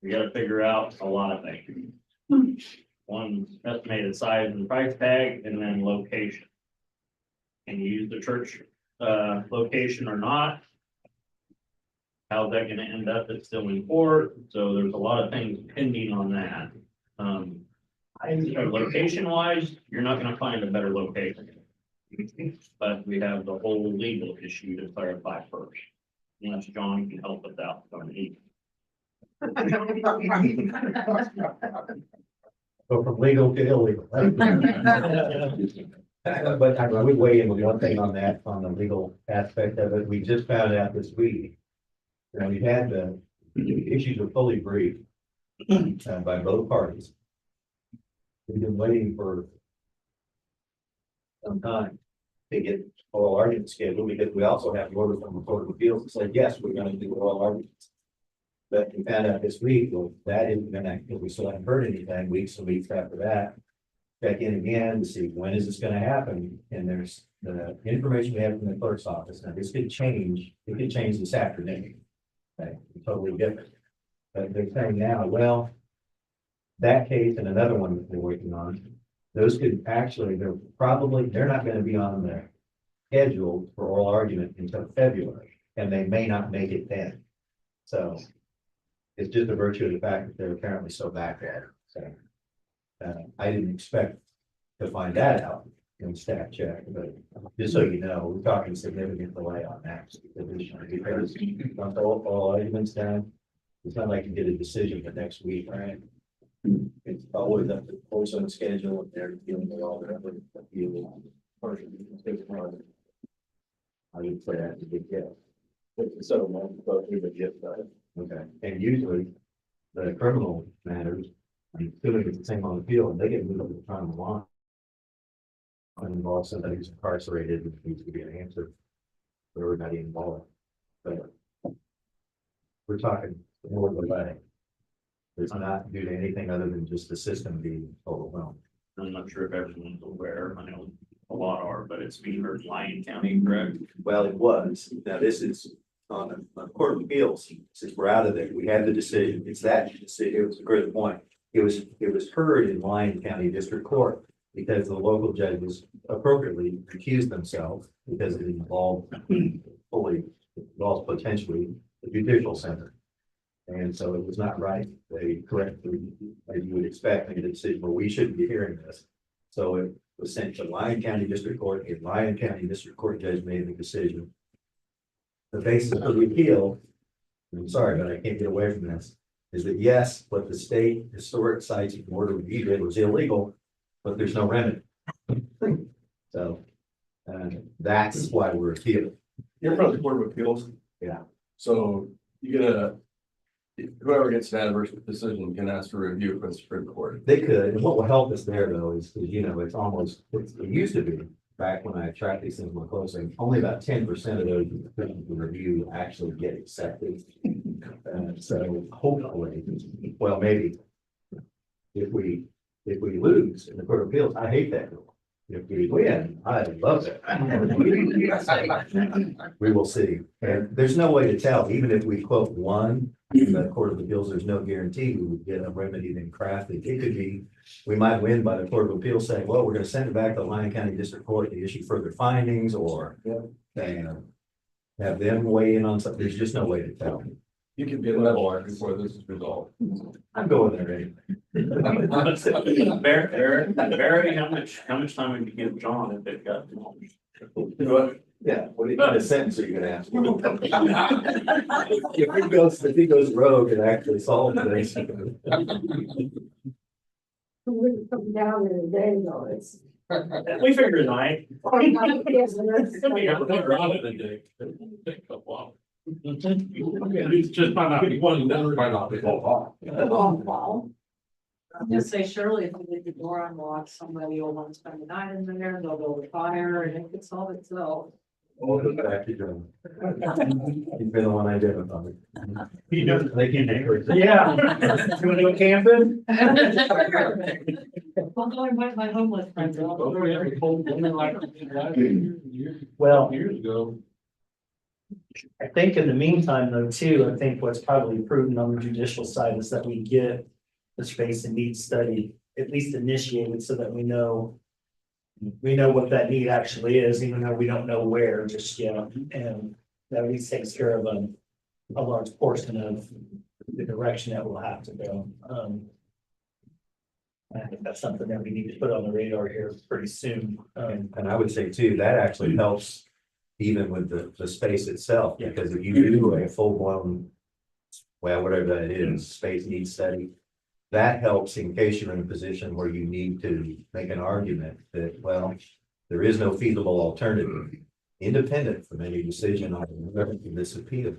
we gotta figure out a lot of things. One, estimated size and price tag, and then location. Can you use the church, location or not? How's that gonna end up? It's still in court, so there's a lot of things pending on that. Location wise, you're not gonna find a better location. But we have the whole legal issue to clarify first. Unless John can help us out. Go from legal to illegal. But I would weigh in with one thing on that, on the legal aspect of it. We just found out this week. We've had the issues are fully briefed by both parties. We've been waiting for some time to get oral arguments scheduled, because we also have the order from the Court of Appeals that said, yes, we're going to do oral arguments. But we found out this week, well, that isn't going to, because we still haven't heard anything, weeks and weeks after that. Check in again to see when is this going to happen, and there's the information we have from the clerk's office. Now this could change, it could change this afternoon. Okay, totally different. But they're saying now, well, that case and another one that they're working on, those could actually, they're not going to be on the schedule for oral argument until February, and they may not make it then. So it's just a virtue of the fact that they're apparently so back at it. So I didn't expect to find that out in stat check, but just so you know, we're talking significant delay on that. Because once all arguments done, it's not like you get a decision the next week, right? It's always up to, always on schedule, and they're dealing with all their other appeals. I would say that's a big deal. So, okay, and usually the criminal matters, I mean, still it's the same on appeal, and they get moved up the time of the line. And involve somebody who's incarcerated and needs to be an answer for everybody involved. But we're talking more delay. It's not due to anything other than just the system being overwhelmed. I'm not sure if everyone's aware, I know a lot are, but it's being heard in Lyon County, correct? Well, it was. Now, this is on a court of appeals. Since we're out of there, we had the decision. It's that decision. It was a great point. It was heard in Lyon County District Court because the local judges appropriately recused themselves because it involved potentially the judicial center. And so it was not right. They correctly, as you would expect, made a decision, well, we shouldn't be hearing this. So it was sent to Lyon County District Court. A Lyon County District Court judge made the decision. The basis of the appeal, I'm sorry, but I can't get away from this, is that yes, what the state historic sites board of review did was illegal, but there's no remedy. So that's why we're appealing. You're from the Court of Appeals? Yeah. So you get whoever gets an adverse decision can ask for review from the Supreme Court. They could, and what will help us there though is, you know, it's almost, it used to be, back when I tracked these things more closely, only about 10% of those review actually get accepted. So hopefully, well, maybe if we lose in the Court of Appeals, I hate that rule. If we win, I love it. We will see. And there's no way to tell, even if we quote one in the Court of Appeals, there's no guarantee we would get a remedy then crafted. It could be, we might win by the Court of Appeals saying, well, we're going to send it back to the Lyon County District Court to issue further findings or have them weigh in on something. There's just no way to tell. You can be level art before this is resolved. I'm going there anyway. Barry, how much time would you give John if it got demolished? Yeah, what kind of sentence are you gonna ask? If he goes rogue and actually solves this. Wouldn't come down in a day though, it's. We figured it out. It's just might not be one, might not be all. I'll just say surely if we leave the door unlocked, somebody will want to spend the night in there, they'll build a fire and it could solve itself. Oh, the back to John. He's been the one identified. He does. They can neighbors. Yeah. You wanna go camping? I'll go invite my homeless friends. Well, Years ago. I think in the meantime though, too, I think what's probably prudent on the judicial side is that we get the space and needs study at least initiated so that we know what that need actually is, even though we don't know where just yet. And that at least takes care of a large portion of the direction that we'll have to go. I think that's something that we need to put on the radar here pretty soon. And I would say too, that actually helps even with the space itself, because if you do a full blown, well, whatever that is, space needs study, that helps in case you're in a position where you need to make an argument that, well, there is no feasible alternative, independent from any decision on this appeal.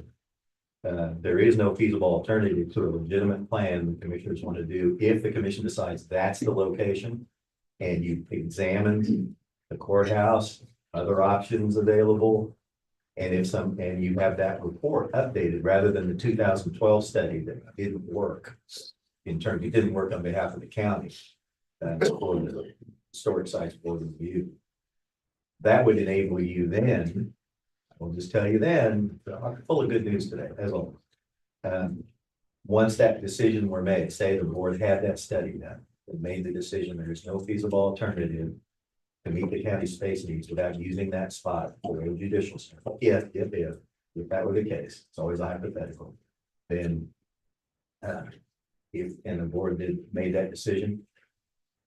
There is no feasible alternative to a legitimate plan the commissioners want to do. If the commission decides that's the location and you've examined the courthouse, other options available, and you have that report updated rather than the 2012 study that didn't work. It didn't work on behalf of the county. That's for the historic sites board review. That would enable you then, I'll just tell you then, I'm full of good news today, as always. Once that decision were made, say the board had that study done, and made the decision there is no feasible alternative to meet the county space needs without using that spot for a judicial center. If that were the case, it's always a hypothetical, then if the board made that decision,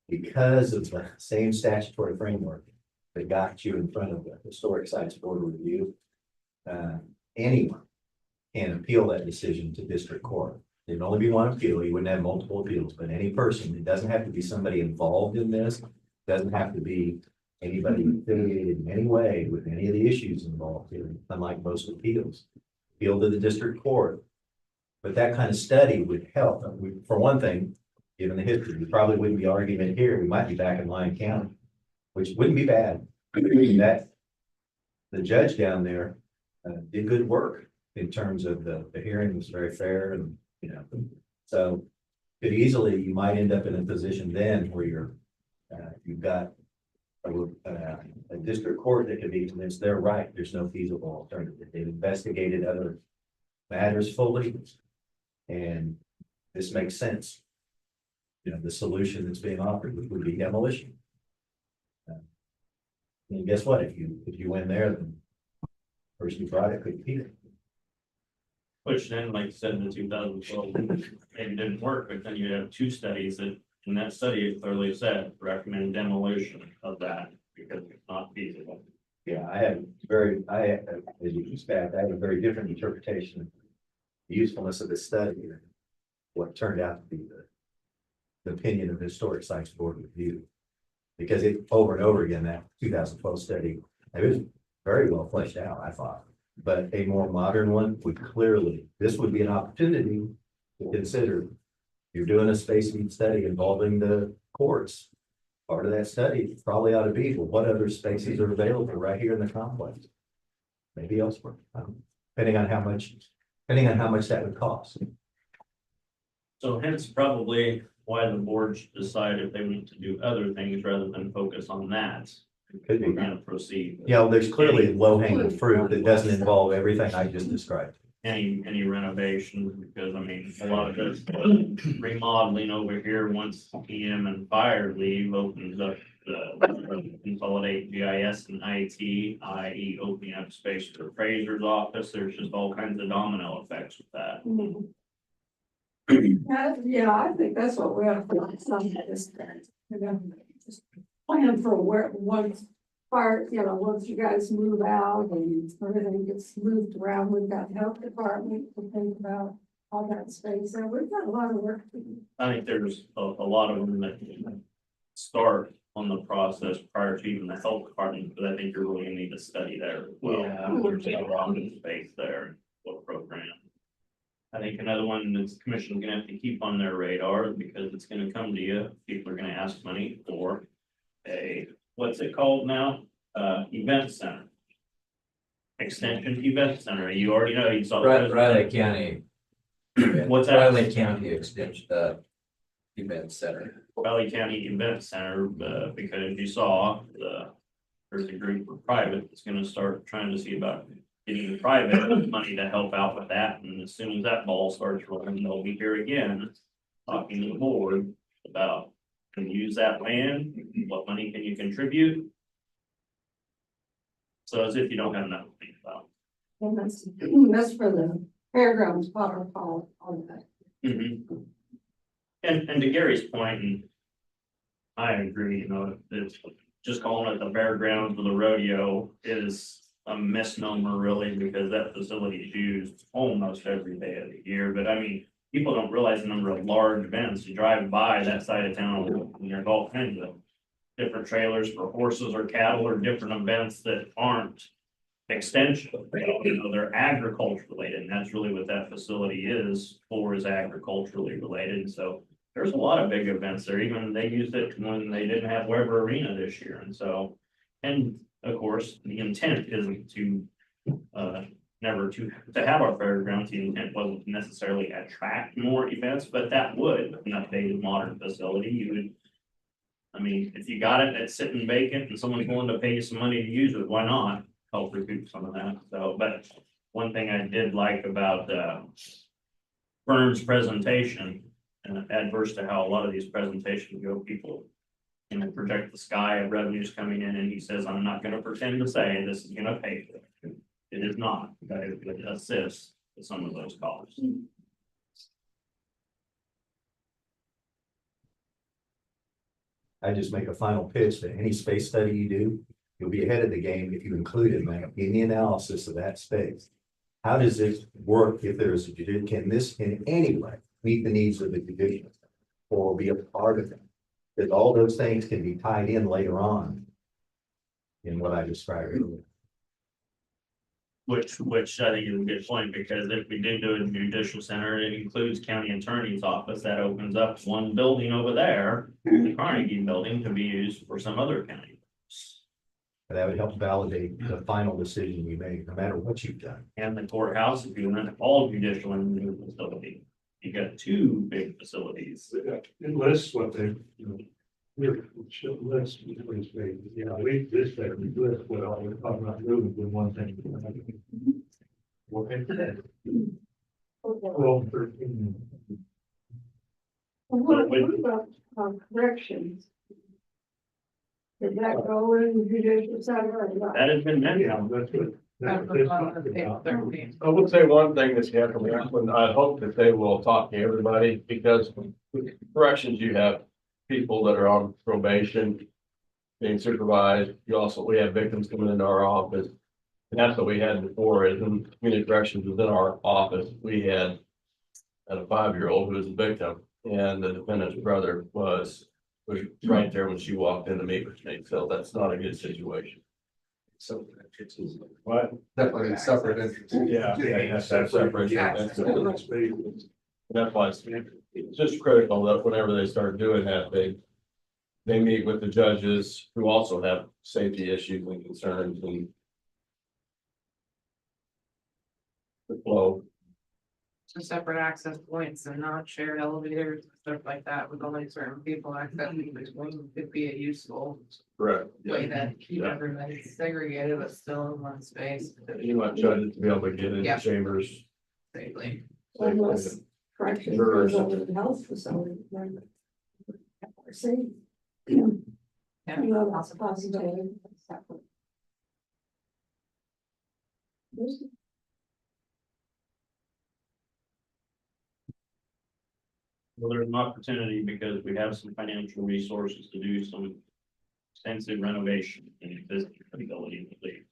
because of the same statutory framework that got you in front of the historic sites board review, anyone can appeal that decision to district court. There'd only be one appeal. You wouldn't have multiple appeals, but any person, it doesn't have to be somebody involved in this. Doesn't have to be anybody affiliated in any way with any of the issues involved here, unlike most appeals. Appeal to the district court. But that kind of study would help. For one thing, given the history, we probably wouldn't be arguing here. We might be back in Lyon County, which wouldn't be bad. That the judge down there did good work in terms of the hearing was very fair and, you know, so could easily, you might end up in a position then where you've got a district court that could be convinced they're right. There's no feasible alternative. They've investigated other matters fully. And this makes sense. You know, the solution that's being offered would be demolition. And guess what? If you win there, then the person who brought it could beat it. Which then, like you said, in 2012, maybe didn't work, but then you have two studies that, in that study, it clearly said recommend demolition of that because it's not feasible. Yeah, as you expect, I have a very different interpretation of the usefulness of this study than what turned out to be the opinion of the Historic Sites Board review. Because it over and over again, that 2012 study, it was very well fleshed out, I thought. But a more modern one would clearly, this would be an opportunity to consider. You're doing a space needs study involving the courts. Part of that study probably ought to be, well, what other spaces are available right here in the complex? Maybe elsewhere, depending on how much that would cost. So hence probably why the board should decide if they want to do other things rather than focus on that. Could be. We're gonna proceed. Yeah, well, there's clearly low hanging fruit that doesn't involve everything I just described. Any renovations, because I mean, a lot of this remodeling over here, once PM and fire leave, opens up the consolidate GIS and IT, i.e. opening up space for the appraiser's office. There's just all kinds of domino effects with that. Yeah, I think that's what we have to do. Some of this, just plan for once you guys move out and everything gets moved around, we've got the health department to think about all that space. So we've got a lot of work to do. I think there's a lot of them that start on the process prior to even the health department, but I think you're really gonna need to study there as well. Yeah. There's a lot of space there, what program. I think another one that's the commission's gonna have to keep on their radar because it's gonna come to you. People are gonna ask money for a, what's it called now? Event center. Extension event center. You already know, you saw. Riley County. What's that? Riley County Extension, Event Center. Valley County Event Center, because you saw there's a group of private that's gonna start trying to see about getting private money to help out with that. And as soon as that ball starts rolling, they'll be here again, talking to the board about, can you use that land? What money can you contribute? So as if you don't have enough to think about. And that's for the fairgrounds, water all that. Mm-hmm. And to Gary's point, and I agree, you know, it's just calling it the fairgrounds or the rodeo is a misnomer really, because that facility is used almost every day of the year. But I mean, people don't realize the number of large events. You drive by that side of town and there's all kinds of different trailers for horses or cattle or different events that aren't extension. You know, they're agriculture related, and that's really what that facility is for, is agriculturally related. So there's a lot of big events there. Even they used it when they didn't have Weber Arena this year. And so, and of course, the intent isn't to never to have our fairgrounds. The intent wasn't to necessarily attract more events, but that would, an updated modern facility, you would, I mean, if you got it that's sitting vacant and someone's willing to pay you some money to use it, why not help recoup some of that? So, but one thing I did like about Vern's presentation, and adverse to how a lot of these presentations go, people project the sky of revenues coming in, and he says, I'm not going to pretend to say this is going to pay for it. It is not, but it would assist with some of those costs. I just make a final pitch that any space study you do, you'll be ahead of the game if you include in the analysis of that space. How does this work if there's, can this in any way meet the needs of the judicial or be a part of it. Because all those things can be tied in later on in what I described earlier. Which I think is a good point, because if we did do a judicial center, it includes county attorney's office, that opens up one building over there. The Carnegie building can be used for some other county. And that would help validate the final decision you make, no matter what you've done. And the courthouse, if you rent all judicial in the new facility, you got two big facilities. It lists what they, here, should list, you know, we, this, that, we list what all we're talking about moving with one thing. Okay. 12, 13. What about corrections? Did that go in the judicial center? That has been mentioned. Yeah, that's good. That's what this talks about. I would say one thing that's happening, and I hope that they will talk to everybody, because with corrections, you have people that are on probation being supervised. You also, we have victims coming into our office. And that's what we had before, is when community corrections was in our office, we had a 5-year-old who was a victim, and the defendant's brother was right there when she walked in to meet with me. So that's not a good situation. So what? Definitely separate interests. Yeah, that's separate. That's why it's just critical that whenever they start doing that, they meet with the judges who also have safety issues and concerns and the flow. Separate access points and not shared elevators, stuff like that, with only certain people accessing between could be a useful Correct. way to keep everybody segregated, but still in one space. You want judges to be able to get into Yeah. chambers. Safely. Unless corrections goes over to the health facility. See? Yeah. No, that's a possibility. Well, there's an opportunity because we have some financial resources to do some extensive renovation in existing facilities, at least.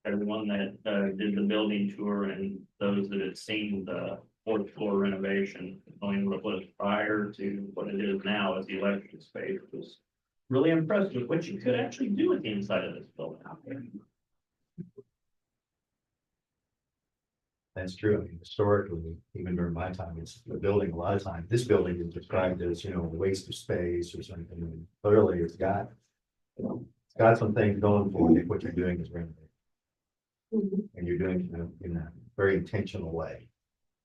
Everyone that did the building tour and those that had seen the 4th floor renovation, knowing what it was prior to what it is now as the election space, was really impressed with what you could actually do with the inside of this building out there. That's true. I mean, historically, even during my time, it's the building, a lot of times, this building is described as, a waste of space or something. And clearly, it's got some things going for it. What you're doing is renovating. And you're doing it in a very intentional way.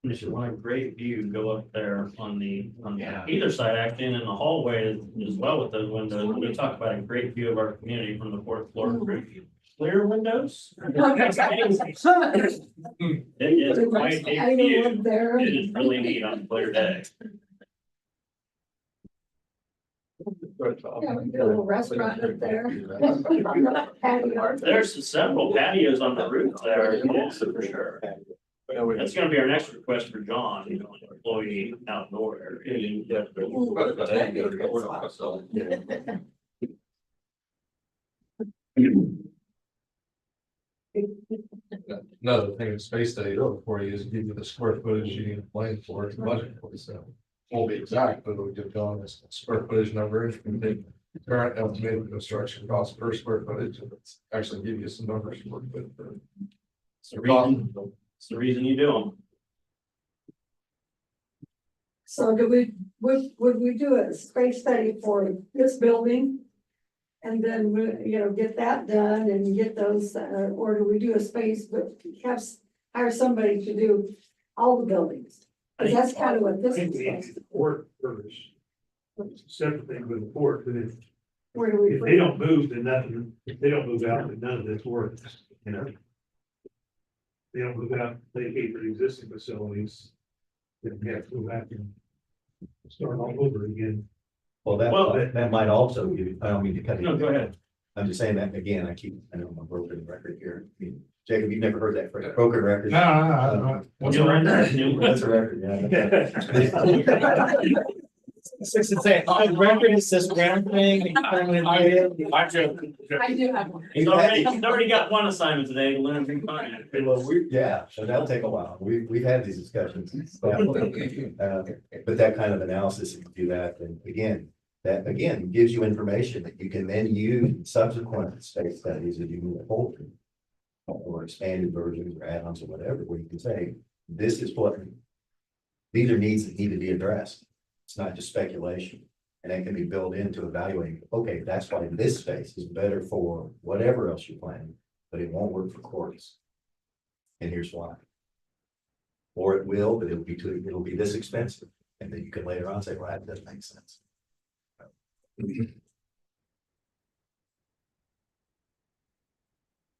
And if you want a great view, go up there on either side, actually, and in the hallway as well with those windows. We talk about a great view of our community from the 4th floor. Clear windows. It is quite a view. It is really neat on a clear day. Yeah, we did a little restaurant up there. There's several patios on the roof there, yes, for sure. That's gonna be our next request for John, employee outdoor area. Another thing in space study for you is give you the square footage you need to plan for, it's budget for, so. Won't be exact, but we give John this square footage number, and you can take current estimated construction cost per square footage, and it's actually give you some numbers to work with. It's the reason you do them. So would we do a space study for this building? And then, get that done and get those, or do we do a space, but hire somebody to do all the buildings? 'Cause that's kind of what this I think is. we need the court first. It's a separate thing with the court, but Where do we? if they don't move, then nothing, if they don't move out, then none of this works, They don't move out, they pay for the existing facilities. Then we have to go back and start all over again. Well, that might also give, I don't mean to cut you. No, go ahead. I'm just saying that again, I know I'm a broken record here. I mean, Jacob, you've never heard that phrase, broken record? No. What's a record? That's a record, yeah. Six and say, record is this grant thing. I do have one. He's already got one assignment today, to learn from finance. Well, yeah, so that'll take a while. We've had these discussions. But that kind of analysis, if you do that, then again, that again gives you information that you can then use in subsequent state studies as you move forward. Or expanded versions or add-ons or whatever, where you can say, this is what, these are needs that need to be addressed. It's not just speculation. And that can be built into evaluating, okay, that's why this space is better for whatever else you're planning, but it won't work for courts. And here's why. Or it will, but it'll be this expensive. And then you can later on say, well, that doesn't make sense.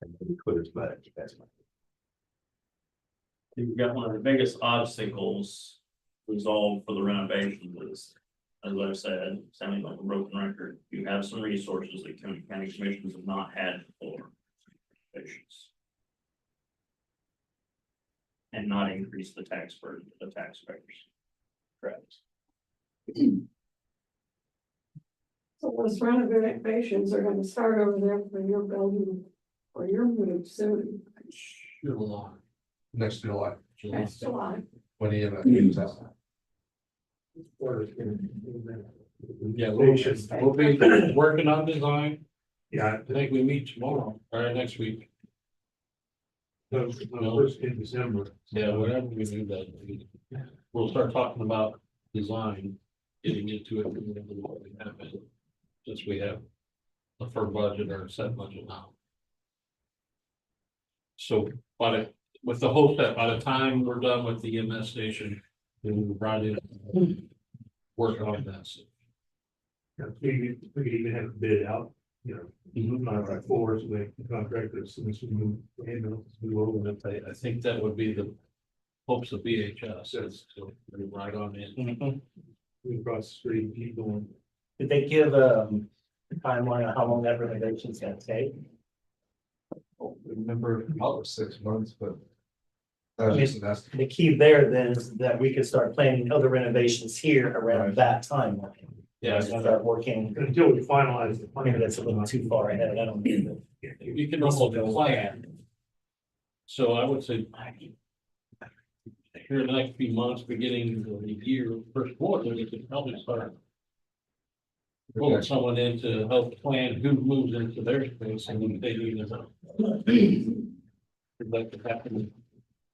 And then Twitter's better, that's my. You've got one of the biggest obstacles resolved for the renovation is, as I've said, sounding like a broken record, you have some resources that county commissions have not had before. Renovations. And not increase the tax burden to the taxpayers. Correct. So those renovations are gonna start over there for your building, or your move soon. July. Next July. Next July. When do you have that? Yeah, we'll be working on design. Yeah, I think we meet tomorrow, or next week. No, first in December. Yeah, whatever we do that, we'll start talking about design, getting into it, what we have in, since we have a firm budget or a set budget now. So, with the hope that by the time we're done with the EMS station, we'll brought in work on that. We could even have it bid out, contract floors with contractors, and this would move, I think that would be the hopes of BHS, is to right on in. We cross the street, keep going. Did they give a timeline on how long that renovation's gonna take? Remember, about 6 months, but. The key there then is that we could start planning other renovations here around that timeline. Yeah, Start working. until we finalize the Maybe that's a little too far ahead. I don't know. You can almost plan. So I would say. Here in the next few months, beginning of the year, first quarter, we could probably start. Pulling someone in to help plan who moves into their space and if they need it. Would like to happen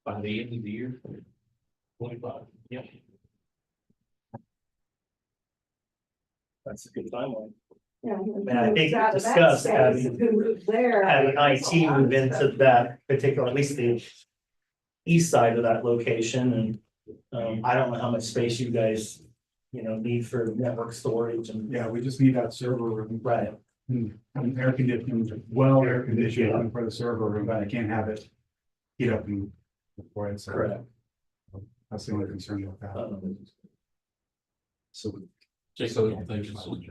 by the end of the year. 25, yeah. That's a good timeline. Yeah. And I think we discussed having IT move into that particular, at least the east side of that location. And I don't know how much space you guys, need for network storage and. Yeah, we just need that server room. Right. And air conditioning, air conditioning for the server room, but I can't have it heat up and before it's. Correct. That's the only concern with that. So. Jacob, thank you so much.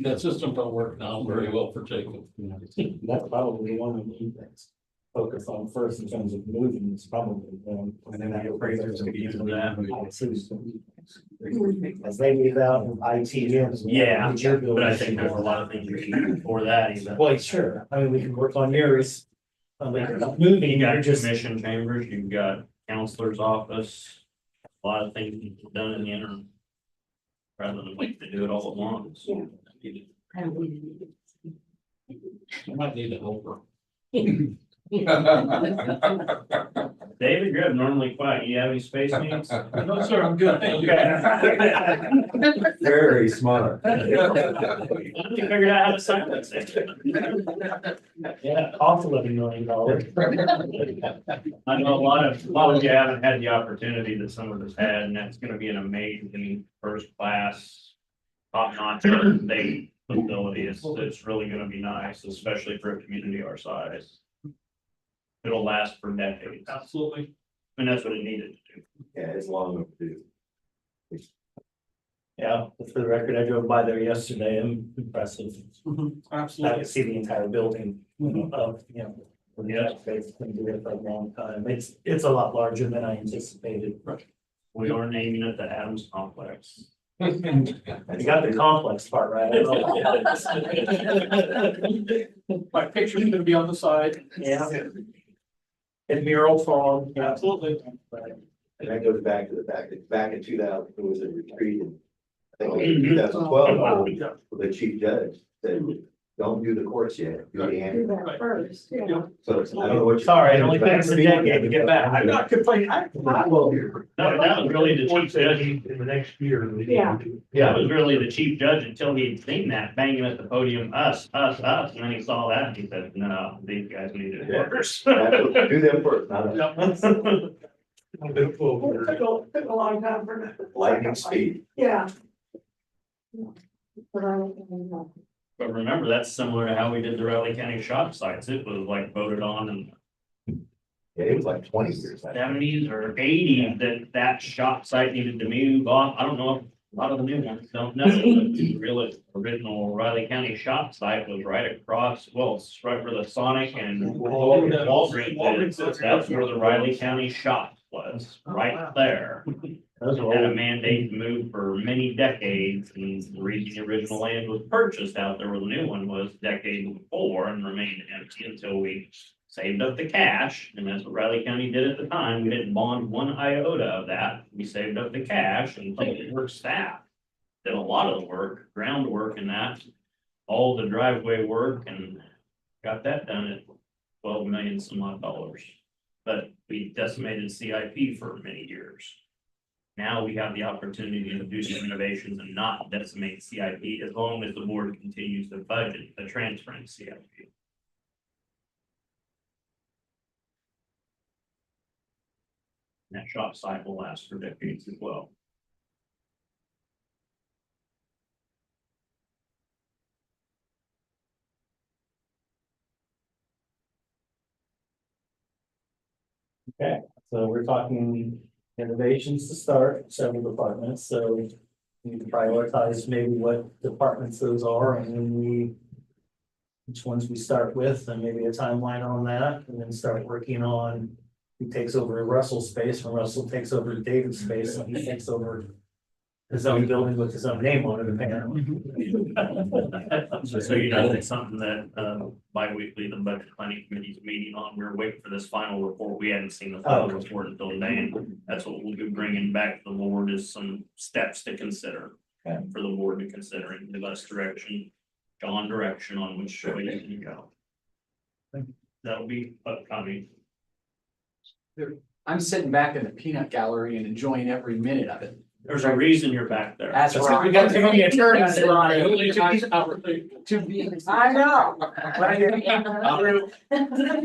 That system don't work now very well for Jacob. That's probably one of the key things. Focus on first in terms of moving is probably. And then that appraiser's gonna be using that. As they move out of IT. Yeah, but I think there's a lot of things we can do before that even. Well, sure. I mean, we can work on yours. Moving, You got you're just. commission chambers, you've got counselor's office, a lot of things can be done in the interim. Rather than wait to do it all at once. Yeah. I might need a helper. David, you're normally quiet. You have any space needs? No, sir, I'm good. Thank you. Okay. Very smart. You figured out how to silence it. Yeah, cost $11 million. I know a lot of you haven't had the opportunity that some of us had, and that's gonna be an amazing first class. Top notch state facility. It's really gonna be nice, especially for a community our size. It'll last for decades. Absolutely. And that's what it needed to do. Yeah, it's long overdue. Yeah, for the record, I drove by there yesterday and impressive. I could see the entire building, Yeah, it's been there for a long time. It's a lot larger than I anticipated. We are naming it the Adams Complex. You got the complex part right. My picture's gonna be on the side. Yeah. And mural farm, Absolutely. And that goes back to the fact that back in 2000, it was a retreat in, I think it was 2012, with the chief judge said, don't do the courts yet. Do the Do annual. that first, yeah. So I don't know what. Sorry, it only takes a decade to get back. I'm not complaining, I will here. No, that was really the chief judge. In the next year. Yeah. Yeah, it was really the chief judge until he had seen that banging at the podium, us. And then he saw that and he said, no, these guys need to work. Do them first, not us. It took a long time for that. Lightning speed. Yeah. But I don't know. But remember, that's similar to how we did the Riley County shop sites. It was like voted on in Yeah, it was like 20 years. 70s or 80s that shop site needed to move off. I don't know if a lot of the new ones don't know, but the real original Riley County shop site was right across, well, it's right where the Sonic and Walgreens is. That's where the Riley County shop was, right there. Those had a mandate to move for many decades, and the reason the original land was purchased out there where the new one was decades before and remained empty until we saved up the cash, and that's what Riley County did at the time. We didn't bond one iota of that. We saved up the cash and public works staff did a lot of the work, groundwork and that, all the driveway work, and got that done at 12 million some odd dollars. But we decimated CIP for many years. Now we have the opportunity to do some innovations and not decimate CIP as long as the board continues to budget the transfer in CIP. And that shop site will last for decades as well. Okay, so we're talking innovations to start, several departments, so we need to prioritize maybe what departments those are and then which ones we start with and maybe a timeline on that, and then start working on who takes over Russell's space, when Russell takes over David's space, and he takes over his own building with his own name on it, apparently. So you know, it's something that bi-weekly, the budget planning committee's meeting on. We're waiting for this final report. We hadn't seen the final report until today. And that's what we'll be bringing back to the board is some steps to consider. For the board to consider and give us direction, direction on which way you can go. That'll be upcoming. I'm sitting back in the peanut gallery and enjoying every minute of it. There's a reason you're back there. That's right. We got too many attorneys. I know.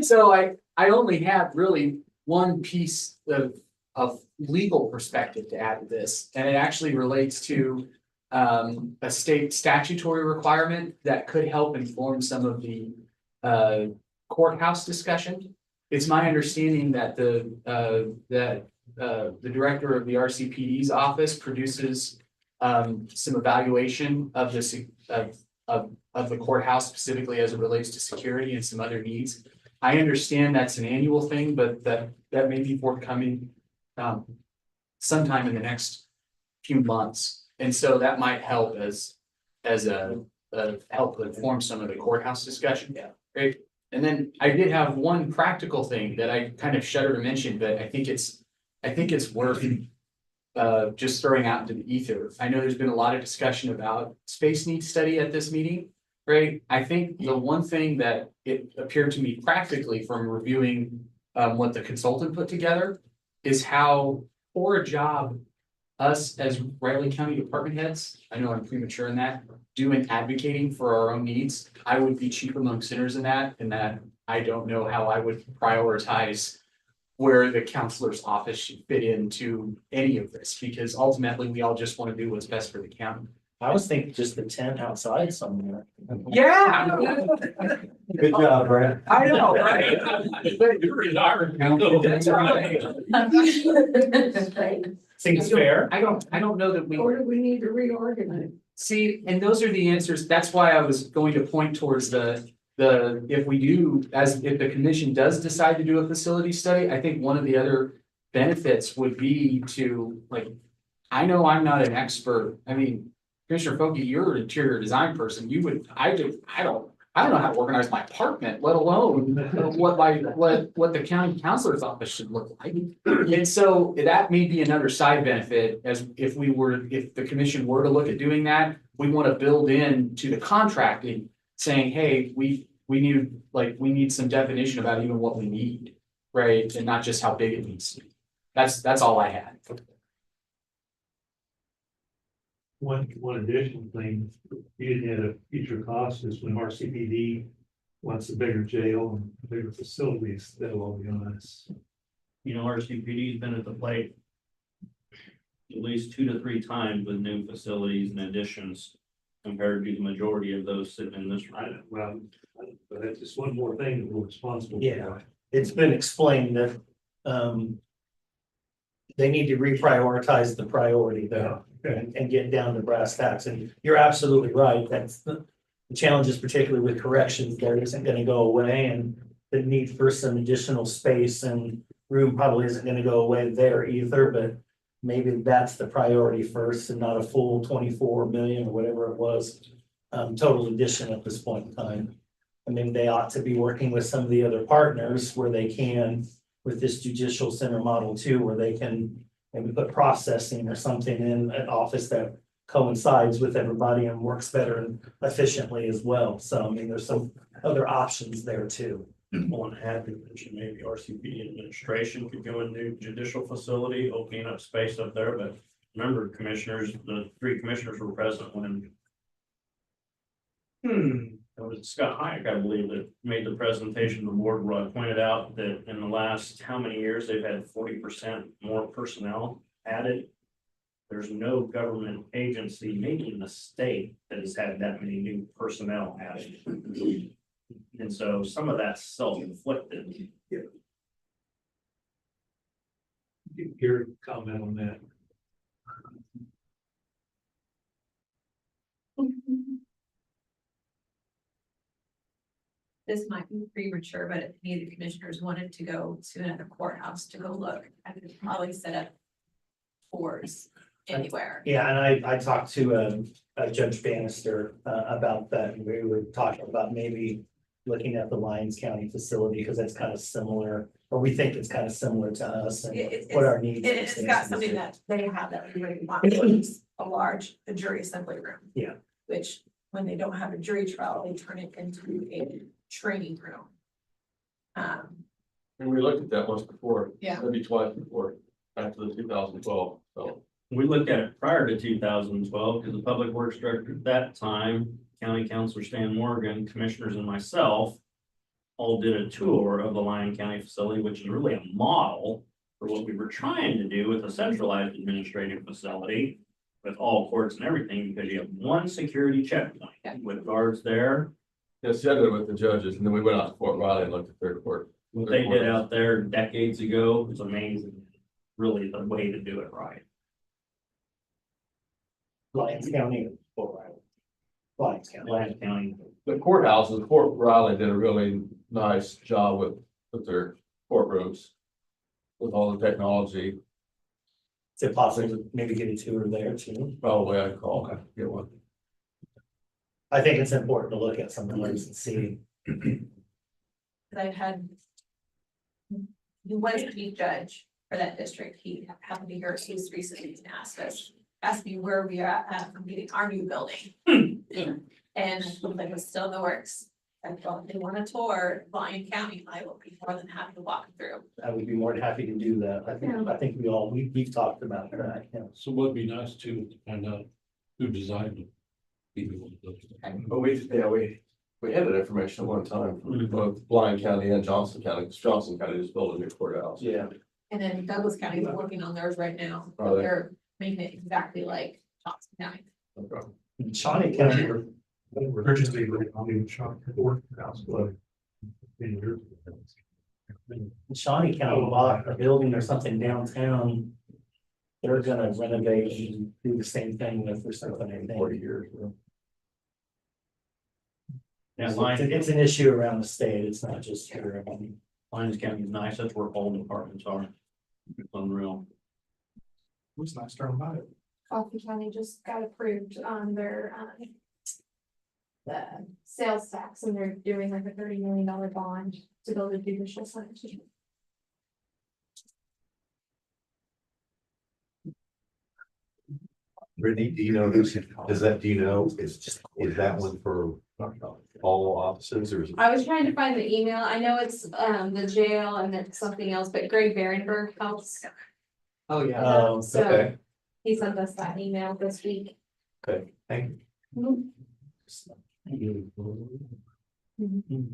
So I only have really one piece of legal perspective to add to this, and it actually relates to a state statutory requirement that could help inform some of the courthouse discussion. It's my understanding that the director of the RCPD's office produces some evaluation of the courthouse specifically as it relates to security and some other needs. I understand that's an annual thing, but that may be forthcoming sometime in the next few months. And so that might help as a help inform some of the courthouse discussion. Yeah. Right. And then I did have one practical thing that I kind of shudder to mention, but I think it's worth just throwing out into the ether. I know there's been a lot of discussion about space needs study at this meeting, right? I think the one thing that it appeared to me practically from reviewing what the consultant put together is how poor a job us as Riley County department heads, I know I'm premature in that, do in advocating for our own needs. I would be chief among sinners in that I don't know how I would prioritize where the counselor's office should fit into any of this, because ultimately we all just want to do what's best for the county. I was thinking just the tent outside somewhere. Yeah. Good job, Brad. I know, right? You're retired. That's right. Seems fair. I don't know that we. Or do we need to reorganize? See, and those are the answers. That's why I was going to point towards if the commission does decide to do a facility study, I think one of the other benefits would be to, like, I know I'm not an expert. I mean, Commissioner Foggy, you're an interior design person. You would, I don't know how to organize my apartment, let alone what the county counselor's office should look like. And so that may be another side benefit, as if the commission were to look at doing that, we want to build in to the contracting, saying, hey, we need some definition about even what we need, right? And not just how big it needs to be. That's all I had. One additional thing, you didn't have a future cost is when RCPD wants a bigger jail and bigger facilities, that'll all be on us. You know, RCPD's been at the plate at least 2 to 3 times with new facilities and additions compared to the majority of those sitting in this room. Well, but that's just one more thing that we're responsible for. Yeah. It's been explained that, they need to reprioritize the priority there and get down to brass tacks. And you're absolutely right. That's the challenges, particularly with corrections, there isn't gonna go away, and the need for some additional space and room probably isn't gonna go away there either, but maybe that's the priority first and not a full 24 million or whatever it was, total addition at this point in time. I mean, they ought to be working with some of the other partners where they can, with this judicial center model too, where they can maybe put processing or something in an office that coincides with everybody and works better and efficiently as well. So I mean, there's some other options there too. One had to mention maybe RCP administration could go in new judicial facility, opening up space up there, but remember, commissioners, the 3 commissioners were present when it was Scott Hayek, I believe, that made the presentation to the board where I pointed out that in the last how many years they've had 40% more personnel added. There's no government agency, maybe in the state, that has had that many new personnel added. And so some of that's self-inflicted. Your comment on that. This might be premature, but if any of the commissioners wanted to go to another courthouse to go look, I could probably set up tours anywhere. Yeah, and I talked to Judge Bannister about that, and we were talking about maybe looking at the Lyons County facility, because it's kind of similar, or we think it's kind of similar to us and what our needs. It's got something that they have that we really want, which is a jury assembly room. Yeah. Which, when they don't have a jury trial, they turn it into a training room. And we looked at that once before. Yeah. Maybe twice before, after the 2012, so. We looked at it prior to 2012 because the public works director at that time, County Councilor Stan Morgan, commissioners and myself all did a tour of the Lyon County facility, which is really a model for what we were trying to do with a centralized administrative facility with all courts and everything, because you have one security checkpoint with guards there. Yes, yeah, with the judges, and then we went out to Fort Riley and looked at their court. What they did out there decades ago was amazing. Really the way to do it right. Lyons County, Lyons County. Lyons County. The courthouses, Fort Riley did a really nice job with their courtrooms. With all the technology. Is it possible to maybe get a tour there too? Probably I'd call, get one. I think it's important to look at some of those and see. I've had. He was the chief judge for that district. He happened to hear us recently and asked me where we are at from getting our new building. And it was still in the works. And if they want a tour, Lyon County, I will be more than happy to walk through. I would be more than happy to do that. I think we've talked about that, yeah. So what'd be nice too, to find out who designed it. But we had that information at one time, from both Lyon County and Johnson County, because Johnson County just built a new courthouse. Yeah. And then Douglas County is working on theirs right now. Are they? They're making it exactly like Johnson County. Okay. Shawnee County, Originally, on the shop courthouse, but. Shawnee County bought a building or something downtown. They're gonna renovate and do the same thing with or something, I think. 40 years. Yeah, So Lyons, it's an issue around the state. It's not just here. I mean, Lyons County is nice. That's where all the departments are. Unreal. Who's not starting about it? Coffee County just got approved on their, the sales tax, and they're doing like a $30 million bond to build a judicial center. Brittany, do you know, do you know, is that one for all offices or is it? I was trying to find the email. I know it's, the jail and it's something else, but Greg Berenberg helps. Oh, yeah. Oh, So okay. he sent us that email this week. Okay, thank you. Mhm.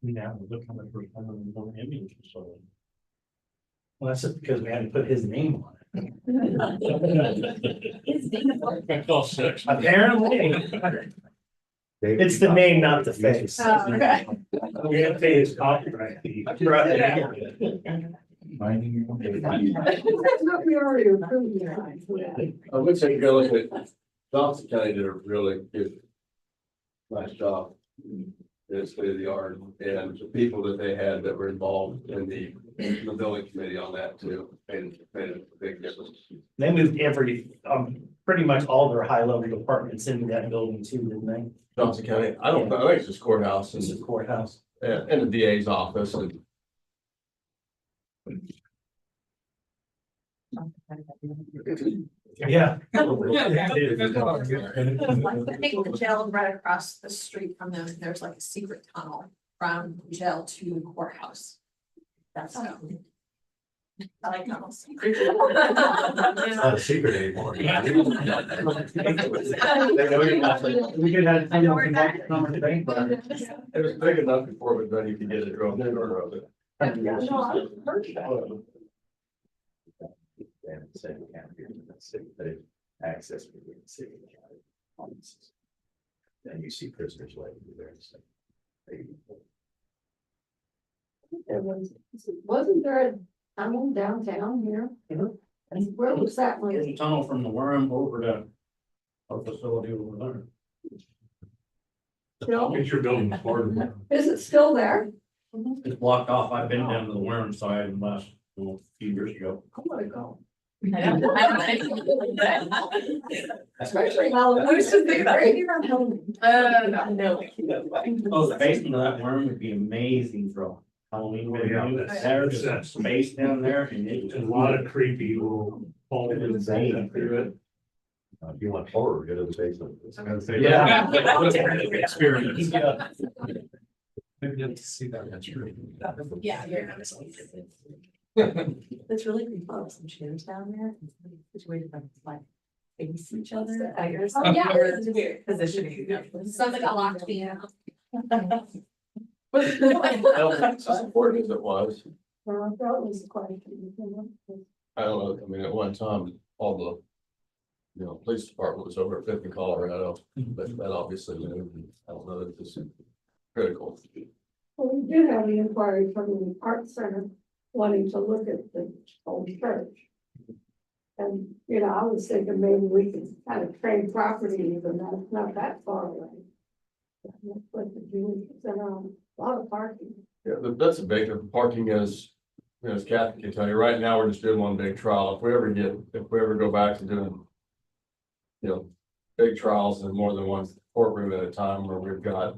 Yeah, look how much we're spending on ambulance, so. Well, that's just because we had to put his name on it. That costs $6. Apparently. It's the name, not the face. Oh, okay. We have to pay his copyright fee. Minding your own business. That's what we already approved. I would say go look at, Johnson County did a really good, nice job. In state of the art, and the people that they had that were involved in the building committee on that too, and made a big difference. They moved pretty much all their high level departments into that building too, didn't they? Johnson County, I don't know, I think it's just courthouse It's and, the courthouse. and the DA's office and. Yeah. I think the jail right across the street from them, there's like a secret tunnel from jail to the courthouse. That's how. I like tunnels. It's not a secret anymore. We could have. It was big enough before, but then you could get it wrong, then or other. And say we can't do that, city, they access within the city. Then you see prisoners laying there. So Wasn't there a tunnel downtown here? And where was that There's one? a tunnel from the worm over to our facility over there. Still? It's your building part of it. Is it still there? It's blocked off. I've been down to the worm side in the last, few years ago. I wanna go. Especially Halloween. I was just thinking about it. No. Oh, the basement of that worm would be amazing for Halloween. Oh, yeah. There's that space down there and A it. lot of creepy little. insane. If you want horror, go to the basement. Yeah. Experience. Yeah. Maybe get to see that, that's true. Yeah, you're It's really creepy. Some chairs down there. Situated like face each other. Oh, yeah. It's weird positioning. Something got locked me out. As important as it was, Well, I thought it was quite a few. I don't know, I mean, at one time, all the. Police department was over at Fifth in Colorado, but that obviously moved, and I don't know if this is critical. Well, we did have the inquiry from the art center wanting to look at the old church. And, I was thinking maybe we could kind of trade property, even that's not that far away. But the Jewish center, a lot of parking. Yeah, that's a big, parking is, as Kathy can tell you, right now, we're just doing one big trial. If we ever go back to doing. Big trials in more than one courtroom at a time where we've got.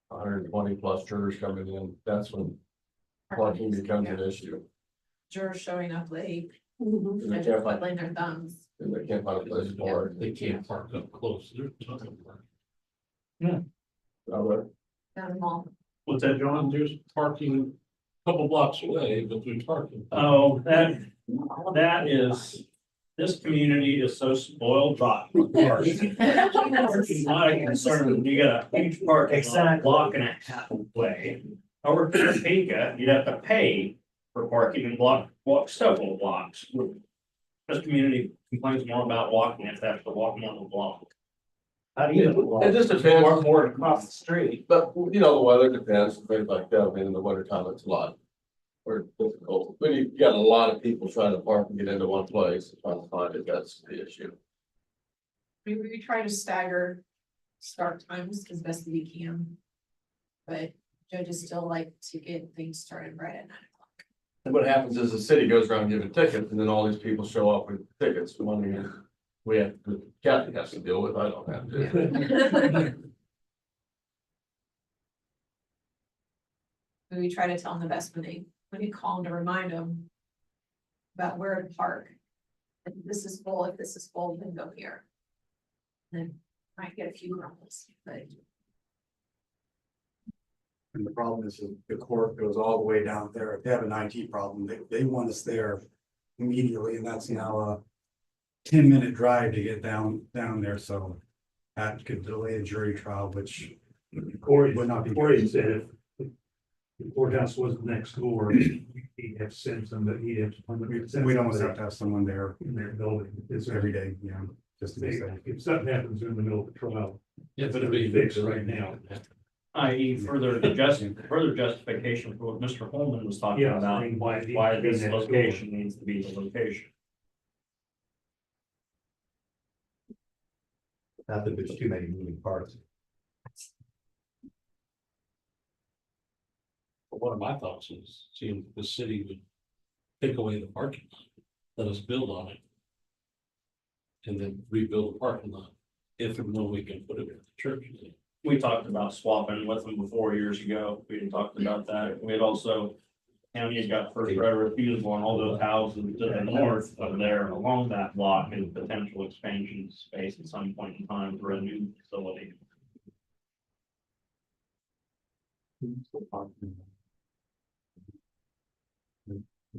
120 plus jurors coming in, that's when parking becomes an issue. Jurors showing up late. Mhm. And they And can't just find, twiddling their thumbs. and they can't find a place to park. They can't park up close. There's a ton of park. Down the mall. What's that, John? There's parking a couple blocks away, but there's parking. Oh, that is, this community is so spoiled rotten. Parking is not a concern. You got a huge parking lot, block and a half away. Over to Topeka, you'd have to pay for parking and block several blocks. This community complains more about walking if they have to walk more than a block. How do you? It just depends. More across the street. But, the weather depends, things like that, I mean, in the winter time, it's a lot. Or difficult, when you got a lot of people trying to park and get into one place, trying to find it, that's the issue. We try to stagger start times as best we can. But judges still like to get things started right at 9 o'clock. And what happens is the city goes around giving tickets and then all these people show up with tickets. Money we have, Kathy has to deal with, I don't have to. We try to tell them the best when you call them to remind them about where to park. If this is full, then go here. Then might get a few grumbles, but And the problem is that the court goes all the way down there. If they have an IT problem, they want us there immediately, and that's now a 10-minute drive to get down there, so that could delay a jury trial, which Corey would not be. Corey said if the courthouse was next door, he'd have to send somebody, he'd have to. We don't have to have someone there In their building. It's every day, you know, just to be safe. If something happens in the middle of the trial. Yeah, but it'll be fixed right now. I.e. further justification for what Mr. Holman was talking Yeah, about, I mean, why why this next door. location needs to be the location. Not that there's too many moving parts. But one of my thoughts is, seeing if the city would take away the parking lot, let us build on it. And then rebuild the parking lot, if and when we can put it in the churches. We talked about swapping with them before years ago. We had talked about that. We had also, county had got first right of refusal on all those houses to the north of there along that block and potential expansion space at some point in time for a new facility.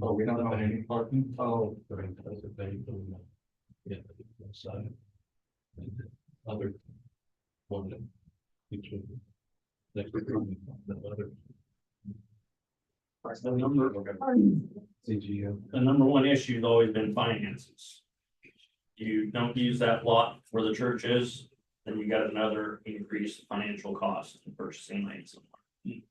Oh, we don't have any parking? Oh, right, that's a thing. Yeah, that's side. And the other one that. Between. Next. The other. The number one issue has always been finances. You don't use that lot where the church is, then you got another increased financial cost in purchasing land somewhere.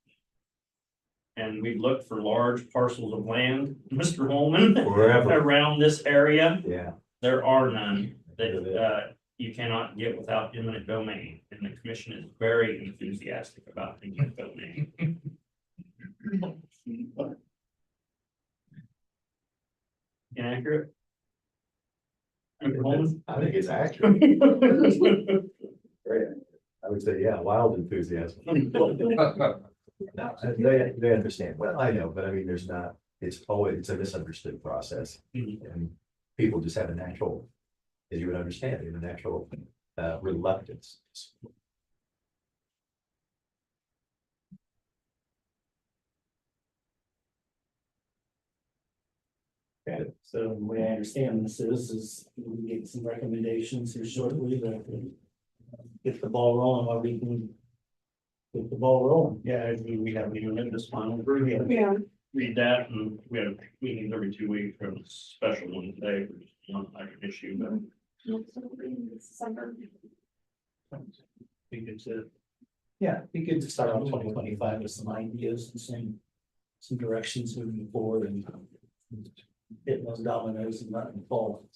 And we looked for large parcels of land, Mr. Holman, Forever. around this area. Yeah. There are none that you cannot get without eminent domain, and the commission is very enthusiastic about eminent domain. Inaccurate? Mr. Holman? I think it's accurate. Great. I would say, yeah, wild enthusiasm. No, they understand. Well, I know, but I mean, it's a misunderstood process. And people just have a natural, as you would understand, a natural reluctance. Okay, so the way I understand this is we get some recommendations here shortly that get the ball rolling while we can get the ball rolling. Yeah, we haven't even read this final through yet. Yeah. Read that, and we have meetings every 2 weeks, we have a special one today, for just one like an issue, but. I think it's yeah, be good to start on 2025 with some ideas and some directions moving forward and hitting those dominoes and letting them fall.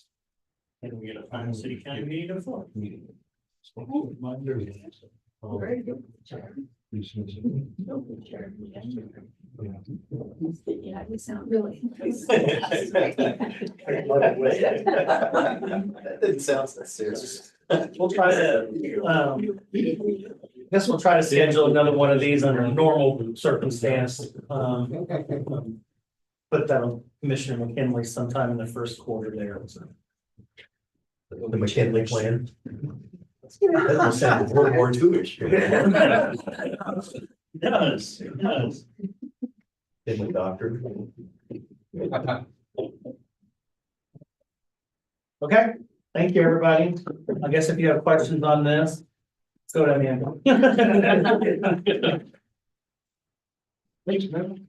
And we get a final city county meeting to fall. very good. Yeah, we sound really. That didn't sound so serious. We'll try to, guess we'll try to schedule another one of these under normal circumstance. Put that on Commissioner McKinley sometime in the first quarter there. So. The McKinley plan. That doesn't sound World War II-ish. It does, it does. In the doctor. Okay, thank you, everybody. I guess if you have questions on this, go to Amanda. Thanks, man.